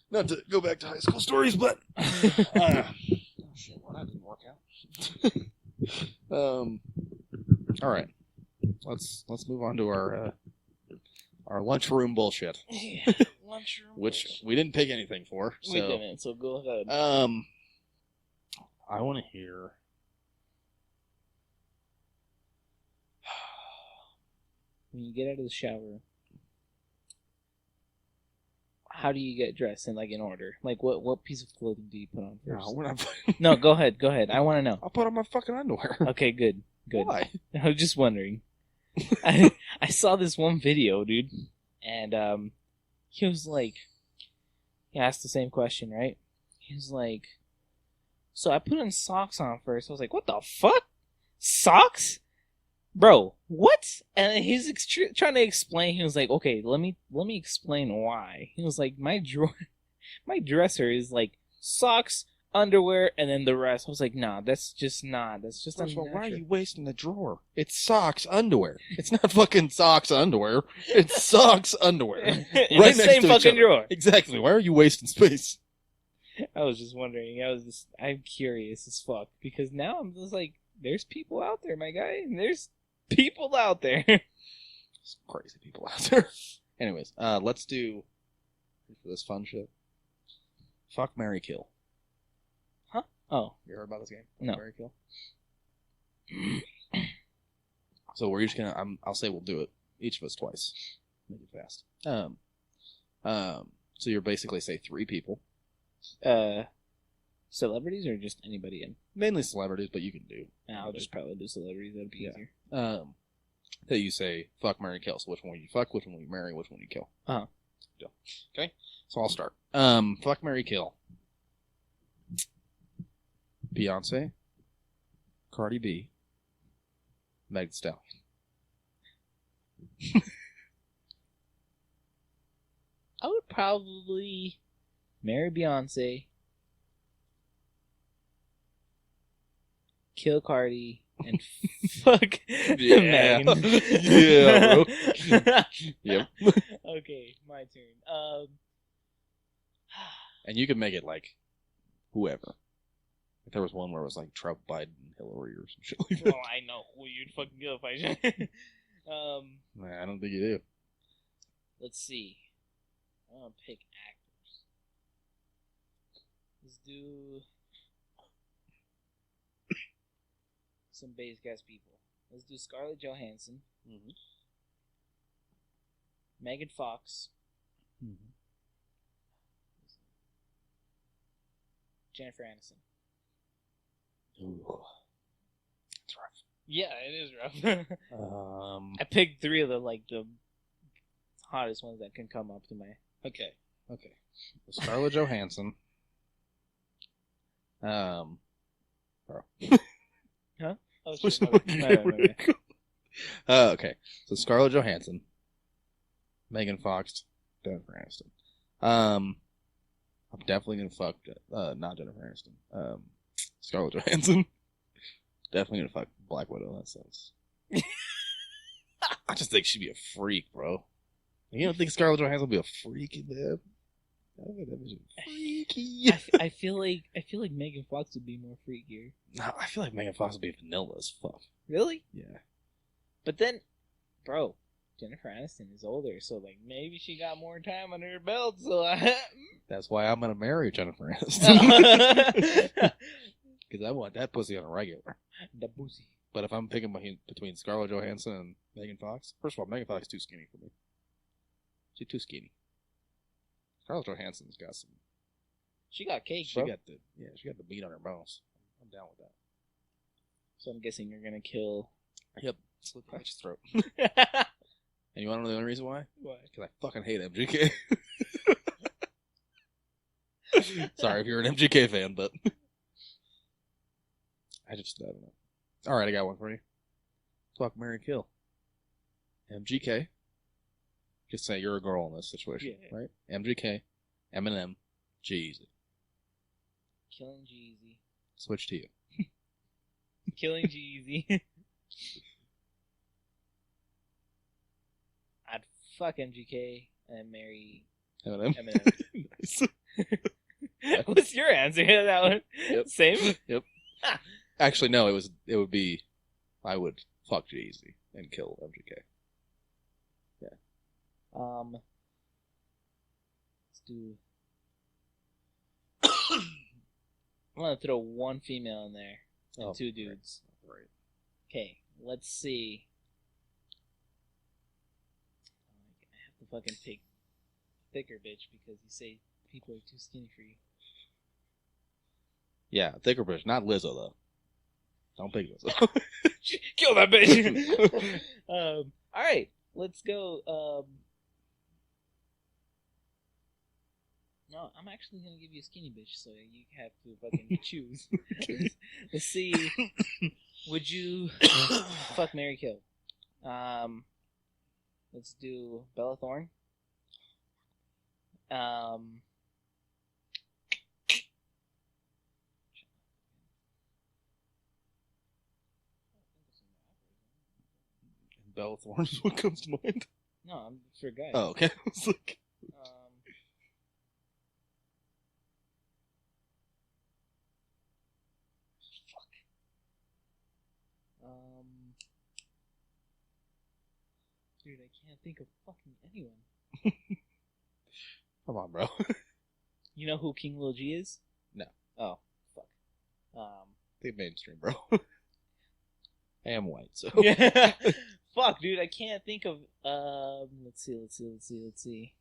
not to go back to high school stories, but oh shit, well, that didn't work out. All right, let's move on to our lunchroom bullshit. Lunchroom which bullshit. We didn't pick anything for. So, we didn't, so go ahead. I want to hear. When you get out of the shower, how do you get dressed in order? Like what piece of clothing do you put on first? No, we're not. No, go ahead. I want to know. I'll put on my fucking underwear. Okay, good. Why? I was just wondering. I saw this one video, dude, and he was like, he asked the same question, right? He was like, so I put on socks on first. I was like, what the fuck? Socks? Bro, what? And he's trying to explain. He was like, okay, let me explain why. He was like, my dresser is like socks, underwear, and then the rest. I was like, nah, that's just First of all, why are you wasting the drawer? It's socks, underwear. It's not fucking socks, underwear. It's socks, underwear. In right the next same to each fucking other. drawer. Exactly. Why are you wasting space? I was just wondering. I'm curious as fuck because now I'm just like, there's people out there, my guy. There's people out there. Some crazy people out there. Anyways, let's do for this fun shit. Fuck, marry, kill. Huh? Oh, You heard about this game? No. Marry, kill. So we're each gonna. I'll say we'll do it. Each of us twice. Make it fast. So you're basically say 3 people. Celebrities or just anybody in? Mainly celebrities, but you can do. I'll just probably do celebrities. That'd be easier. That you say fuck, marry, kill. So which one will you fuck? Which one will you marry? Which one will you kill? Deal. Okay. So I'll start. Fuck, marry, kill. Beyonce, Cardi B, Meg Thee Stallion. I would probably marry Beyonce, kill Cardi, and fuck Yeah. Megan. Yeah, bro. Yep. Okay, my turn. And you could make it like whoever. If there was one where it was like Trump, Biden, Hillary, or some shit like that. Well, I know who you'd fucking kill if I should. Nah, I don't think you do. Let's see. I want to pick actors. Let's do some basic ass people. Let's do Scarlett Johansson, Megan Fox, Jennifer Aniston. Ooh. That's rough. Yeah, it is rough. I picked 3 of the hottest ones that can come up to my. Okay. Scarlett Johansson. Oh, Which shit, one my bad. okay. So Scarlett Johansson, Megan Fox, Jennifer Aniston. I'm definitely gonna fuck not Jennifer Aniston. Scarlett Johansson. Definitely gonna fuck Black Widow. That sucks. I just think she'd be a freak, bro. You don't think Scarlett Johansson would be a freaky man? Freaky. I feel like Megan Fox would be more freakier. No, I feel like Megan Fox would be vanilla as fuck. Really? Yeah. But then, bro, Jennifer Aniston is older, so maybe she got more time under her belt. So That's why I'm gonna marry Jennifer Aniston. Because I want that pussy on a regular. The pussy. But if I'm picking between Scarlett Johansson and Megan Fox, first of all, Megan Fox is too skinny for me. She's too skinny. Scarlett Johansson's got some. She got cake, She bro. got the meat on her bones. I'm down with that. So I'm guessing you're gonna kill. Yep. Slit the bitch's throat. Why? And you want to know the only reason why? Because I fucking hate MGK. Sorry if you're an MGK fan, but I don't know. All right, I got one for you. Fuck, marry, kill. MGK. Just say you're a girl in this situation, right? MGK, Eminem, Jeezy. Killing Jeezy. Switch to you. Killing Jeezy. I'd fuck MGK and marry Eminem. Eminem. Nice. What's your answer to that one? Yep. Same? Yep. Actually, no. It would be. I would fuck Jeezy and kill MGK. Yeah. Let's do. I'm gonna throw one female in there and two dudes. Right. Okay, let's see. I have to fucking pick thicker bitch because you say people are too skinny for you. Yeah, thicker bitch, not Lizzo though. Don't pick Lizzo. Kill that bitch. All right, let's go. No, I'm actually gonna give you a skinny bitch, so you have to fucking choose. Let's see. Would you fuck, marry, kill? Let's do Bella Thorne. Bella Thorne is what comes to mind. No, I'm for guys. Oh, okay. I was like, dude, I can't think of fucking anyone. come on, bro. You know who King Lil G is? No. Oh, fuck. Think mainstream, bro. I am white, so. Yeah. Fuck, dude, I can't think of. Let's see.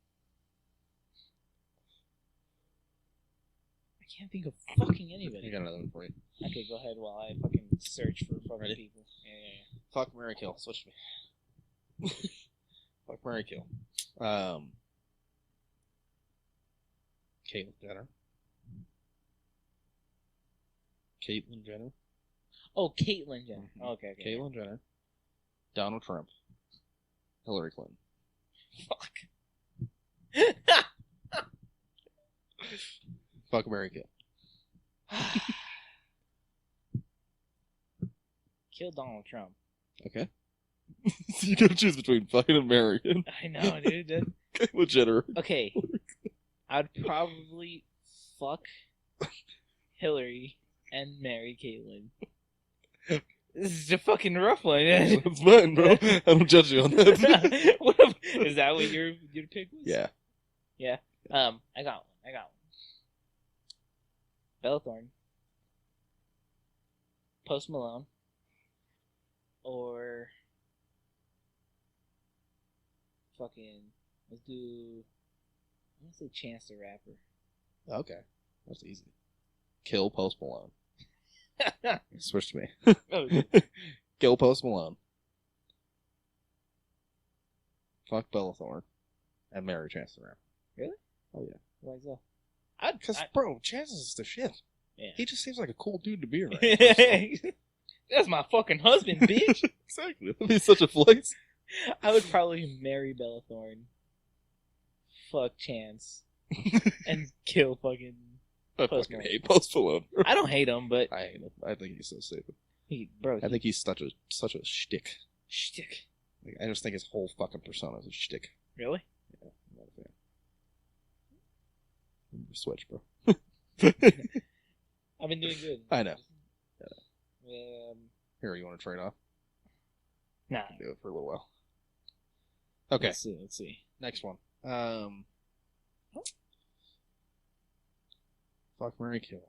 I can't think of fucking anybody. I got another one for you. Okay, go ahead while I fucking search for fucking Ready? people. Yeah. Fuck, marry, kill. Switch me. Fuck, marry, kill. Caitlyn Jenner. Caitlyn Jenner. Oh, Caitlyn Jenner. Mm-hmm. Okay. Caitlyn Jenner. Donald Trump. Hillary Clinton. Fuck. Fuck, marry, kill. Kill Donald Trump. Okay. So you gotta choose between fucking American. I know, dude. Caitlyn Jenner. Okay. I'd probably fuck Hillary and marry Caitlyn. This is a fucking rough one. That's fine, bro. I don't judge you on that. Is that what your pick was? Yeah. Yeah. I got one. Bella Thorne. Post Malone. Or fucking let's do. I'm gonna say Chance the Rapper. Okay. That's easy. Kill Post Malone. Switch to me. Oh. Kill Post Malone. Fuck Bella Thorne. And marry Chance the Rapper. Really? Oh, yeah. Why so? Because, bro, Chance is the shit. Yeah. He just seems like a cool dude to be around. That's my fucking husband, bitch. Exactly. That'd be such a flex. I would probably marry Bella Thorne. Fuck Chance. And kill fucking I Post fucking Malone. hate Post Malone. I don't hate him, but I hate him. I think he's so stupid. I I think he's such a shtick. shtick. Like, I just think his whole fucking persona is a shtick. Really? Yeah, I'm not a fan. Switch, bro. I've been doing good. I know. Here, you want to trade off? Nah. Do it for a little while. Okay. Let's see. Next one. Fuck, marry, kill.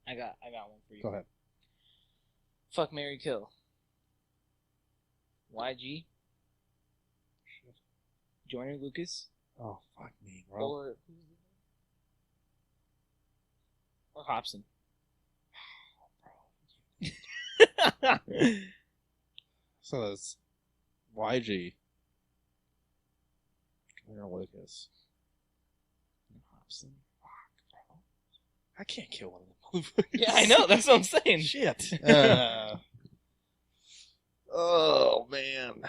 I got one for you. Go ahead. Fuck, marry, kill. YG. Joyner Lucas. Oh, fuck me, bro. Or Hobson. So it's YG. Joyner Lucas. And Hobson. Fuck, bro. I can't kill one of them motherfuckers. Yeah, I know. That's what I'm saying. Shit. Oh, man.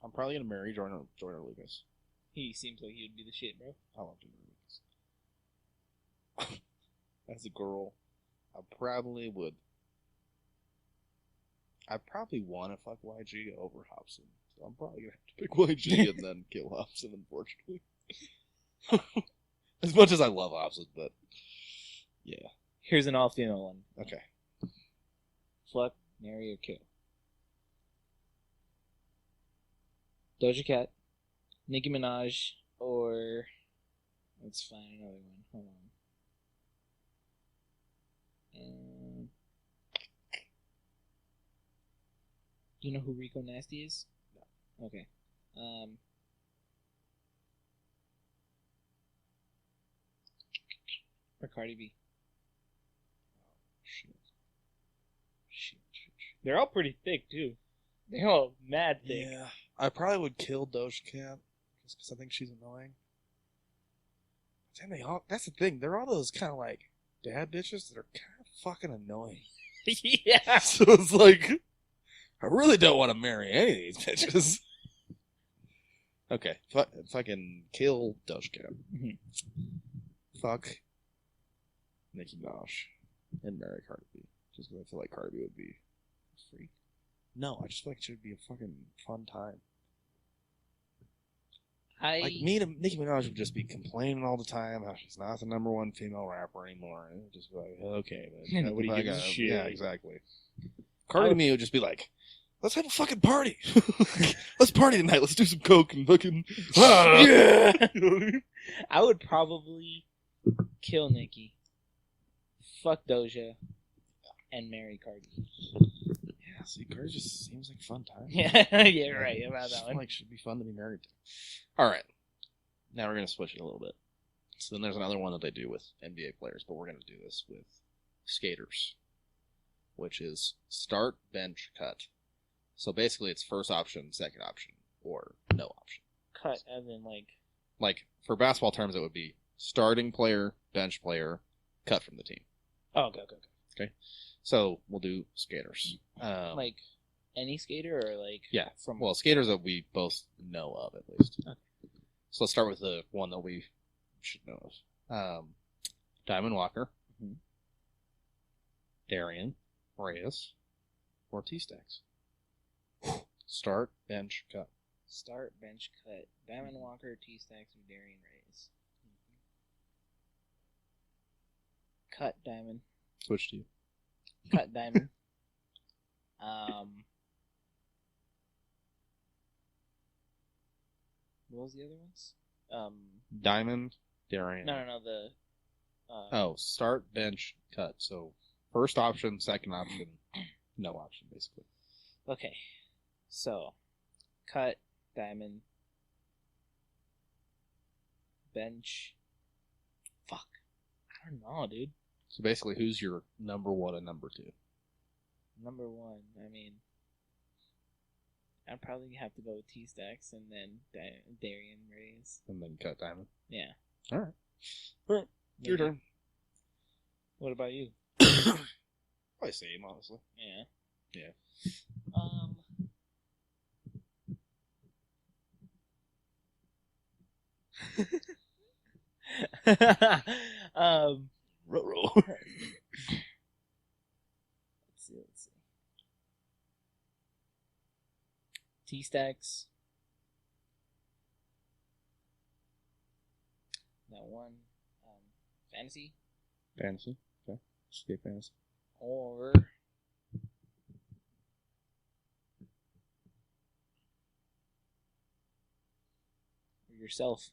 I'm probably gonna marry Joyner Lucas. He seems like he would be the shit, bro. I love Joyner Lucas. As a girl, I probably want to fuck YG over Hobson. So I'm probably gonna have to pick YG and then kill Hobson, unfortunately. As much as I love Hobson, but yeah. Here's an all-female one. Okay. Fuck, marry, or kill. Doja Cat, Nicki Minaj, or let's find another one. Hold on. Do you know who Rico Nasty is? No. Okay. Or Cardi B. Shit. They're all pretty thick too. They're all mad thick. Yeah. I probably would kill Doja Cat just because I think she's annoying. Damn, that's the thing. They're all those kind of like bad bitches that are kind of fucking annoying. Yeah. So it's like, I really don't want to marry any of these bitches. Okay, fucking kill Doja Cat. Mm-hmm. Fuck Nicki Minaj and marry Cardi B. Just because I feel like Cardi B would be free. No, I just feel like it should be a fucking fun time. Like, me and Nicki Minaj would just be complaining all the time how she's not the #1 female rapper anymore. And it would just be like, okay, man. Nobody gives a shit. Yeah, exactly. Cardi B would just be like, let's have a fucking party. Let's party tonight. Let's do some coke and fucking... yeah! I would probably kill Nicki, fuck Doja, and marry Cardi. Yeah, see, Cardi just seems like a fun time. Yeah, yeah, right about that one. Like, should be fun to be married to. All right. Now we're going to switch it a little bit. So then there's another one that they do with NBA players, but we're going to do this with skaters, which is start, bench, cut. So basically it's first option, second option, or no option. Cut, as in Like, for basketball terms, it would be starting player, bench player, cut from the team. Oh, okay. Okay? So we'll do skaters. Like any skater, or like... Yeah, well, skaters that we both know of, at least. Okay. So let's start with the one that we should know of. Diamond Walker, Darian, Reyes, or T-Stacks. Start, bench, cut. Start, bench, cut. Diamond Walker, T-Stacks, or Darian Reyes. Cut, Diamond. Switch to you. Cut, Diamond. What was the other ones? Diamond, Darian. No, the... start, bench, cut. So, first option, second option, no option, basically. Okay. So, cut, Diamond, bench. Fuck. I don't know, dude. So basically, who's your #1 and #2? #1, I mean, I'd probably have to go with T-Stacks and then Darian Reyes. And then cut Diamond? Yeah. Alright. Alright. Your turn. What about you? Probably same, honestly. Yeah. Yeah. Roll. Let's see. T-Stacks. That one. Fantasy. Fantasy. Okay. Skate fantasy. Or... for yourself.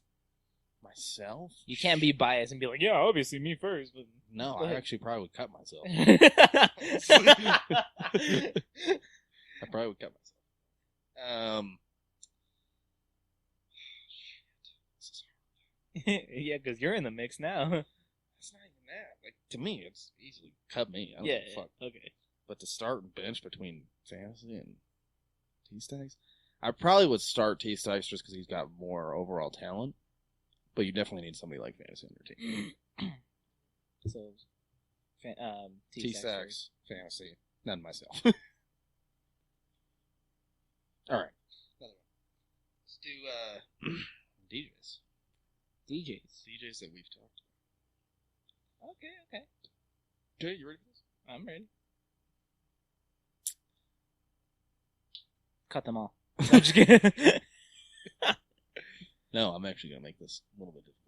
Myself? You can't be biased and be like, yeah, obviously me first. But no, I actually probably would cut myself. I probably would cut myself. Yeah, because you're in the mix now. It's not even that. Like, to me, it's easily cut me. I don't Yeah, give a fuck. okay. But to start and bench between Fantasy and T-Stags, I probably would start T-Stags just because he's got more overall talent. But you definitely need somebody like Fantasy on your team. So, T-Stags, Fantasy, none myself. All right. Another one. Let's do DJs. DJs that we've talked about. Okay. Okay, you ready for this? I'm ready. Cut them all. I'm just kidding. No, I'm actually going to make this a little bit different.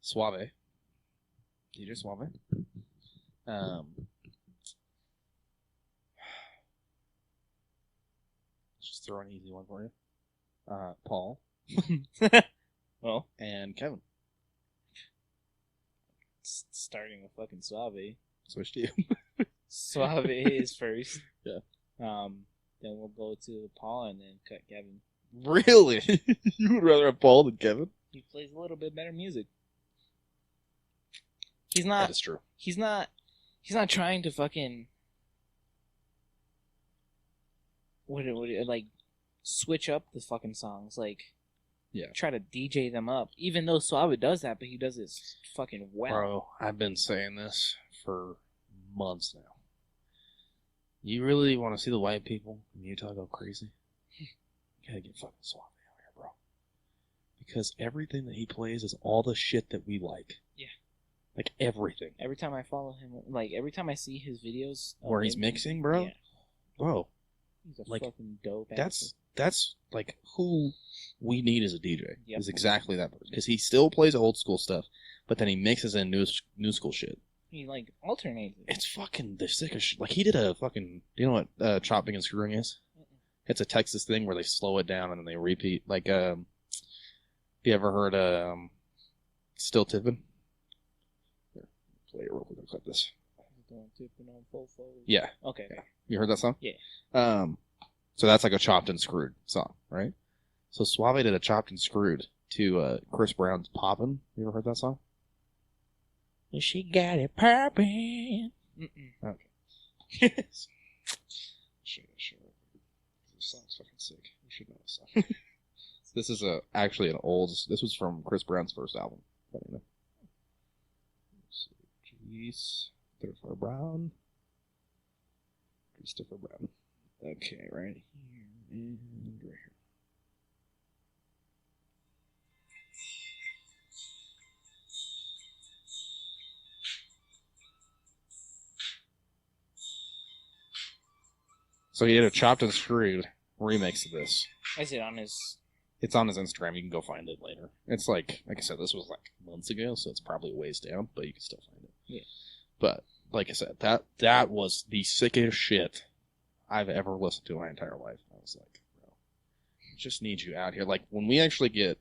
Suave. DJ Suave. Let's just throw an easy one for you. Paul. Well, and Kevin. Starting with fucking Suave. Switch to you. Suave is first. Yeah. Then we'll go to Paul and then cut Kevin. Really? You would rather have Paul than Kevin? He plays a little bit better music. He's not. That is true. He's not trying to fucking. What like switch up the fucking songs, like. Yeah. Try to DJ them up. Even though Suave does that, but he does it fucking well. Bro, I've been saying this for months now. You really want to see the white people in Utah go crazy? You gotta get fucking Suave out here, bro. Because everything that he plays is all the shit that we like. Yeah. Like everything. Every time I follow him, like every time I see his videos. Where he's mixing, bro? Yeah. Bro. He's a like, fucking dope That's like who we need as a DJ. Yep. Is exactly that person. Because he still plays old school stuff, but then he mixes in new school shit. He like alternates. It's fucking the sickest shit. Like he did a fucking. Do you know what chopping and screwing is? It's a Texas thing where they slow it down and then they repeat. Like, you ever heard Still Tipping? Here, play it real quick. I'll clip this. Yeah. Okay. Yeah. You heard that song? Yeah. So that's like a chopped and screwed song, right? So Suave did a chopped and screwed to Chris Brown's Poppin'. You ever heard that song? She got it poppin'. Okay. Sure. This song's fucking sick. You should know this song. This is actually an old. This was from Chris Brown's first album. Funny enough. Let's see. Christopher Brown. Okay, right here and right here. So he had a chopped and screwed remix of this. Is it on his? It's on his Instagram. You can go find it later. It's like I said, this was like months ago, so it's probably a ways down, but you can still find it. Yeah. But like I said, that was the sickest shit I've ever listened to in my entire life. I was like, bro, just need you out here. Like when we actually get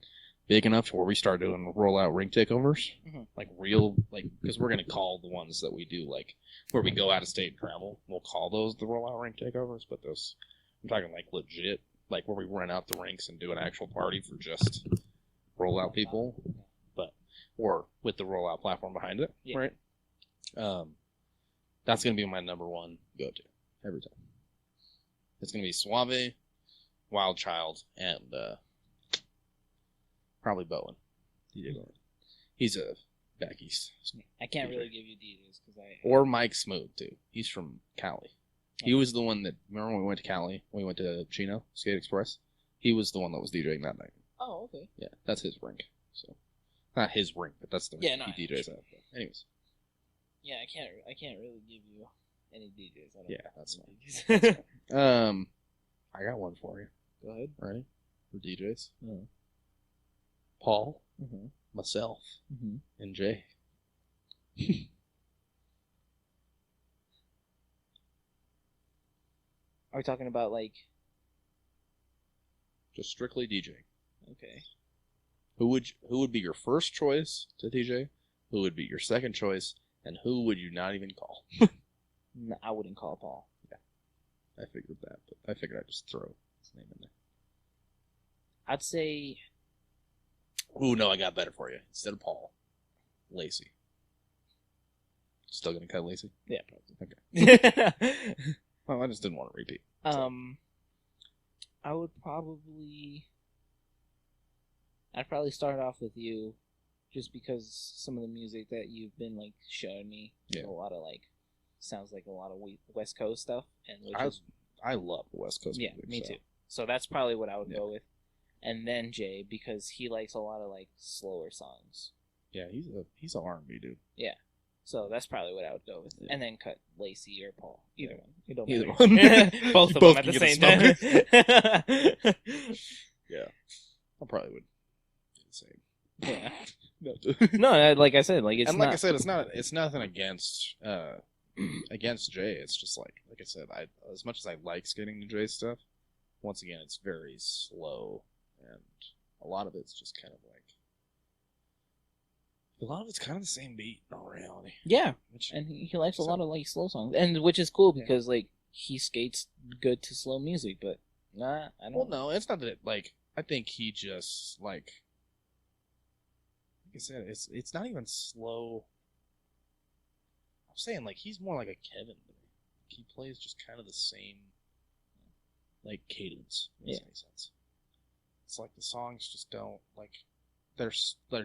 big enough to where we start doing rollout ring takeovers, like real, like because we're gonna call the ones that we do like where we go out of state and travel. We'll call those the rollout ring takeovers, but those I'm talking like legit, like where we rent out the rinks and do an actual party for just rollout people, but or with the rollout platform behind it, right? That's gonna be my number one go-to every time. It's gonna be Suave, Wild Child, and probably Bowen. DJ Bowen. He's a back east. I can't really give you DJs because or Mike Smooth too. He's from Cali. He was the one that remember when we went to Cali, when we went to Chino Skate Express. He was the one that was DJing that night. Oh, okay. Yeah, that's his rink. So not his rink, but that's the rink he DJs at. Anyways. Yeah, I can't really give you any DJs. That's fine. I got one for you. Go ahead. Ready? For DJs. Paul, myself, and Jay. Are we talking about like Just strictly DJing. Okay. Who would be your first choice to DJ? Who would be your second choice? And who would you not even call? No, I wouldn't call Paul. Yeah, I figured that, but I figured I'd just throw his name in there. I'd say... Ooh, no, I got better for you. Instead of Paul, Lacey. Still gonna cut Lacey? Yeah, probably. Okay. Well, I just didn't want to repeat. So. I would probably... I'd probably start off with you, just because some of the music that you've been like showing me, a lot of like sounds like a lot of West Coast stuff, and I love the West Coast. Yeah, music, me too. So that's probably what I would go with, and then Jay, because he likes a lot of like slower songs. Yeah, he's a R&B dude. Yeah, so that's probably what I would go with, and then cut Lacey or Paul, either one. It don't Either matter. one. Both of Both them at the can same get time. Yeah, I probably would do the same. Yeah. No, like I said, like it's and like not... I said, it's nothing against against Jay. It's just like I said, as much as I like skating to Jay stuff, once again, it's very slow, and a lot of it's just kind of like a lot of it's kind of the same beat in all reality. Yeah, and he likes a lot of like slow songs, and which is cool because like he skates good to slow music, but I don't. Well, no, it's not that. Like I think he just like I said, it's not even slow. I'm saying like he's more like a Kevin to me. He plays just kind of the same like cadence. If that makes any sense. It's like the songs just don't like they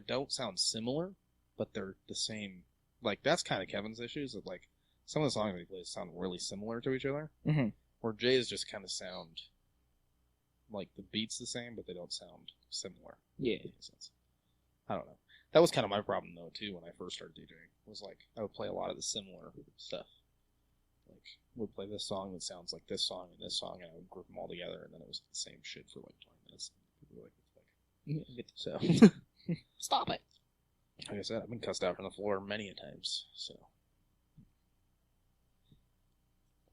don't sound similar, but they're the same. Like that's kind of Kevin's issues. That like some of the songs he plays sound really similar to each other. Mm-hmm. Where Jay's just kind of sound like the beat's the same, but they don't sound similar. Yeah. If that makes sense. I don't know. That was kind of my problem, though, too, when I first started DJing. Was like, I would play a lot of the similar stuff. Like, would play this song that sounds like this song, and I would group them all together, and then it was the same shit for like 20 minutes. People were like, so. Stop it. Like I said, I've been cussed out from the floor many a times, so.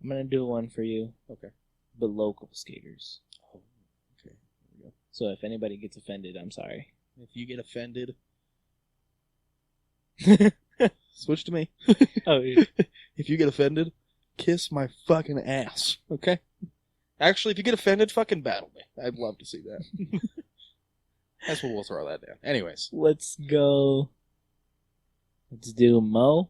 I'm going to do one for you. Okay. The local skaters. Oh, okay. There we go. So if anybody gets offended, I'm sorry. If you get offended... Switch to me. Oh, yeah. If you get offended, kiss my fucking ass. Okay? Actually, if you get offended, fucking battle me. I'd love to see that. That's what we'll throw that down. Anyways. Let's go. Let's do Mo.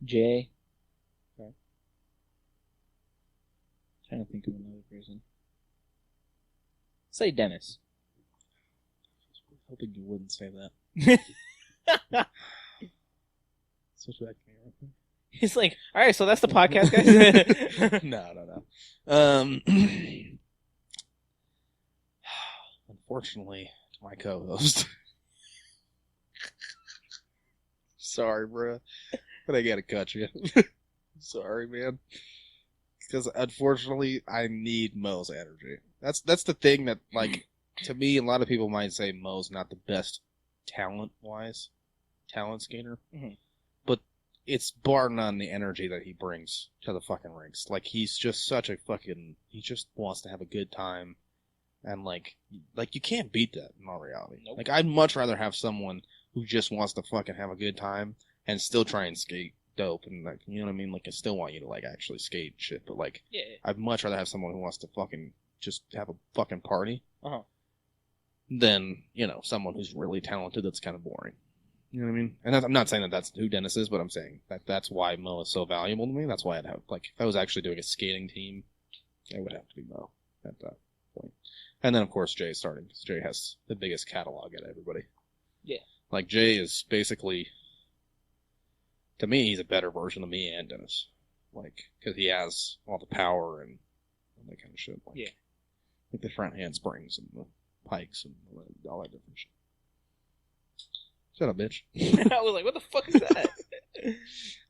Jay. Okay. Trying to think of another person. Say Dennis. I was hoping you wouldn't say that. Switch back to me real quick. He's like, all right, so that's the podcast, guys. No. Unfortunately, to my co-host. Sorry, bro. But I gotta cut you. Sorry, man. Because unfortunately, I need Mo's energy. That's the thing that, like, to me, a lot of people might say Mo's not the best talent skater. Mm-hmm. But it's bar none the energy that he brings to the fucking rinks. Like, he's just such a fucking... He just wants to have a good time. And, like you can't beat that in all reality. Nope. Like, I'd much rather have someone who just wants to fucking have a good time and still try and skate dope, and like, you know what I mean? Like, I still want you to like actually skate and shit, but like, yeah. I'd much rather have someone who wants to fucking just have a fucking party Uh-huh. than, you know, someone who's really talented that's kind of boring. You know what I mean? And I'm not saying that that's who Dennis is, but I'm saying that that's why Mo is so valuable to me. That's why I'd have, like, if I was actually doing a skating team, it would have to be Mo at that point. And then, of course, Jay's starting, because Jay has the biggest catalog out of everybody. Yeah. Like, Jay is basically... To me, he's a better version of me and Dennis. Like, because he has all the power and all that kind of shit. Like, yeah. Like the front handsprings and the pikes and all that different shit. Shut up, bitch. I was like, what the fuck is that?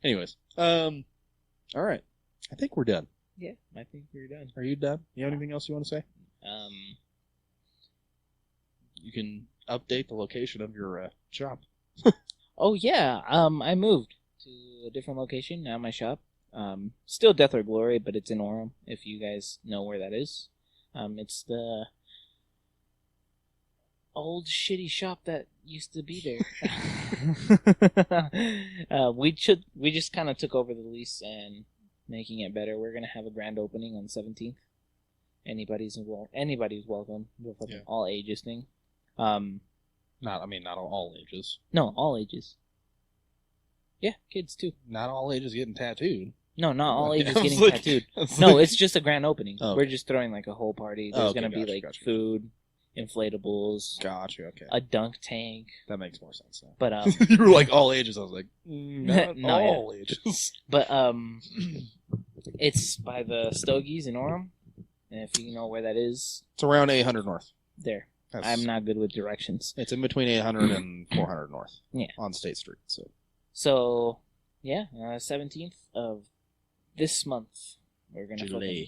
Anyways, alright. I think we're done. Yeah, I think we're done. Are you done? You have anything else you want to say? Um, You can update the location of your shop. Oh yeah, I moved to a different location now. My shop, still Death or Glory, but it's in Orem. If you guys know where that is, it's the old shitty shop that used to be there. We just kind of took over the lease and making it better. We're gonna have a grand opening on 17th. Anybody's welcome. We're fucking all ages thing. Not all ages. No, all ages. Yeah, kids too. Not all ages getting tattooed. No, not all ages I was getting like- tattooed. I was No, like- it's just a grand opening. Oh, We're okay. just throwing like a whole party. There's Oh, okay, gonna be gotcha, like gotcha. food, inflatables, Gotcha. Okay, a dunk tank. that makes more sense now. But You were like all ages. I was like, not No, yeah. all ages. but it's by the Stogies in Orem, and if you know where that is, It's around 800 north. there. That's, I'm not good with directions. It's in between 800 and 400 north. Yeah. On State Street. So yeah, 17th of this month we're gonna fucking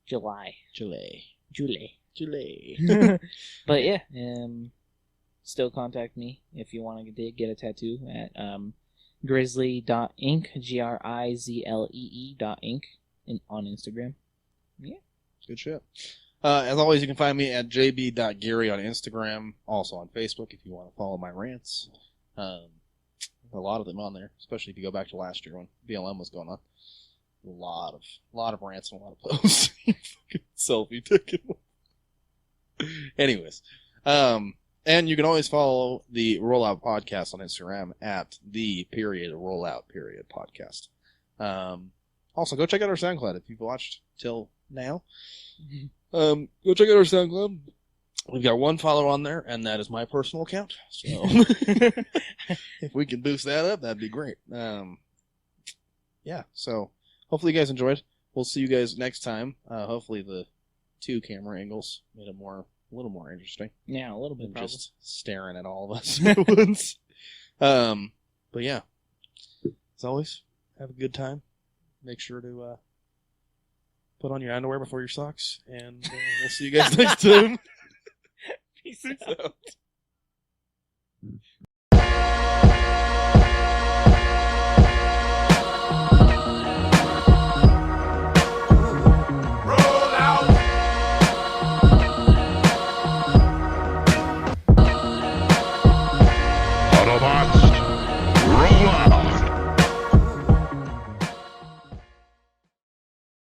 July. But yeah, still contact me if you want to get a tattoo at grizlee.ink, grizlee.ink on Instagram. Yeah. Good shit. As always, you can find me at jb.geary on Instagram, also on Facebook if you want to follow my rants. A lot of them on there, especially if you go back to last year when BLM was going on. A lot of rants and a lot of posts. Fucking selfie taken. Anyways, and you can always follow the Rollout podcast on Instagram at @Rollout podcast. Also, go check out our SoundCloud if you've watched till now. Go check out our SoundCloud. We've got one follower on there, and that is my personal account. So if we can boost that up, that'd be great. Yeah. So hopefully you guys enjoyed. We'll see you guys next time. Hopefully the 2 camera angles made it a little more interesting. Yeah, a little bit. Than Probably. just staring at all of us at once. But yeah, as always, have a good time. Make sure to put on your underwear before your socks, and we'll see you guys next time. Peace out.